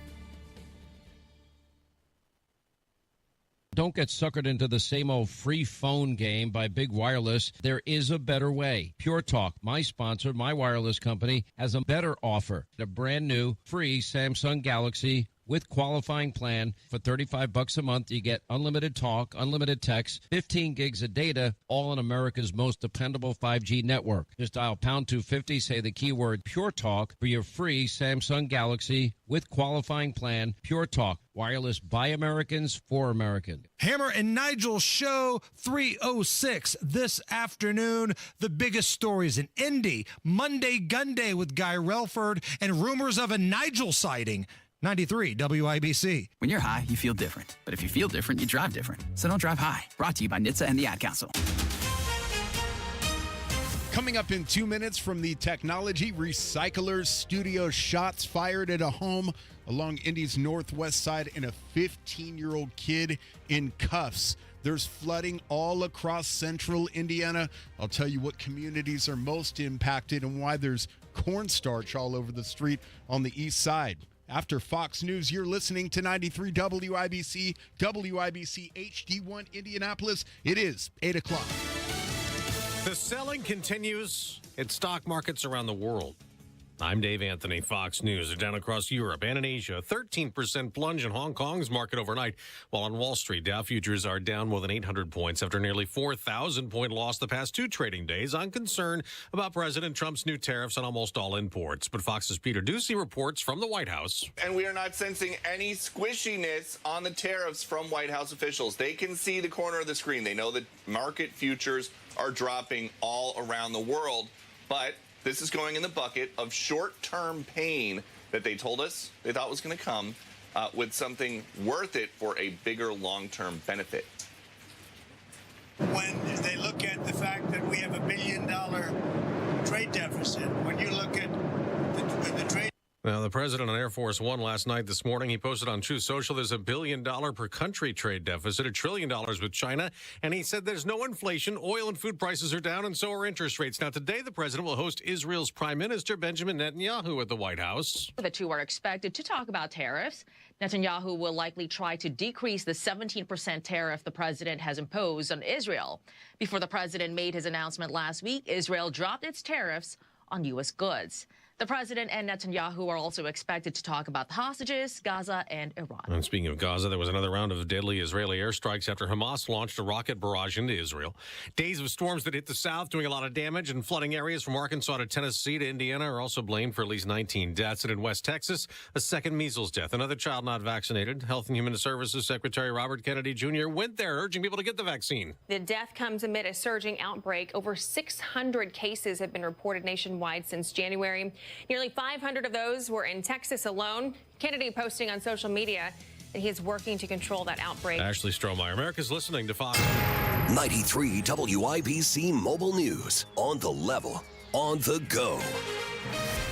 Don't get suckered into the same old free phone game by Big Wireless. There is a better way. Pure Talk, my sponsor, my wireless company, has a better offer. A brand new free Samsung Galaxy with qualifying plan. For $35 a month, you get unlimited talk, unlimited text, 15 gigs of data, all on America's most dependable 5G network. Just dial pound 250, say the keyword Pure Talk for your free Samsung Galaxy with qualifying plan. Pure Talk, wireless by Americans for Americans. Hammer and Nigel Show 306 this afternoon. The biggest stories in Indy. Monday Gun Day with Guy Relford and rumors of a Nigel sighting. 93 WIBC. When you're high, you feel different. But if you feel different, you drive different. So don't drive high. Brought to you by NHTSA and the Ad Council. Coming up in 2 minutes from the Technology Recyclers studio, shots fired at a home along Indy's northwest side and a 15-year-old kid in cuffs. There's flooding all across central Indiana. I'll tell you what communities are most impacted and why there's cornstarch all over the street on the east side. After Fox News, you're listening to 93 WIBC, WIBC HD1 Indianapolis. It is 8 o'clock. The selling continues in stock markets around the world. I'm Dave Anthony, Fox News. They're down across Europe and in Asia. A 13% plunge in Hong Kong's market overnight. While on Wall Street, Dow futures are down more than 800 points after nearly 4,000-point loss the past 2 trading days on concern about President Trump's new tariffs on almost all imports. But Fox's Peter Ducey reports from the White House. And we are not sensing any squishiness on the tariffs from White House officials. They can see the corner of the screen. They know that market futures are dropping all around the world. But this is going in the bucket of short-term pain that they told us they thought was going to come with something worth it for a bigger long-term benefit. When they look at the fact that we have $1 billion trade deficit, when you look at the trade. Now, the president on Air Force One last night, this morning, he posted on Truth Social there's $1 billion per country trade deficit, $1 trillion with China. And he said there's no inflation. Oil and food prices are down, and so are interest rates. Now, today, the president will host Israel's Prime Minister Benjamin Netanyahu at the White House. The two are expected to talk about tariffs. Netanyahu will likely try to decrease the 17% tariff the president has imposed on Israel. Before the president made his announcement last week, Israel dropped its tariffs on U.S. goods. The president and Netanyahu are also expected to talk about the hostages, Gaza, and Iran. And speaking of Gaza, there was another round of deadly Israeli airstrikes after Hamas launched a rocket barrage into Israel. Days of storms that hit the south, doing a lot of damage, and flooding areas from Arkansas to Tennessee to Indiana are also blamed for at least 19 deaths. And in West Texas, a second measles death. Another child not vaccinated. Health and Human Services Secretary Robert Kennedy Jr. went there, urging people to get the vaccine. The death comes amid a surging outbreak. Over 600 cases have been reported nationwide since January. Nearly 500 of those were in Texas alone. Kennedy posting on social media that he is working to control that outbreak. Ashley Strohmeyer, America's listening to Fox. 93 WIBC Mobile News. On the level, on the go.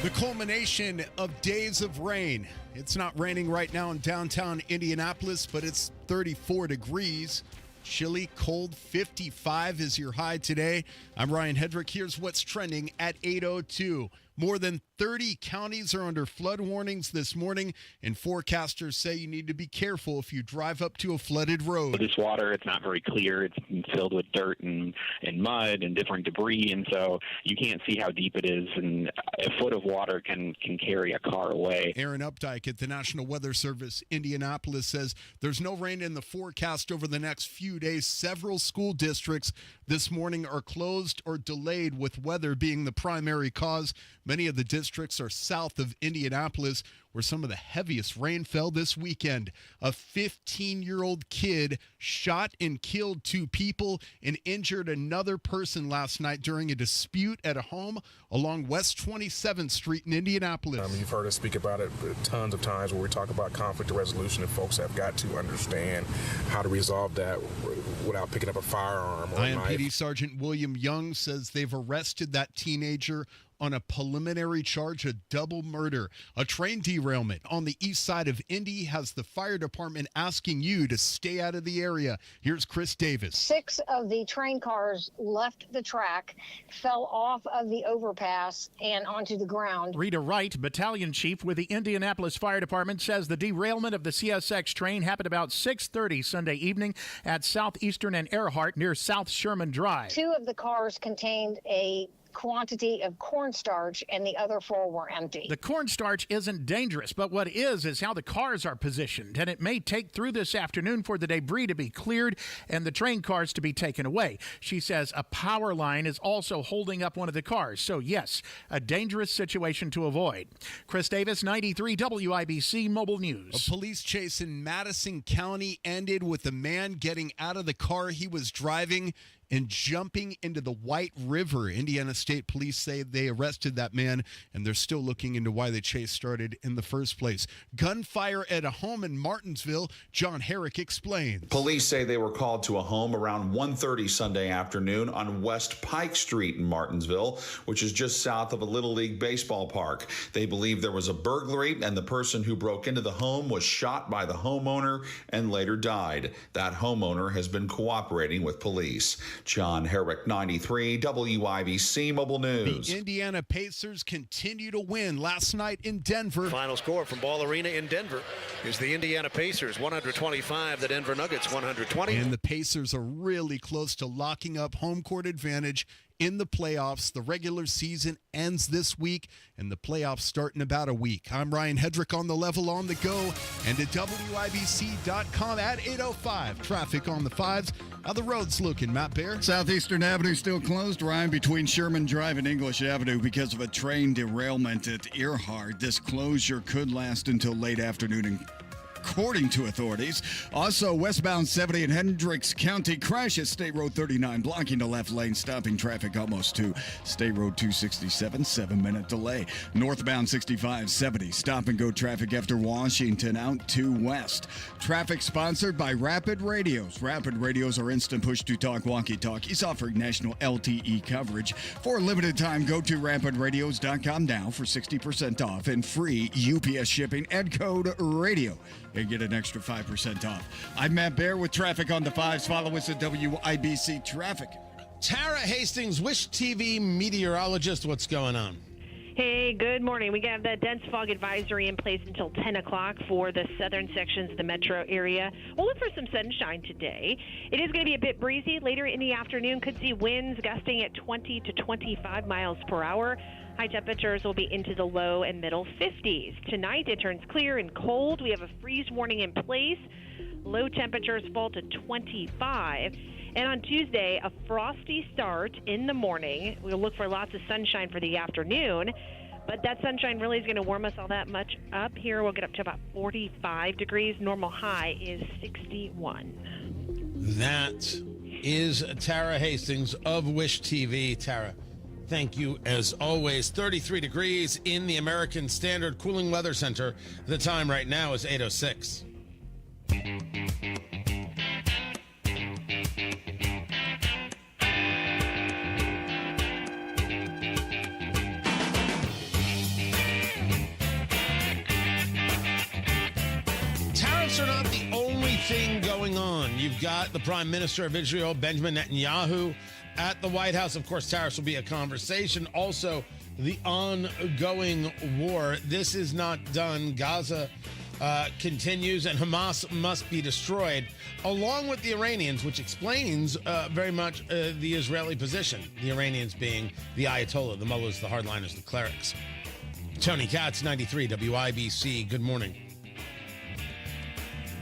The culmination of days of rain. It's not raining right now in downtown Indianapolis, but it's 34 degrees. Chilly, cold, 55 is your high today. I'm Ryan Hedrick. Here's what's trending at 8:02. More than 30 counties are under flood warnings this morning, and forecasters say you need to be careful if you drive up to a flooded road. This water, it's not very clear. It's filled with dirt and mud and different debris, and so you can't see how deep it is, and a foot of water can carry a car away. Aaron Updike at the National Weather Service Indianapolis says there's no rain in the forecast over the next few days. Several school districts this morning are closed or delayed, with weather being the primary cause. Many of the districts are south of Indianapolis, where some of the heaviest rain fell this weekend. A 15-year-old kid shot and killed 2 people and injured another person last night during a dispute at a home along West 27th Street in Indianapolis. You've heard us speak about it tons of times where we talk about conflict resolution, and folks have got to understand how to resolve that without picking up a firearm or a knife. IMPD Sergeant William Young says they've arrested that teenager on a preliminary charge of double murder. A train derailment on the east side of Indy has the fire department asking you to stay out of the area. Here's Chris Davis. 6 of the train cars left the track, fell off of the overpass and onto the ground. Rita Wright, battalion chief with the Indianapolis Fire Department, says the derailment of the CSX train happened about 6:30 Sunday evening at Southeastern and Earhart near South Sherman Drive. 2 of the cars contained a quantity of cornstarch, and the other 4 were empty. The cornstarch isn't dangerous, but what is how the cars are positioned, and it may take through this afternoon for the debris to be cleared and the train cars to be taken away. She says a power line is also holding up one of the cars, so yes, a dangerous situation to avoid. Chris Davis, 93 WIBC Mobile News. A police chase in Madison County ended with a man getting out of the car he was driving and jumping into the White River. Indiana State Police say they arrested that man, and they're still looking into why the chase started in the first place. Gunfire at a home in Martinsville. John Herrick explains. Police say they were called to a home around 1:30 Sunday afternoon on West Pike Street in Martinsville, which is just south of a Little League baseball park. They believe there was a burglary, and the person who broke into the home was shot by the homeowner and later died. That homeowner has been cooperating with police. John Herrick, 93 WIBC Mobile News. The Indiana Pacers continue to win last night in Denver. Final score from Ball Arena in Denver is the Indiana Pacers 125, the Denver Nuggets 120. And the Pacers are really close to locking up home court advantage in the playoffs. The regular season ends this week, and the playoffs start in about a week. I'm Ryan Hedrick on the level on the go, and at WIBC.com at 8:05. Traffic on the 5s. How the roads looking, Matt Bear? Southeastern Avenue still closed, Ryan, between Sherman Drive and English Avenue because of a train derailment at Earhart. This closure could last until late afternoon, according to authorities. Also, westbound 70 in Hendricks County crash at State Road 39, blocking the left lane, stopping traffic almost to State Road 267, 7-minute delay. Northbound 65, 70, stop and go traffic after Washington out to west. Traffic sponsored by Rapid Radios. Rapid Radios are instant push-to-talk walkie-talkies offering national LTE coverage. For a limited time, go to rapidradios.com now for 60% off and free UPS shipping and code RADIO. And get an extra 5% off. I'm Matt Bear with traffic on the 5s. Follow us at WIBC Traffic. Tara Hastings, Wish TV meteorologist, what's going on? Hey, good morning. We have that dense fog advisory in place until 10 o'clock for the southern sections of the metro area. We'll look for some sunshine today. It is going to be a bit breezy. Later in the afternoon, could see winds gusting at 20 to 25 miles per hour. High temperatures will be into the low and middle 50s. Tonight, it turns clear and cold. We have a freeze warning in place. Low temperatures fall to 25. And on Tuesday, a frosty start in the morning. We'll look for lots of sunshine for the afternoon. But that sunshine really is going to warm us all that much up. Here, we'll get up to about 45 degrees. Normal high is 61. That is Tara Hastings of Wish TV. Tara, thank you as always. 33 degrees in the American Standard Cooling Weather Center. The time right now is 8:06. Tariffs are not the only thing going on. You've got the Prime Minister of Israel, Benjamin Netanyahu, at the White House. Of course, tariffs will be a conversation. Also, the ongoing war. This is not done. Gaza continues, and Hamas must be destroyed, along with the Iranians, which explains very much the Israeli position. The Iranians being the Ayatollah, the mullahs, the hardliners, the clerics. Tony Katz, 93 WIBC. Good morning.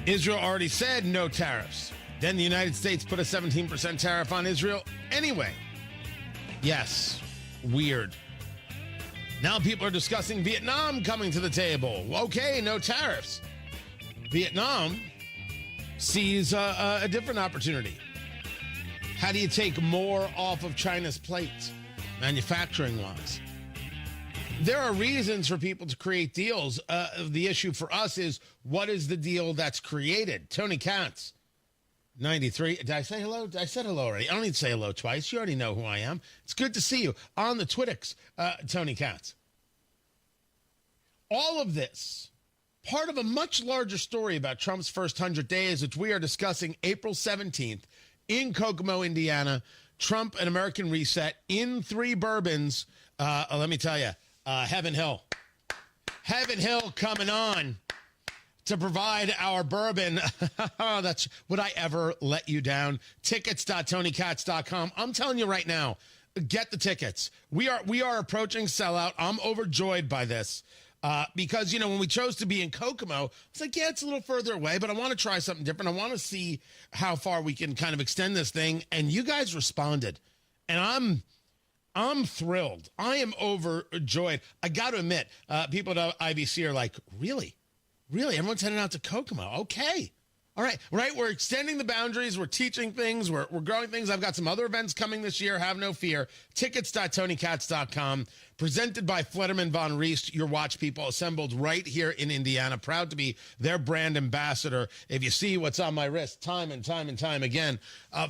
Israel already said no tariffs. Then the United States put a 17% tariff on Israel anyway. Yes, weird. Now people are discussing Vietnam coming to the table. Okay, no tariffs. Vietnam sees a different opportunity. How do you take more off of China's plate, manufacturing-wise? There are reasons for people to create deals. The issue for us is, what is the deal that's created? Tony Katz, 93. Did I say hello? I said hello already. I don't need to say hello twice. You already know who I am. It's good to see you on the Twittix, Tony Katz. All of this, part of a much larger story about Trump's first 100 days, which we are discussing April 17th in Kokomo, Indiana. Trump, an American reset in 3 bourbons. Let me tell you, Heaven Hill. Heaven Hill coming on to provide our bourbon. Would I ever let you down? Tickets.tonykatz.com. I'm telling you right now, get the tickets. We are approaching sellout. I'm overjoyed by this. Because, when we chose to be in Kokomo, it's like, yeah, it's a little further away, but I want to try something different. I want to see how far we can kind of extend this thing. And you guys responded. And I'm thrilled. I am overjoyed. I got to admit, people at IBC are like, really? Really? Everyone's heading out to Kokomo. Okay. All right. Right. We're extending the boundaries. We're teaching things. We're growing things. I've got some other events coming this year. Have no fear. Tickets.TonyKatz.com. Presented by Flederman Von Riest, your watch people assembled right here in Indiana. Proud to be their brand ambassador. If you see what's on my wrist time and time and time again,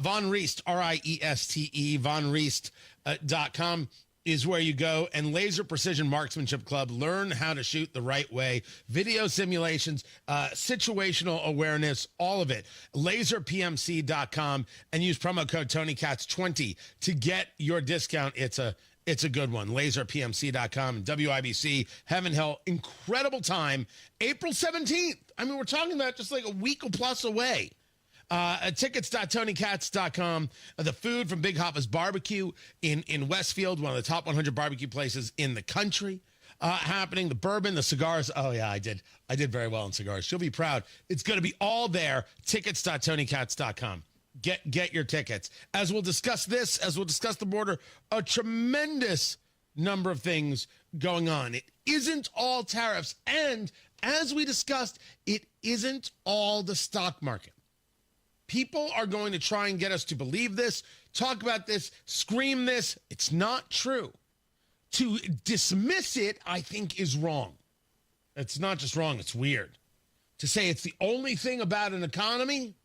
Von Riest, R-I-E-S-T-E, VonRiest.com is where you go. And Laser Precision Marksmanship Club. Learn how to shoot the right way. Video simulations, situational awareness, all of it. LaserPMC.com and use promo code TonyKatz20 to get your discount. It's a good one. LaserPMC.com, WIBC, Heaven Hell, incredible time. April 17th. I mean, we're talking about just like a week or plus away. Tickets.TonyKatz.com. The food from Big Hoppa's Barbecue in Westfield, one of the top 100 barbecue places in the country. Happening. The bourbon, the cigars. Oh, yeah, I did very well in cigars. She'll be proud. It's going to be all there. Tickets.TonyKatz.com. Get your tickets. As we'll discuss this, as we'll discuss the border, a tremendous number of things going on. It isn't all tariffs. And as we discussed, it isn't all the stock market. People are going to try and get us to believe this, talk about this, scream this. It's not true. To dismiss it, I think, is wrong. It's not just wrong, it's weird. To say it's the only thing about an economy,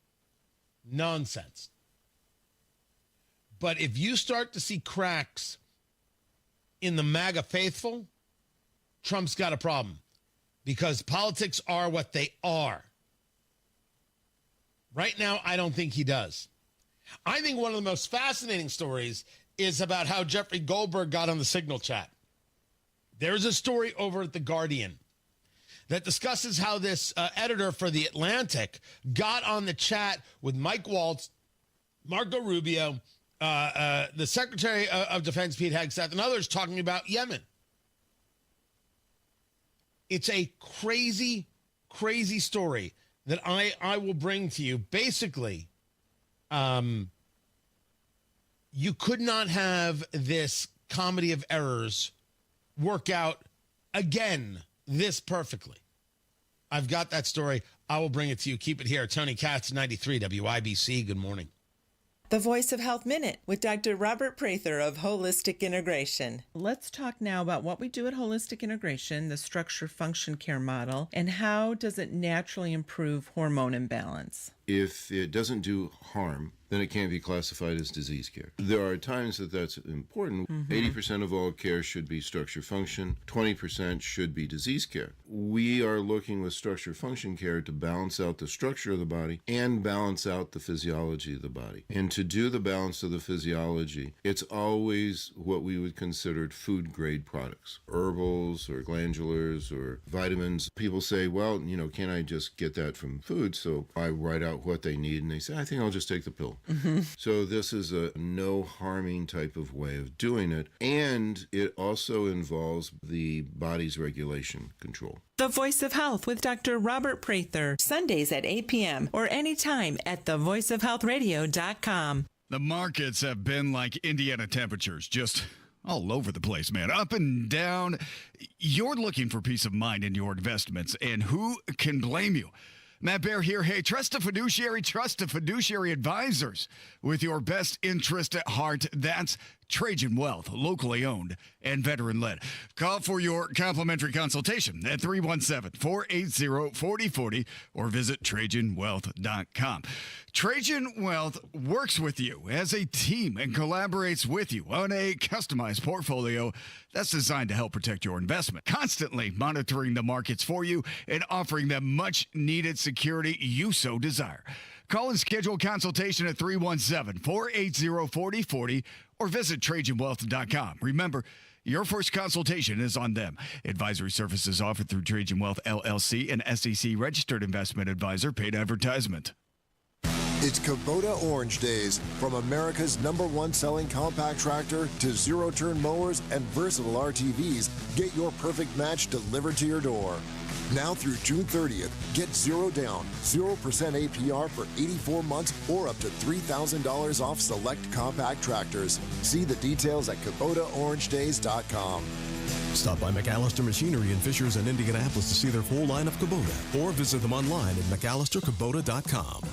nonsense. But if you start to see cracks in the MAGA faithful, Trump's got a problem because politics are what they are. Right now, I don't think he does. I think one of the most fascinating stories is about how Jeffrey Goldberg got on the Signal chat. There's a story over at The Guardian that discusses how this editor for The Atlantic got on the chat with Mike Waltz, Marco Rubio, the Secretary of Defense, Pete Hegseth, and others talking about Yemen. It's a crazy, crazy story that I will bring to you. Basically, you could not have this comedy of errors work out again this perfectly. I've got that story. I will bring it to you. Keep it here. Tony Katz, 93 WIBC. Good morning. The Voice of Health Minute with Dr. Robert Prather of Holistic Integration. Let's talk now about what we do at Holistic Integration, the structure function care model, and how does it naturally improve hormone imbalance. If it doesn't do harm, then it can't be classified as disease care. There are times that that's important. 80% of all care should be structure function, 20% should be disease care. We are looking with structure function care to balance out the structure of the body and balance out the physiology of the body. And to do the balance of the physiology, it's always what we would consider food grade products, herbals or glandulars or vitamins. People say, well, can I just get that from food? So I write out what they need and they say, I think I'll just take the pill. So this is a no harming type of way of doing it. And it also involves the body's regulation control. The Voice of Health with Dr. Robert Prather, Sundays at 8 p.m. or anytime at thevoiceofhealthradio.com. The markets have been like Indiana temperatures, just all over the place, man. Up and down. You're looking for peace of mind in your investments, and who can blame you? Matt Bear here. Hey, trust a fiduciary advisors with your best interest at heart. That's Trajan Wealth, locally owned and veteran-led. Call for your complimentary consultation at 317-480-4040 or visit TrajanWealth.com. Trajan Wealth works with you as a team and collaborates with you on a customized portfolio that's designed to help protect your investment, constantly monitoring the markets for you and offering the much-needed security you so desire. Call and schedule a consultation at 317-480-4040 or visit TrajanWealth.com. Remember, your first consultation is on them. Advisory services offered through Trajan Wealth, LLC, an SEC-registered investment advisor. Paid advertisement. It's Kubota Orange Days. From America's #1 selling compact tractor to zero-turn mowers and versatile RTVs, get your perfect match delivered to your door. Now through June 30th, get zero down, 0% APR for 84 months or up to $3,000 off select compact tractors. See the details at KubotaOrangeDays.com. Stop by McAllister Machinery in Fishers and Indianapolis to see their full line of Kubota, or visit them online at McAllisterKubota.com.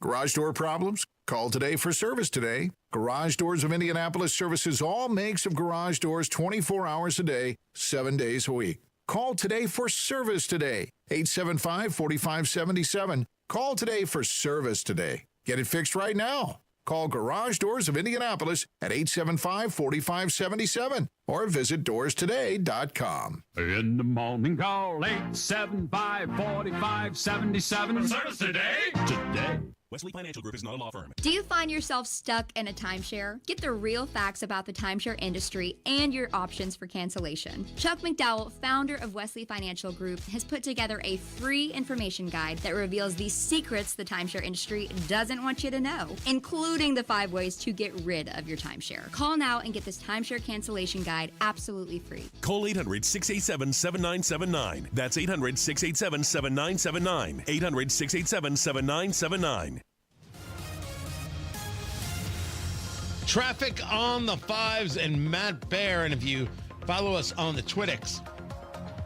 Garage door problems? Call today for service today. Garage Doors of Indianapolis services all makes of garage doors 24 hours a day, 7 days a week. Call today for service today. 875-4577. Call today for service today. Get it fixed right now. Call Garage Doors of Indianapolis at 875-4577 or visit doorstoday.com. In the morning, call 875-4577. Service today. Today. Wesley Financial Group is not a law firm. Do you find yourself stuck in a timeshare? Get the real facts about the timeshare industry and your options for cancellation. Chuck McDowell, founder of Wesley Financial Group, has put together a free information guide that reveals the secrets the timeshare industry doesn't want you to know, including the 5 ways to get rid of your timeshare. Call now and get this timeshare cancellation guide absolutely free. Call 800-687-7979. That's 800-687-7979. 800-687-7979. Traffic on the 5s and Matt Baer. And if you follow us on the Twittix,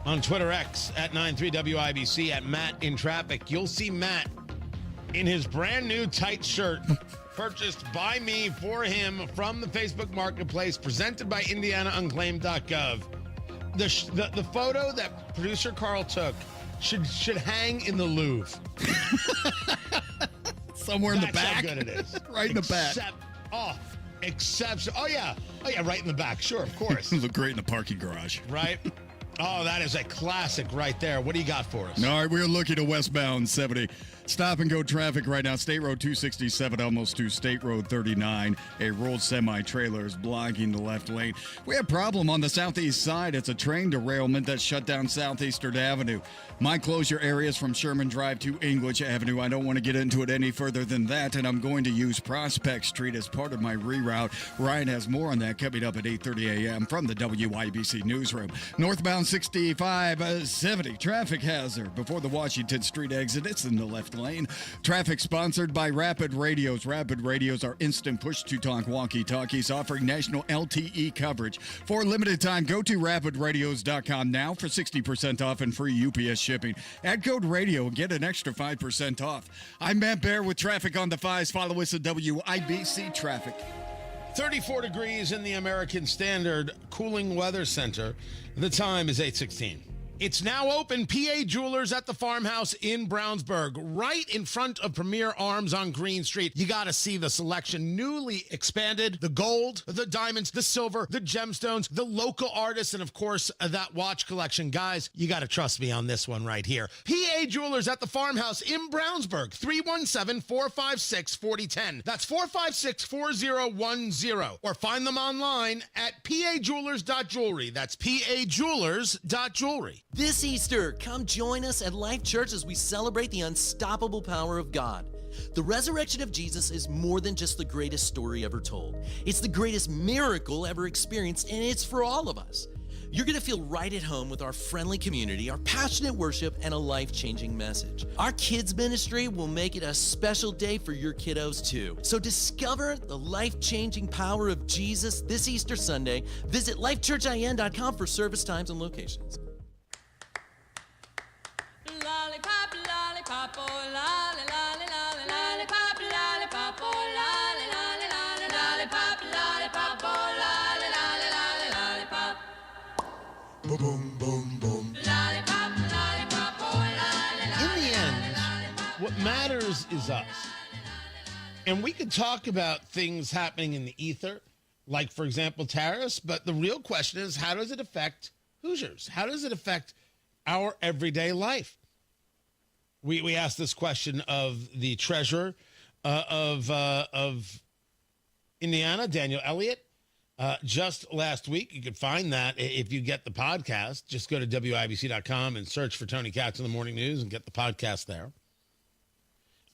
on Twitter X at 93WIBC at Matt in Traffic, you'll see Matt in his brand new tight shirt purchased by me for him from the Facebook Marketplace, presented by IndianaUnclaimed.gov. The photo that producer Carl took should hang in the Louvre. Somewhere in the That's back. how good it is. Right in the back. Oh yeah, right in the back. Sure, of course. Look great in the parking garage. Right? Oh, that is a classic right there. What do you got for us? All right, we're looking to westbound 70. Stop and go traffic right now. State Road 267 almost to State Road 39. A rolled semi-trailer is blocking the left lane. We have a problem on the southeast side. It's a train derailment that shut down Southeastern Avenue. My closure areas from Sherman Drive to English Avenue. I don't want to get into it any further than that, and I'm going to use Prospect Street as part of my reroute. Ryan has more on that coming up at 8:30 a.m. from the WIBC newsroom. Northbound 65 70 traffic hazard before the Washington Street exit. It's in the left lane. Traffic sponsored by Rapid Radios. Rapid Radios are instant push-to-talk walkie-talkies offering national LTE coverage. For a limited time, go to rapidradios.com now for 60% off and free UPS shipping. Add code radio and get an extra 5% off. I'm Matt Baer with traffic on the 5s. Follow us at WIBC Traffic. 34 degrees in the American Standard Cooling Weather Center. The time is 8:16. It's now open. PA Jewelers at the Farmhouse in Brownsburg, right in front of Premier Arms on Green Street. You got to see the selection. Newly expanded, the gold, the diamonds, the silver, the gemstones, the local artists, and of course, that watch collection. Guys, you got to trust me on this one right here. PA Jewelers at the Farmhouse in Brownsburg, 317-456-4010. That's 456-4010. Or find them online at pajewelers.jewelry. That's pajewelers.jewelry. This Easter, come join us at Life Church as we celebrate the unstoppable power of God. The resurrection of Jesus is more than just the greatest story ever told. It's the greatest miracle ever experienced, and it's for all of us. You're going to feel right at home with our friendly community, our passionate worship, and a life-changing message. Our kids ministry will make it a special day for your kiddos too. So discover the life-changing power of Jesus this Easter Sunday. Visit lifechurchin.com for service times and locations. Lollipop, lollipop, oh, lolly, lolly, lolly, lollipop, lollipop, oh, lolly, lolly, lolly, lollipop, lollipop, oh, lolly, lolly, lolly, lollipop. Boom, boom, boom, boom. Lollipop, lollipop, oh, lolly, In the end, what matters is us. And we could talk about things happening in the ether, like, for example, tariffs, but the real question is, how does it affect Hoosiers? How does it affect our everyday life? We asked this question of the treasurer of Indiana, Daniel Elliott, just last week. You could find that if you get the podcast. Just go to WIBC.com and search for Tony Katz in the Morning News and get the podcast there.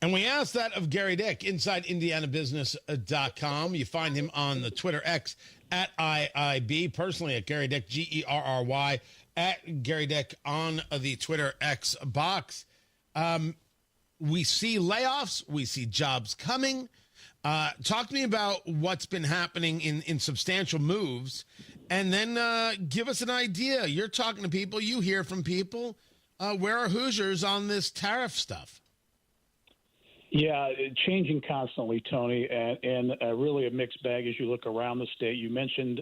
And we asked that of Gary Dick, InsideIndianaBusiness.com. You find him on the Twitter X at IIB, personally at Gary Dick, Gerry, at Gary Dick on the Twitter X box. We see layoffs. We see jobs coming. Talk to me about what's been happening in substantial moves, and then give us an idea. You're talking to people. You hear from people. Where are Hoosiers on this tariff stuff? Yeah, changing constantly, Tony, and really a mixed bag as you look around the state. You mentioned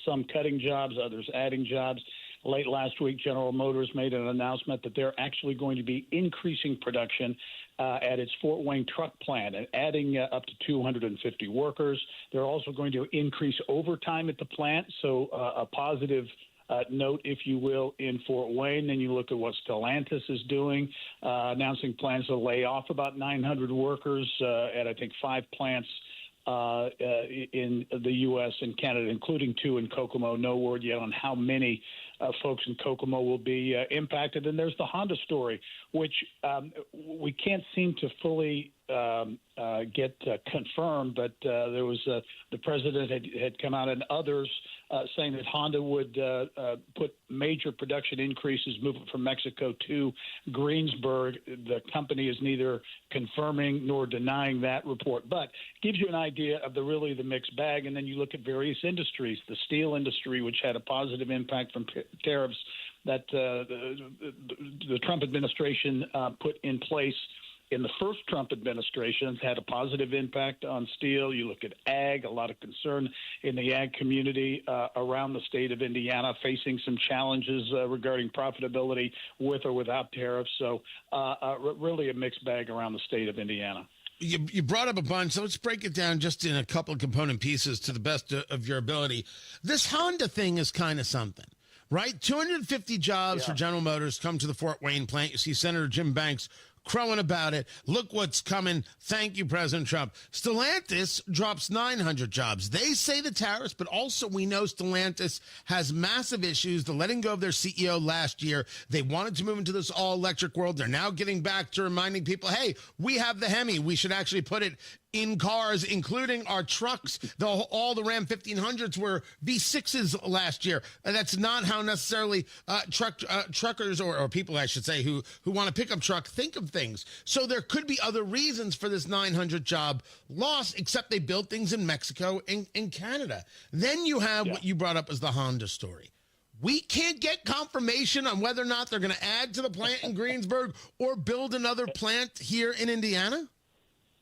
some cutting jobs, others adding jobs. Late last week, General Motors made an announcement that they're actually going to be increasing production at its Fort Wayne truck plant and adding up to 250 workers. They're also going to increase overtime at the plant, so a positive note, if you will, in Fort Wayne. Then you look at what Stellantis is doing, announcing plans to lay off about 900 workers at, I think, 5 plants in the U.S. and Canada, including 2 in Kokomo. No word yet on how many folks in Kokomo will be impacted. And there's the Honda story, which we can't seem to fully get confirmed, but there was the president had come out and others saying that Honda would put major production increases, move it from Mexico to Greensburg. The company is neither confirming nor denying that report, but gives you an idea of the mixed bag. And then you look at various industries, the steel industry, which had a positive impact from tariffs that the Trump administration put in place in the first Trump administration, had a positive impact on steel. You look at ag, a lot of concern in the ag community around the state of Indiana, facing some challenges regarding profitability with or without tariffs. So really a mixed bag around the state of Indiana. You brought up a bunch, so let's break it down just in a couple of component pieces to the best of your ability. This Honda thing is kind of something, right? 250 jobs for General Motors come to the Fort Wayne plant. You see Senator Jim Banks crowing about it. Look what's coming. Thank you, President Trump. Stellantis drops 900 jobs. They say the tariffs, but also we know Stellantis has massive issues. The letting go of their CEO last year. They wanted to move into this all-electric world. They're now getting back to reminding people, hey, we have the Hemi. We should actually put it in cars, including our trucks. All the Ram 1500s were V6s last year. That's not how necessarily truckers or people, I should say, who want a pickup truck think of things. So there could be other reasons for this 900 job loss, except they build things in Mexico and Canada. Then you have what you brought up as the Honda story. We can't get confirmation on whether or not they're going to add to the plant in Greensburg or build another plant here in Indiana?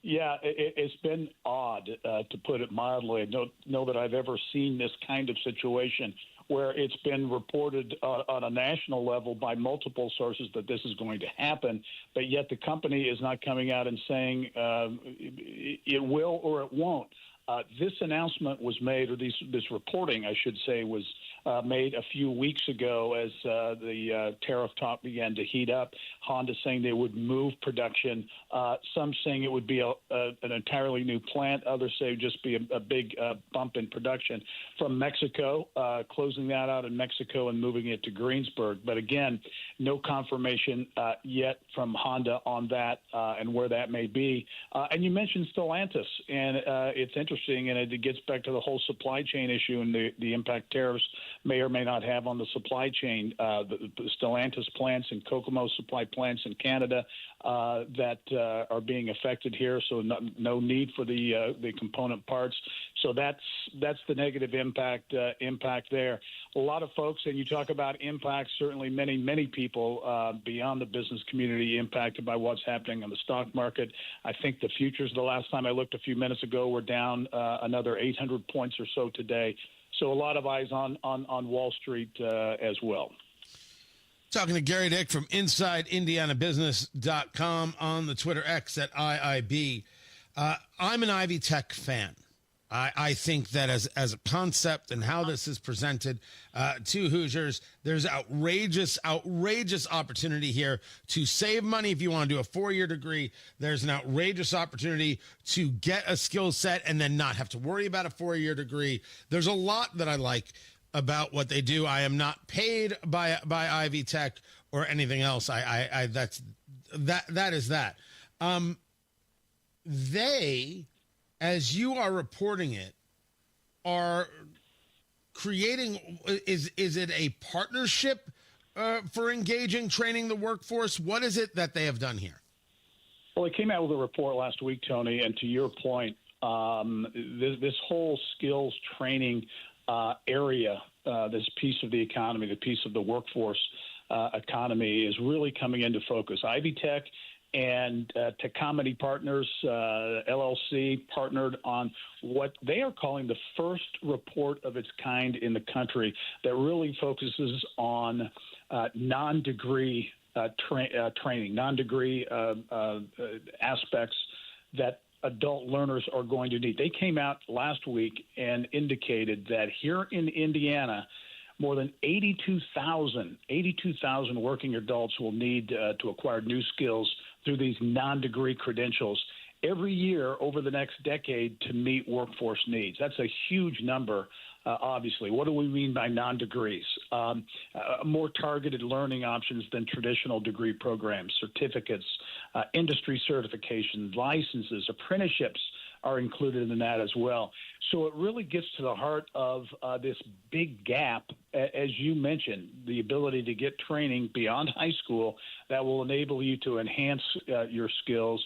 Yeah, it's been odd, to put it mildly. I don't know that I've ever seen this kind of situation where it's been reported on a national level by multiple sources that this is going to happen, but yet the company is not coming out and saying it will or it won't. This announcement was made, or this reporting, I should say, was made a few weeks ago as the tariff talk began to heat up. Honda saying they would move production. Some saying it would be an entirely new plant. Others say it would just be a big bump in production from Mexico, closing that out in Mexico and moving it to Greensburg. But again, no confirmation yet from Honda on that and where that may be. And you mentioned Stellantis, and it's interesting, and it gets back to the whole supply chain issue and the impact tariffs may or may not have on the supply chain. The Stellantis plants and Kokomo supply plants in Canada that are being affected here, so no need for the component parts. So that's the negative impact there. A lot of folks, and you talk about impacts, certainly many people beyond the business community impacted by what's happening on the stock market. I think the futures, the last time I looked a few minutes ago, were down another 800 points or so today. So a lot of eyes on Wall Street as well. Talking to Gary Dick from InsideIndianaBusiness.com on the Twitter X at IIB. I'm an Ivy Tech fan. I think that as a concept and how this is presented to Hoosiers, there's outrageous opportunity here to save money if you want to do a 4-year degree. There's an outrageous opportunity to get a skill set and then not have to worry about a 4-year degree. There's a lot that I like about what they do. I am not paid by Ivy Tech or anything else. That is that. They, as you are reporting it, are creating, is it a partnership for engaging, training the workforce? What is it that they have done here? Well, it came out with a report last week, Tony, and to your point, this whole skills training area, this piece of the economy, the piece of the workforce economy is really coming into focus. Ivy Tech and Tecomity Partners, LLC, partnered on what they are calling the first report of its kind in the country that really focuses on non-degree training, non-degree aspects that adult learners are going to need. They came out last week and indicated that here in Indiana, more than 82,000 working adults will need to acquire new skills through these non-degree credentials every year over the next decade to meet workforce needs. That's a huge number, obviously. What do we mean by non-degrees? More targeted learning options than traditional degree programs, certificates, industry certifications, licenses, apprenticeships are included in that as well. So it really gets to the heart of this big gap, as you mentioned, the ability to get training beyond high school that will enable you to enhance your skills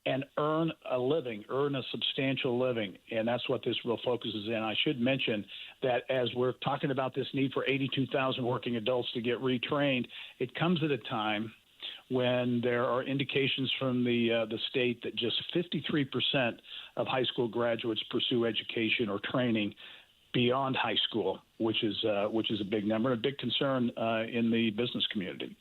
and earn a living, earn a substantial living. And that's what this real focuses in. I should mention that as we're talking about this need for 82,000 working adults to get retrained, it comes at a time when there are indications from the state that just 53% of high school graduates pursue education or training beyond high school, which is a big number, a big concern in the business community.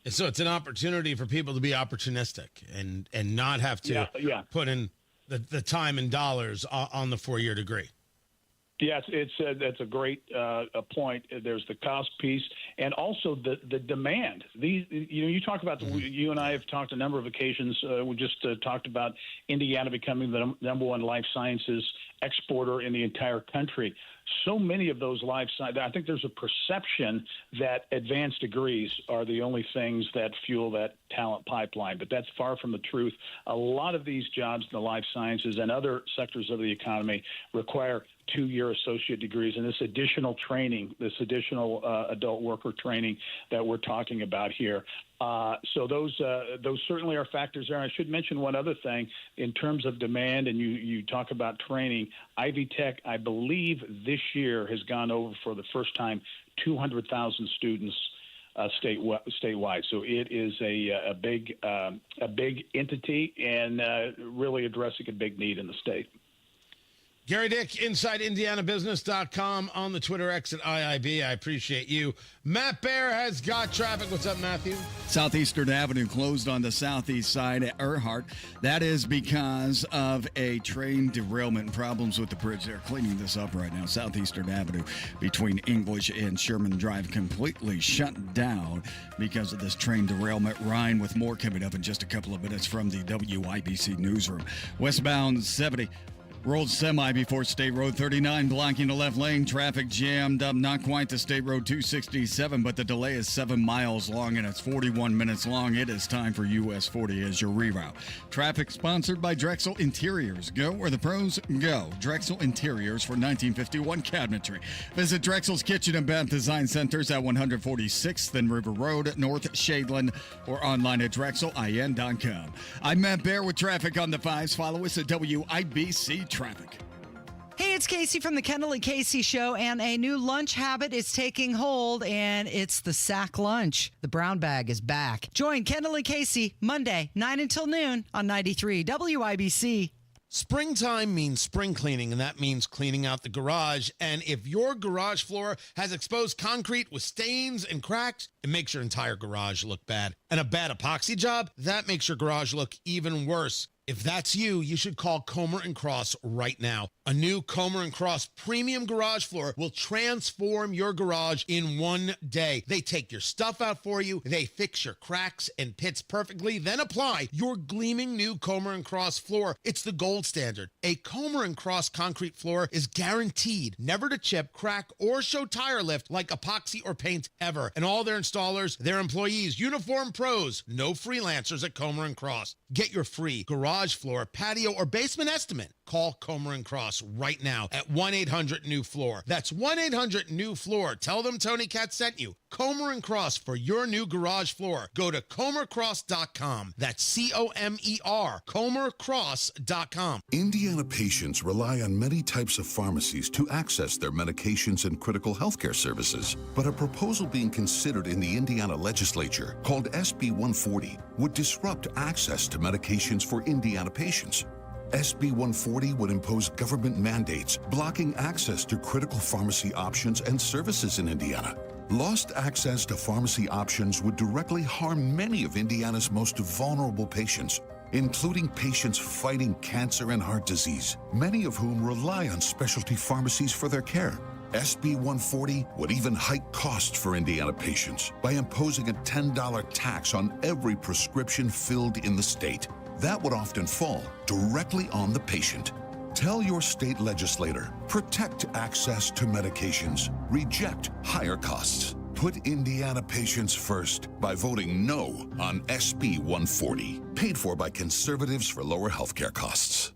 So it's an opportunity for people to be opportunistic and not have to put in the time and dollars on the 4-year degree. Yes, that's a great point. There's the cost piece, and also the demand. You talk about you and I have talked a number of occasions. We just talked about Indiana becoming the number one life sciences exporter in the entire country. So many of those life sciences. I think there's a perception that advanced degrees are the only things that fuel that talent pipeline, but that's far from the truth. A lot of these jobs in the life sciences and other sectors of the economy require 2-year associate degrees, and this additional training, this additional adult worker training that we're talking about here. So those certainly are factors there. And I should mention one other thing in terms of demand, and you talk about training. Ivy Tech, I believe, this year has gone over for the first time 200,000 students statewide. So it is a big entity and really addressing a big need in the state. Gary Dick, InsideIndianaBusiness.com, on the Twitter X at IIB. I appreciate you. Matt Bear has got traffic. What's up, Matthew? Southeastern Avenue closed on the southeast side at Earhart. That is because of a train derailment and problems with the bridge. They're cleaning this up right now. Southeastern Avenue between English and Sherman Drive completely shut down because of this train derailment. Ryan with more coming up in just a couple of minutes from the WIBC newsroom. Westbound 70. Rolled semi before State Road 39, blocking the left lane. Traffic jammed up, not quite to State Road 267, but the delay is 7 miles long and it's 41 minutes long. It is time for US 40 as your reroute. Traffic sponsored by Drexel Interiors. Go where the pros go. Drexel Interiors for 1951 cabinetry. Visit Drexel's Kitchen and Bath Design Centers at 146th and River Road, North Shadeland, or online at drexelin.com. I'm Matt Bear with traffic on the 5s. Follow us at WIBC Traffic. Hey, it's Casey from the Kendall and Casey Show, and a new lunch habit is taking hold, and it's the sack lunch. The brown bag is back. Join Kendall and Casey Monday, 9 until noon on 93 WIBC. Springtime means spring cleaning, and that means cleaning out the garage. And if your garage floor has exposed concrete with stains and cracks, it makes your entire garage look bad. And a bad epoxy job, that makes your garage look even worse. If that's you, you should call Comer & Cross right now. A new Comer & Cross premium garage floor will transform your garage in one day. They take your stuff out for you, they fix your cracks and pits perfectly, then apply your gleaming new Comer & Cross floor. It's the gold standard. A Comer & Cross concrete floor is guaranteed never to chip, crack, or show tire lift like epoxy or paint ever. And all their installers, their employees, uniform pros, no freelancers at Comer & Cross. Get your free garage floor, patio, or basement estimate. Call Comer & Cross right now at 1-800-NEW-FLOOR. That's 1-800-NEW-FLOOR. Tell them Tony Katz sent you. Comer & Cross for your new garage floor. Go to comercross.com. That's C-O-M-E-R, comercross.com. Indiana patients rely on many types of pharmacies to access their medications and critical healthcare services. But a proposal being considered in the Indiana legislature called SB 140 would disrupt access to medications for Indiana patients. SB 140 would impose government mandates blocking access to critical pharmacy options and services in Indiana. Lost access to pharmacy options would directly harm many of Indiana's most vulnerable patients, including patients fighting cancer and heart disease, many of whom rely on specialty pharmacies for their care. SB 140 would even hike costs for Indiana patients by imposing a $10 tax on every prescription filled in the state. That would often fall directly on the patient. Tell your state legislator, protect access to medications, reject higher costs. Put Indiana patients first by voting no on SB 140, paid for by conservatives for lower healthcare costs.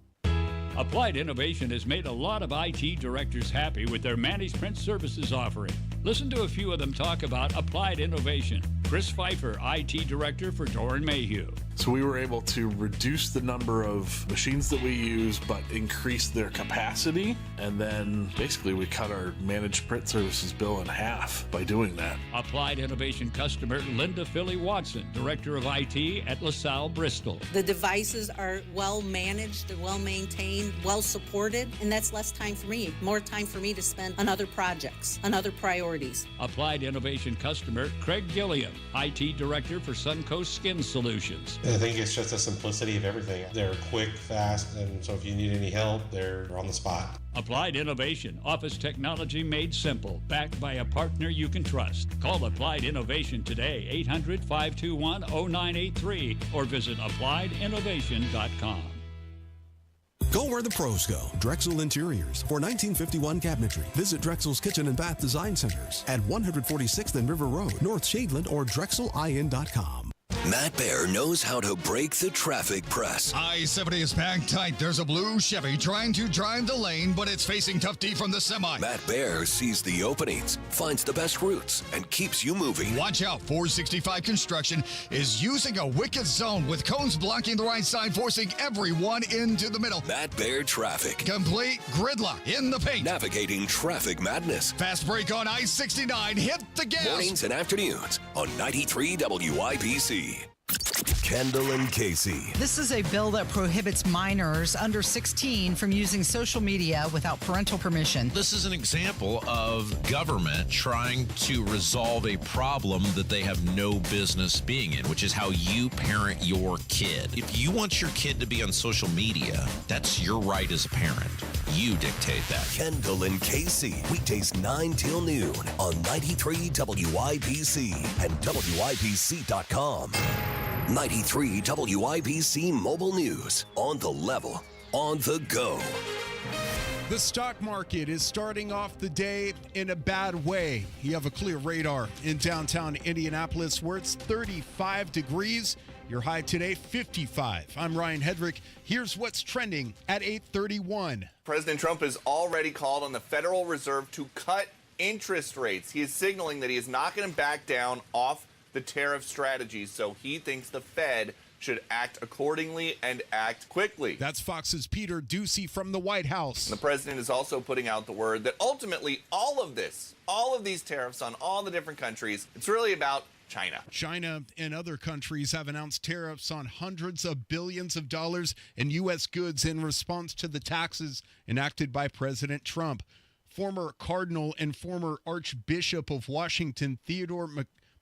Applied Innovation has made a lot of IT directors happy with their managed print services offering. Listen to a few of them talk about Applied Innovation. Chris Pfeiffer, IT Director for Doran Mayhew. So we were able to reduce the number of machines that we use, but increase their capacity. And then basically we cut our managed print services bill in half by doing that. Applied Innovation customer Linda Philly Watson, Director of IT at LaSalle Bristol. The devices are well managed, they're well maintained, well supported, and that's less time for me, more time for me to spend on other projects, on other priorities. Applied Innovation customer Craig Gilliam, IT Director for Suncoast Skin Solutions. I think it's just the simplicity of everything. They're quick, fast, and so if you need any help, they're on the spot. Applied Innovation, office technology made simple, backed by a partner you can trust. Call Applied Innovation today, 800-521-0983, or visit appliedinnovation.com. Go where the pros go. Drexel Interiors. For 1951 cabinetry, visit Drexel's Kitchen and Bath Design Centers at 146th and River Road, North Shadeland, or drexelin.com. Matt Bear knows how to break the traffic press. I-70 is packed tight. There's a blue Chevy trying to drive the lane, but it's facing tough D from the semi. Matt Bear sees the openings, finds the best routes, and keeps you moving. Watch out. 465 Construction is using a wicked zone with cones blocking the right side, forcing everyone into the middle. Matt Bear traffic. Complete gridlock in the paint. Navigating traffic madness. Fast break on I-69. Hit the gas. Mornings and afternoons on 93 WIBC. Kendall and Casey. This is a bill that prohibits minors under 16 from using social media without parental permission. This is an example of government trying to resolve a problem that they have no business being in, which is how you parent your kid. If you want your kid to be on social media, that's your right as a parent. You dictate that. Kendall and Casey, weekdays 9 till noon on 93 WIBC and WIBC.com. 93 WIBC Mobile News. On the level, on the go. The stock market is starting off the day in a bad way. You have a clear radar in downtown Indianapolis where it's 35 degrees. Your high today, 55. I'm Ryan Hedrick. Here's what's trending at 8:31. President Trump has already called on the Federal Reserve to cut interest rates. He is signaling that he is not going to back down off the tariff strategies, so he thinks the Fed should act accordingly and act quickly. That's Fox's Peter Doocy from the White House. And the president is also putting out the word that ultimately all of these tariffs on all the different countries, it's really about China. China and other countries have announced tariffs on hundreds of billions of dollars in U.S. goods in response to the taxes enacted by President Trump. Former cardinal and former Archbishop of Washington, Theodore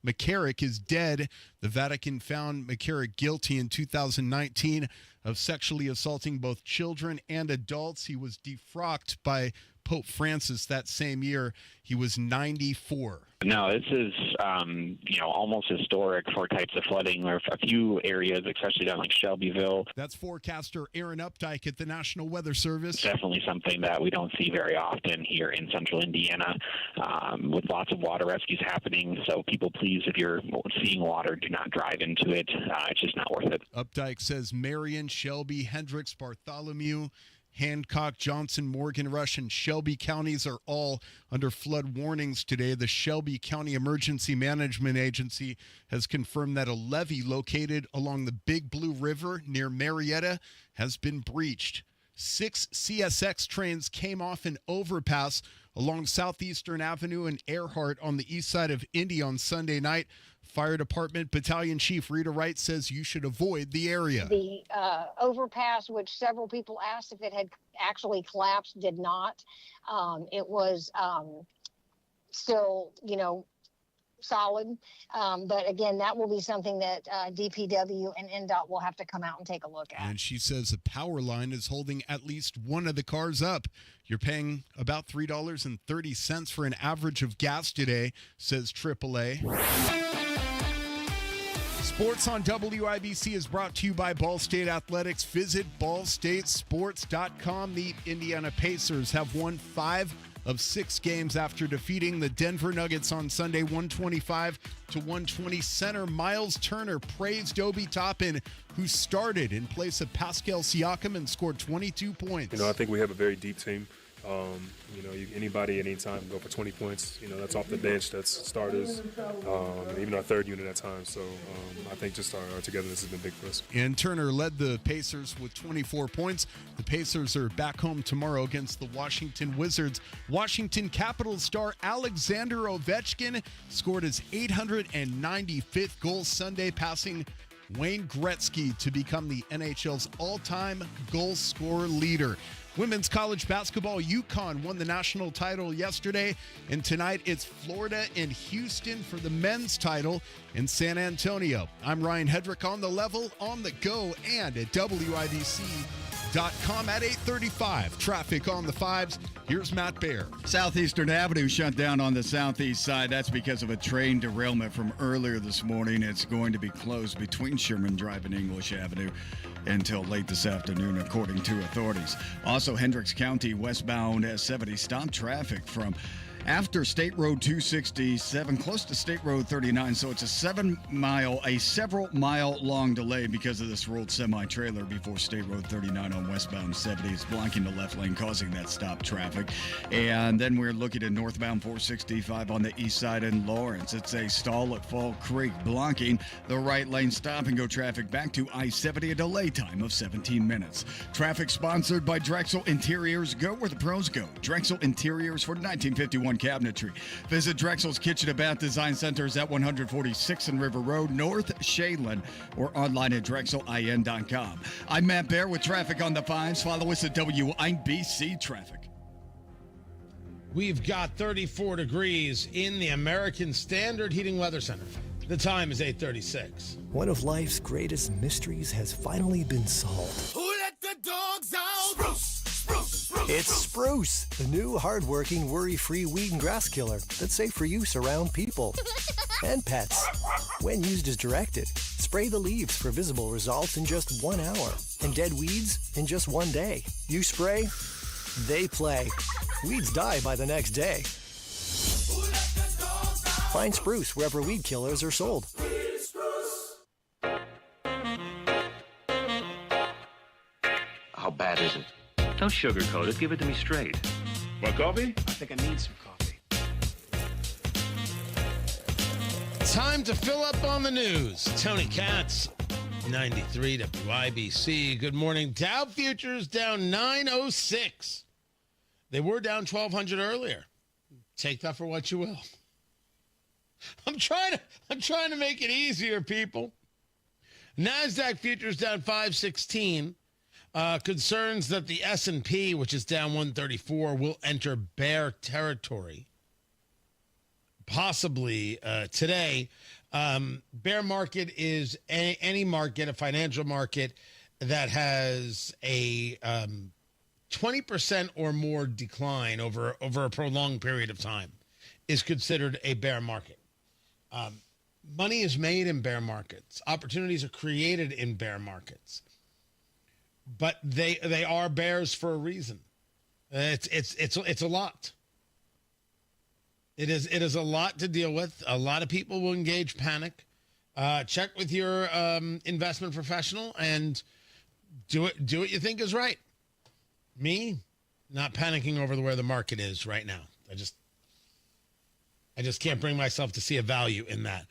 McCarrick, is dead. The Vatican found McCarrick guilty in 2019 of sexually assaulting both children and adults. He was defrocked by Pope Francis that same year. He was 94. No, this is, almost historic for types of flooding. There are a few areas, especially down like Shelbyville. That's forecaster Aaron Updike at the National Weather Service. Definitely something that we don't see very often here in central Indiana, with lots of water rescues happening. So people, please, if you're seeing water, do not drive into it. It's just not worth it. Updike says Marion, Shelby, Hendricks, Bartholomew, Hancock, Johnson, Morgan, Rush, and Shelby counties are all under flood warnings today. The Shelby County Emergency Management Agency has confirmed that a levee located along the Big Blue River near Marietta has been breached. 6 CSX trains came off an overpass along Southeastern Avenue and Earhart on the east side of Indy on Sunday night. Fire Department Battalion Chief Rita Wright says you should avoid the area. The overpass, which several people asked if it had actually collapsed, did not. It was still, solid. But again, that will be something that DPW and NDOT will have to come out and take a look at. And she says a power line is holding at least one of the cars up. You're paying about $3.30 for an average of gas today, says AAA. Sports on WIBC is brought to you by Ball State Athletics. Visit ballstatesports.com. The Indiana Pacers have won 5 of 6 games after defeating the Denver Nuggets on Sunday, 125-120. Center Miles Turner praised Obi Toppin, who started in place of Pascal Siakam and scored 22 points. I think we have a very deep team. Anybody, anytime, go for 20 points. That's off the bench. That's starters, even our third unit at times. So I think just our togetherness has been big for us. And Turner led the Pacers with 24 points. The Pacers are back home tomorrow against the Washington Wizards. Washington Capitals star Alexander Ovechkin scored his 895th goal Sunday, passing Wayne Gretzky to become the NHL's all-time goal scorer leader. Women's college basketball, UConn won the national title yesterday, and tonight it's Florida and Houston for the men's title in San Antonio. I'm Ryan Hedrick on the level, on the go, and at WIBC.com at 8:35. Traffic on the 5s. Here's Matt Baer. Southeastern Avenue shut down on the southeast side. That's because of a train derailment from earlier this morning. It's going to be closed between Sherman Drive and English Avenue until late this afternoon, according to authorities. Also, Hendricks County westbound 70 stopped traffic from after State Road 267, close to State Road 39. So it's a several mile long delay because of this rolled semi-trailer before State Road 39 on westbound 70. It's blocking the left lane, causing that stop traffic. And then we're looking at northbound 465 on the east side in Lawrence. It's a stall at Fall Creek, blocking the right lane stop and go traffic back to I-70, a delay time of 17 minutes. Traffic sponsored by Drexel Interiors. Go where the pros go. Drexel Interiors for 1951 cabinetry. Visit Drexel's Kitchen and Bath Design Centers at 146 and River Road, North Shadeland, or online at drexelin.com. I'm Matt Baer with traffic on the 5s. Follow us at WIBC Traffic. We've got 34 degrees in the American Standard Heating Weather Center. The time is 8:36. One of life's greatest mysteries has finally been solved. Who let the dogs out? Spruce! It's Spruce, the new hard-working, worry-free weed and grass killer that's safe for use around people and pets. When used as directed, spray the leaves for visible results in just 1 hour and dead weeds in just 1 day. You spray, they play. Weeds die by the next day. Find Spruce wherever weed killers are sold. How bad is it? Don't sugarcoat it. Give it to me straight. Want coffee? I think I need some coffee. Time to fill up on the news. Tony Katz, 93 WIBC. Good morning. Dow futures down 906. They were down 1,200 earlier. Take that for what you will. I'm trying to make it easier, people. NASDAQ futures down 516. Concerns that the S&P, which is down 134, will enter bear territory. Possibly today. Bear market is any market, a financial market, that has a 20% or more decline over a prolonged period of time is considered a bear market. Money is made in bear markets. Opportunities are created in bear markets. But they are bears for a reason. It's a lot. It is a lot to deal with. A lot of people will engage panic. Check with your investment professional and do what you think is right. Me, not panicking over where the market is right now. I just can't bring myself to see a value in that.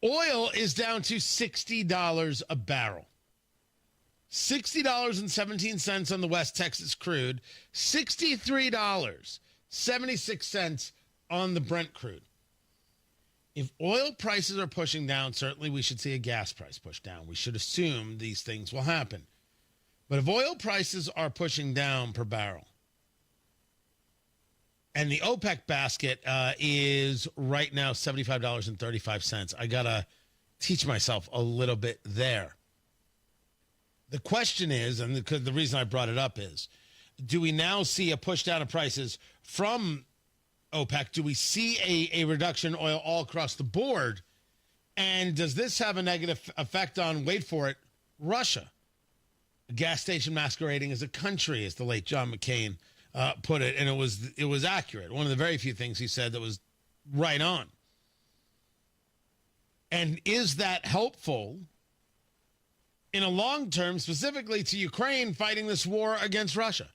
Oil is down to $60 a barrel. $60.17 on the West Texas crude, $63.76 on the Brent crude. If oil prices are pushing down, certainly we should see a gas price push down. We should assume these things will happen. But if oil prices are pushing down per barrel, and the OPEC basket is right now $75.35, I got to teach myself a little bit there. The question is, and the reason I brought it up is, do we now see a push down of prices from OPEC? Do we see a reduction in oil all across the board? And does this have a negative effect on, wait for it, Russia? A gas station masquerading as a country, as the late John McCain put it, and it was accurate. One of the very few things he said that was right on. And is that helpful in a long term, specifically to Ukraine fighting this war against Russia?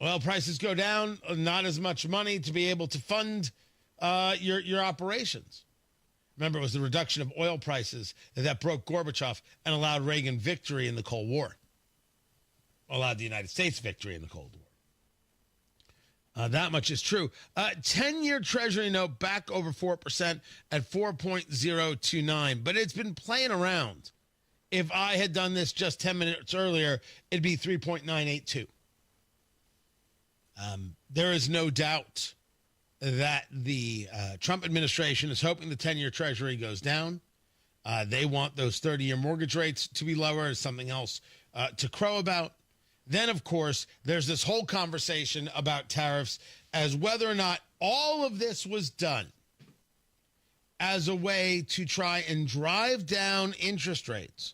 Oil prices go down, not as much money to be able to fund your operations. Remember, it was the reduction of oil prices that broke Gorbachev and allowed Reagan victory in the Cold War. Allowed the United States victory in the Cold War. That much is true. 10-year Treasury note back over 4% at 4.029, but it's been playing around. If I had done this just 10 minutes earlier, it'd be 3.982. There is no doubt that the Trump administration is hoping the 10-year Treasury goes down. They want those 30-year mortgage rates to be lower, something else to crow about. Then, of course, there's this whole conversation about tariffs as whether or not all of this was done as a way to try and drive down interest rates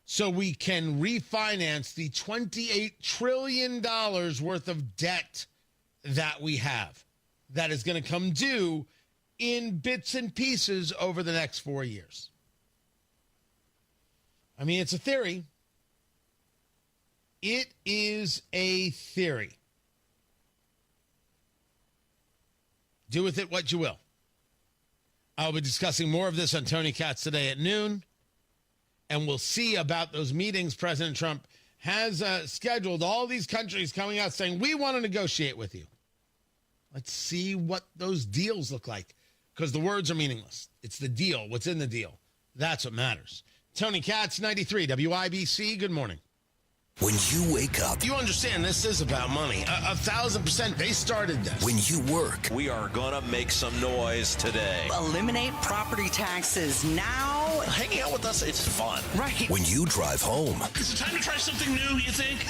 so we can refinance the $28 trillion worth of debt that we have that is going to come due in bits and pieces over the next 4 years. I mean, it's a theory. It is a theory. Do with it what you will. I'll be discussing more of this on Tony Katz today at noon. And we'll see about those meetings President Trump has scheduled. All these countries coming out saying, we want to negotiate with you. Let's see what those deals look like. Because the words are meaningless. It's the deal. What's in the deal? That's what matters. Tony Katz, 93 WIBC. Good morning. When you wake up, you understand this is about money. 1,000%. They started this. When you work, we are going to make some noise today. Eliminate property taxes now. Hanging out with us, it's fun. Right. When you drive home. Is it time to try something new, you think?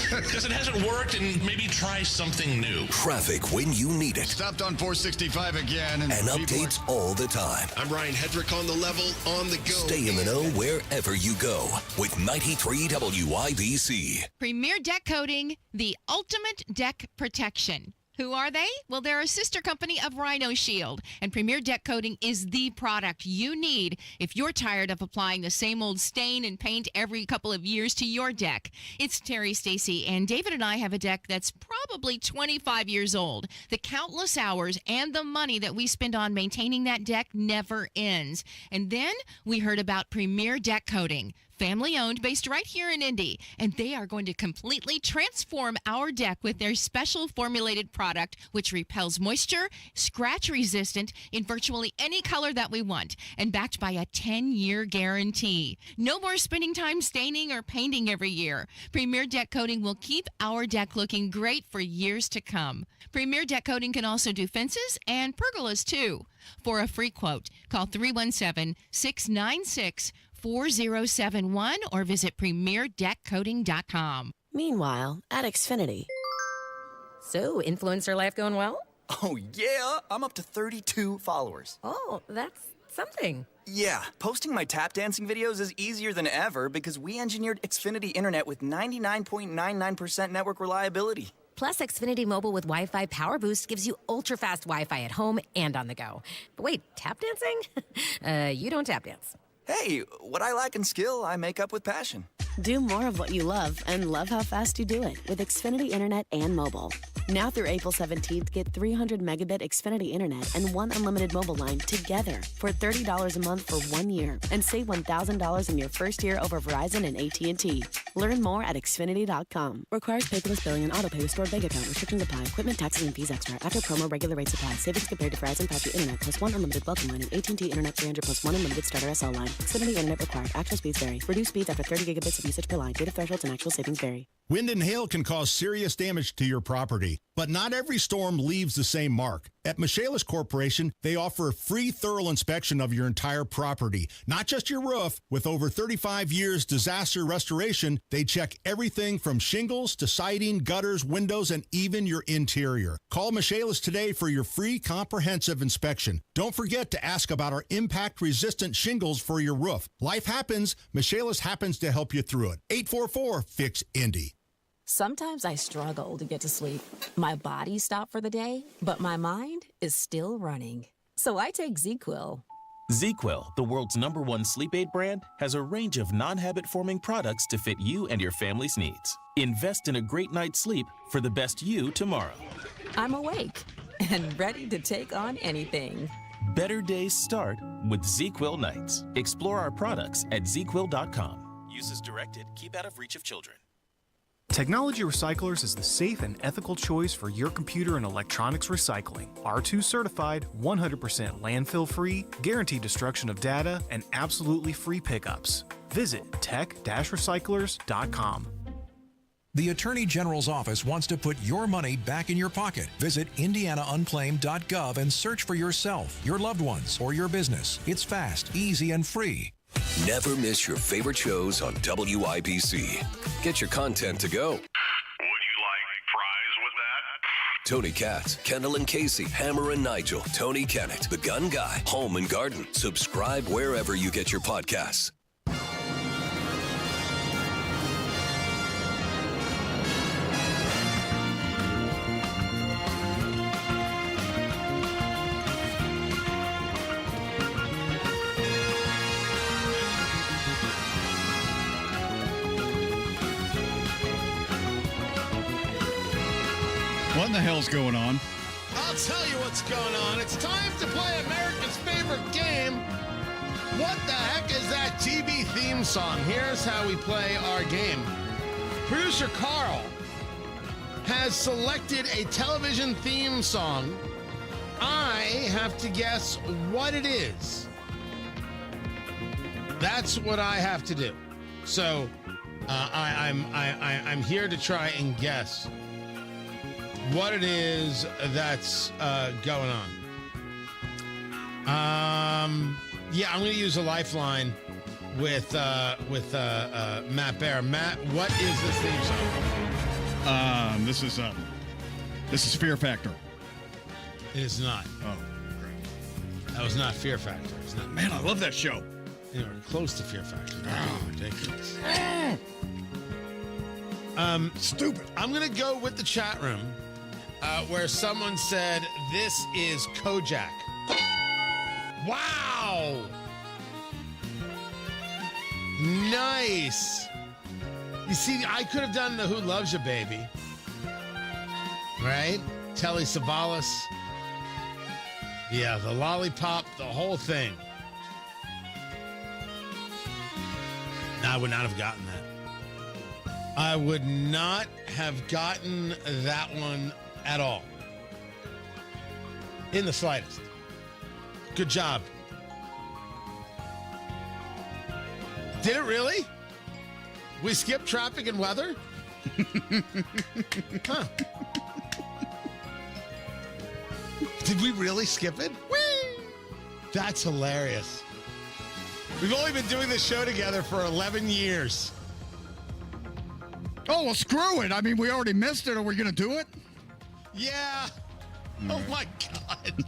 Because it hasn't worked, and maybe try something new. Traffic when you need it. Stopped on 465 again. And updates all the time. I'm Ryan Hedrick on the level, on the go. Stay in the know wherever you go with 93 WIBC. Premier Deck Coating, the ultimate deck protection. Who are they? Well, they're a sister company of Rhino Shield, and Premier Deck Coating is the product you need if you're tired of applying the same old stain and paint every couple of years to your deck. It's Terry, Stacy, and David and I have a deck that's probably 25 years old. The countless hours and the money that we spend on maintaining that deck never ends. And then we heard about Premier Deck Coating. Family owned, based right here in Indy, and they are going to completely transform our deck with their special formulated product, which repels moisture, scratch resistant in virtually any color that we want, and backed by a 10-year guarantee. No more spending time staining or painting every year. Premier Deck Coating will keep our deck looking great for years to come. Premier Deck Coating can also do fences and pergolas too. For a free quote, call 317-696-4600. 888-848-4071 or visit premierdeckcoating.com. Meanwhile, at Xfinity. So, influencer life going well? Oh, yeah. I'm up to 32 followers. Oh, that's something. Yeah, posting my tap dancing videos is easier than ever because we engineered Xfinity Internet with 99.99% network reliability. Plus, Xfinity Mobile with Wi-Fi Power Boost gives you ultra-fast Wi-Fi at home and on the go. But wait, tap dancing? You don't tap dance. Hey, what I lack in skill, I make up with passion. Do more of what you love and love how fast you do it with Xfinity Internet and mobile. Now through April 17th, get 300 megabit Xfinity Internet and one unlimited mobile line together for $30 a month for 1 year and save $1,000 in your first year over Verizon and AT&T. Learn more at Xfinity.com. Requires paperless billing and autopay with stored bank account. Restrictions apply. Equipment, taxes, and fees extra. After promo, regular rates apply. Savings compared to Verizon 5G Internet plus one unlimited welcome line and AT&T Internet 300 plus one unlimited starter SL line. Xfinity Internet required. Actual speeds vary. Reduced speeds after 30 gigabits of usage per line. Data thresholds and actual savings vary. Wind and hail can cause serious damage to your property, but not every storm leaves the same mark. At Michaelis Corporation, they offer a free thorough inspection of your entire property, not just your roof. With over 35 years disaster restoration, they check everything from shingles to siding, gutters, windows, and even your interior. Call Michaelis today for your free comprehensive inspection. Don't forget to ask about our impact-resistant shingles for your roof. Life happens. Michaelis happens to help you through it. 844-FIX-INDY. Sometimes I struggle to get to sleep. My body stopped for the day, but my mind is still running. So I take ZzzQuil. ZzzQuil, the world's #1 sleep aid brand, has a range of non-habit-forming products to fit you and your family's needs. Invest in a great night's sleep for the best you tomorrow. I'm awake and ready to take on anything. Better days start with ZzzQuil nights. Explore our products at ZzzQuil.com. Use as directed. Keep out of reach of children. Technology Recyclers is the safe and ethical choice for your computer and electronics recycling. R2 certified, 100% landfill free, guaranteed destruction of data, and absolutely free pickups. Visit tech-recyclers.com. The Attorney General's office wants to put your money back in your pocket. Visit indianaunclaimed.gov and search for yourself, your loved ones, or your business. It's fast, easy, and free. Never miss your favorite shows on WIBC. Get your content to go. Would you like fries with that? Tony Katz, Kendall and Casey, Hammer and Nigel, Tony Kennett, The Gun Guy, Home and Garden. Subscribe wherever you get your podcasts. What in the hell's going on? I'll tell you what's going on. It's time to play America's favorite game. What the heck is that TV theme song? Here's how we play our game. Producer Carl has selected a television theme song. I have to guess what it is. That's what I have to do. So I'm here to try and guess what it is that's going on. Yeah, I'm going to use a lifeline with Matt Bear. Matt, what is this theme song? This is Fear Factor. It is not. Oh, that was not Fear Factor. It's not. Man, I love that show. Anyway, close to Fear Factor. Oh, ridiculous. Stupid. I'm going to go with the chat room. Where someone said, this is Kojak. Wow! Nice. You see, I could have done the Who Loves You, Baby. Right? Telly Savalas. Yeah, the lollipop, the whole thing. I would not have gotten that. I would not have gotten that one at all. In the slightest. Good job. Did it really? We skipped traffic and weather? Huh. Did we really skip it? Whee! That's hilarious. We've only been doing this show together for 11 years. Oh, well, screw it. I mean, we already missed it. Are we going to do it? Yeah. Oh, my God.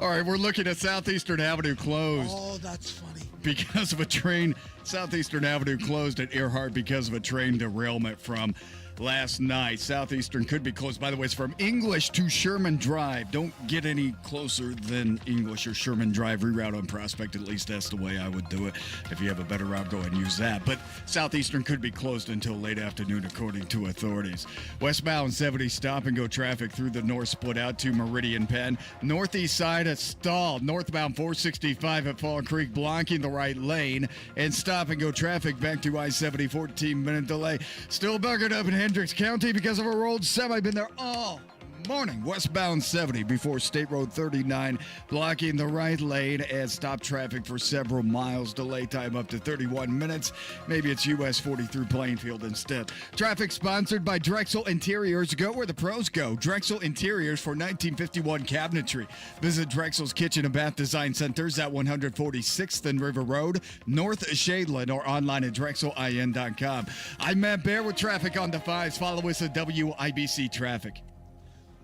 All right, we're looking at Southeastern Avenue closed. Oh, that's funny. Because of a train. Southeastern Avenue closed at Earhart because of a train derailment from last night. Southeastern could be closed. By the way, it's from English to Sherman Drive. Don't get any closer than English or Sherman Drive. Reroute on Prospect. At least that's the way I would do it. If you have a better route, go ahead and use that. But Southeastern could be closed until late afternoon, according to authorities. Westbound 70 stop-and-go traffic through the north split out to Meridian Penn. Northeast side is stalled. Northbound 465 at Fall Creek blocking the right lane. And stop-and-go traffic back to I-70, 14-minute delay. Still buggered up in Hendricks County because of a rolled semi. Been there all morning. Westbound 70 before State Road 39, blocking the right lane and stop traffic for several miles. Delay time up to 31 minutes. Maybe it's US 40 through Plainfield instead. Traffic sponsored by Drexel Interiors. Go where the pros go. Drexel Interiors for 1951 cabinetry. Visit Drexel's Kitchen and Bath Design Centers at 146th and River Road, North Shadeland, or online at drexelin.com. I'm Matt Bear with traffic on the 5s. Follow us at WIBC Traffic.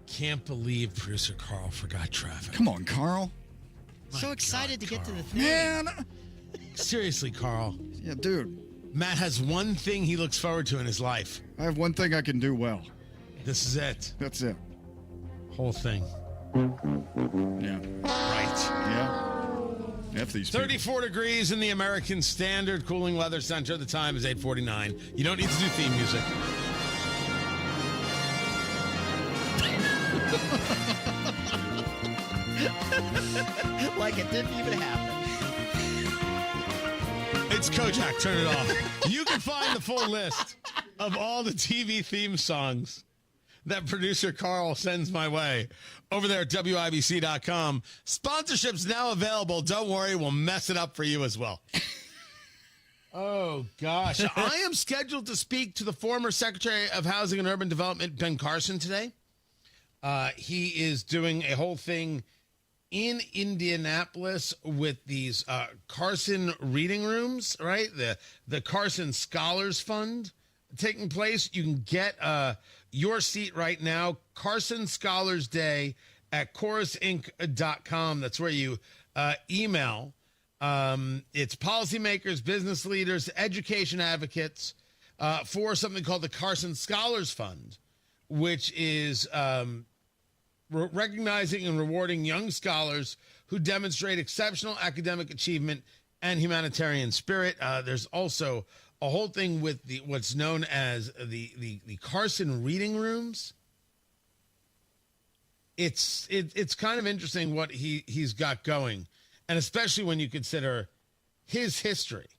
Can't believe producer Carl forgot traffic. Come on, Carl. So excited to get to the thing. Man. Seriously, Carl. Yeah, dude. Matt has one thing he looks forward to in his life. I have one thing I can do well. This is it. That's it. Whole thing. Yeah. Right. Yeah. F these 34 degrees in the American Standard Cooling Weather Center. The time is 8:49. You don't need to do theme music. Like it didn't even happen. It's Kojak. Turn it off. You can find the full list of all the TV theme songs that producer Carl sends my way over there at WIBC.com. Sponsorship's now available. Don't worry, we'll mess it up for you as well. Oh, gosh. I am scheduled to speak to the former Secretary of Housing and Urban Development, Ben Carson, today. He is doing a whole thing in Indianapolis with these Carson reading rooms, right? The Carson Scholars Fund taking place. You can get your seat right now. Carson Scholars Day at chorusinc.com. That's where you email. It's policymakers, business leaders, education advocates for something called the Carson Scholars Fund, which is recognizing and rewarding young scholars who demonstrate exceptional academic achievement and humanitarian spirit. There's also a whole thing with what's known as the Carson reading rooms. It's kind of interesting what he's got going, and especially when you consider his history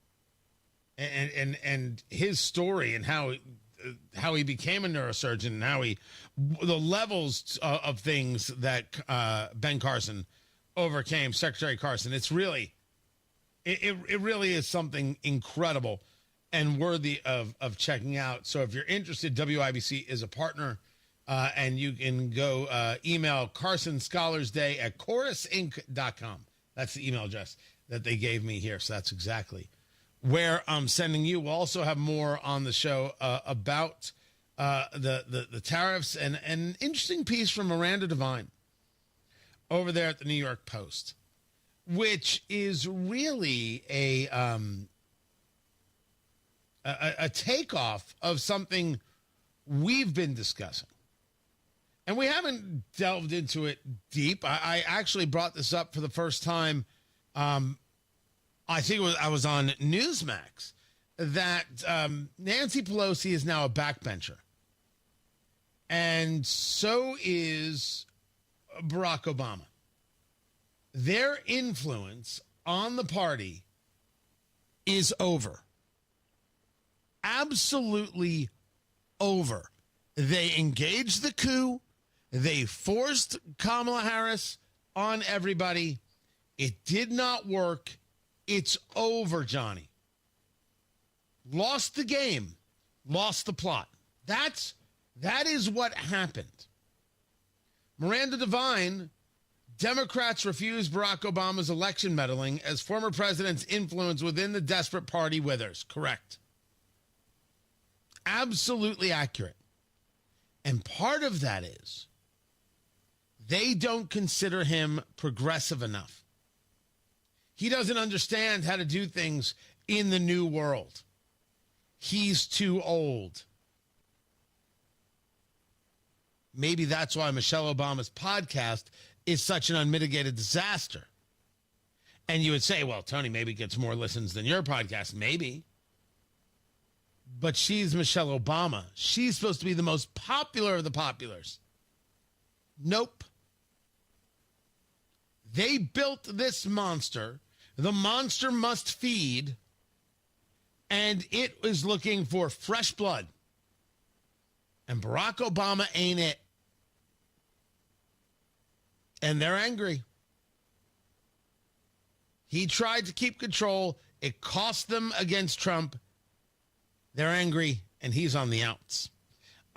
and his story and how he became a neurosurgeon and how the levels of things that Ben Carson overcame, Secretary Carson. It's really, it really is something incredible and worthy of checking out. So if you're interested, WIBC is a partner, and you can go email Carson Scholars Day at chorusinc.com. That's the email address that they gave me here. So that's exactly where I'm sending you. We'll also have more on the show about the tariffs and an interesting piece from Miranda Devine over there at the New York Post, which is really a takeoff of something we've been discussing. And we haven't delved into it deep. I actually brought this up for the first time. I think I was on Newsmax, that Nancy Pelosi is now a backbencher. And so is Barack Obama. Their influence on the party is over. Absolutely over. They engaged the coup. They forced Kamala Harris on everybody. It did not work. It's over, Johnny. Lost the game. Lost the plot. That is what happened. Miranda Devine Democrats refuse Barack Obama's election meddling as former president's influence within the desperate party withers. Correct. Absolutely accurate. And part of that is they don't consider him progressive enough. He doesn't understand how to do things in the new world. He's too old. Maybe that's why Michelle Obama's podcast is such an unmitigated disaster. And you would say, well, Tony maybe gets more listens than your podcast. Maybe. But she's Michelle Obama. She's supposed to be the most popular of the populars. Nope. They built this monster. The monster must feed. And it is looking for fresh blood. And Barack Obama ain't it. And they're angry. He tried to keep control. It cost them against Trump. They're angry, and he's on the outs.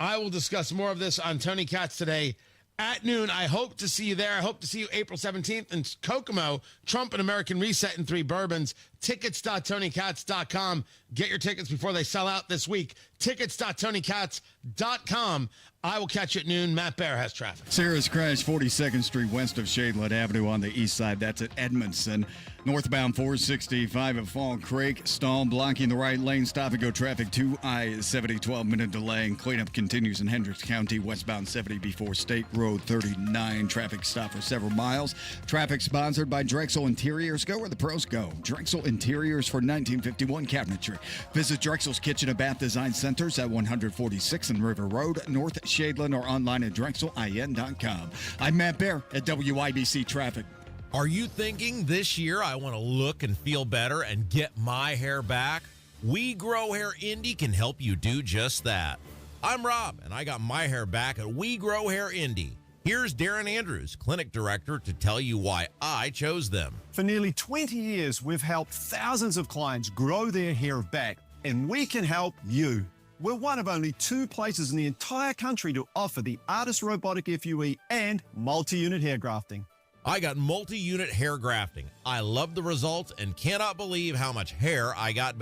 I will discuss more of this on Tony Katz today at noon. I hope to see you there. I hope to see you April 17th in Kokomo. Trump and American Reset and 3 Bourbons. Tickets.TonyKatz.com. Get your tickets before they sell out this week. Tickets.TonyKatz.com. I will catch you at noon. Matt Bear has traffic. Serious crash 42nd Street west of Shadeland Avenue on the east side. That's at Edmondson. Northbound 465 at Fall Creek. Stall blocking the right lane. Stop and go traffic to I-70. 12-minute delay. And cleanup continues in Hendricks County. Westbound 70 before State Road 39. Traffic stop for several miles. Traffic sponsored by Drexel Interiors. Go where the pros go. Drexel Interiors for 1951 cabinetry. Visit Drexel's Kitchen and Bath Design Centers at 146 and River Road, North Shadeland, or online at drexelin.com. I'm Matt Bear at WIBC Traffic. Are you thinking this year I want to look and feel better and get my hair back? We Grow Hair Indy can help you do just that. I'm Rob, and I got my hair back at We Grow Hair Indy. Here's Darren Andrews, clinic director, to tell you why I chose them. For nearly 20 years, we've helped thousands of clients grow their hair back, and we can help you. We're one of only 2 places in the entire country to offer the ARTIS Robotic FUE and multi-unit hair grafting. I got multi-unit hair grafting. I love the results and cannot believe how much hair I got back.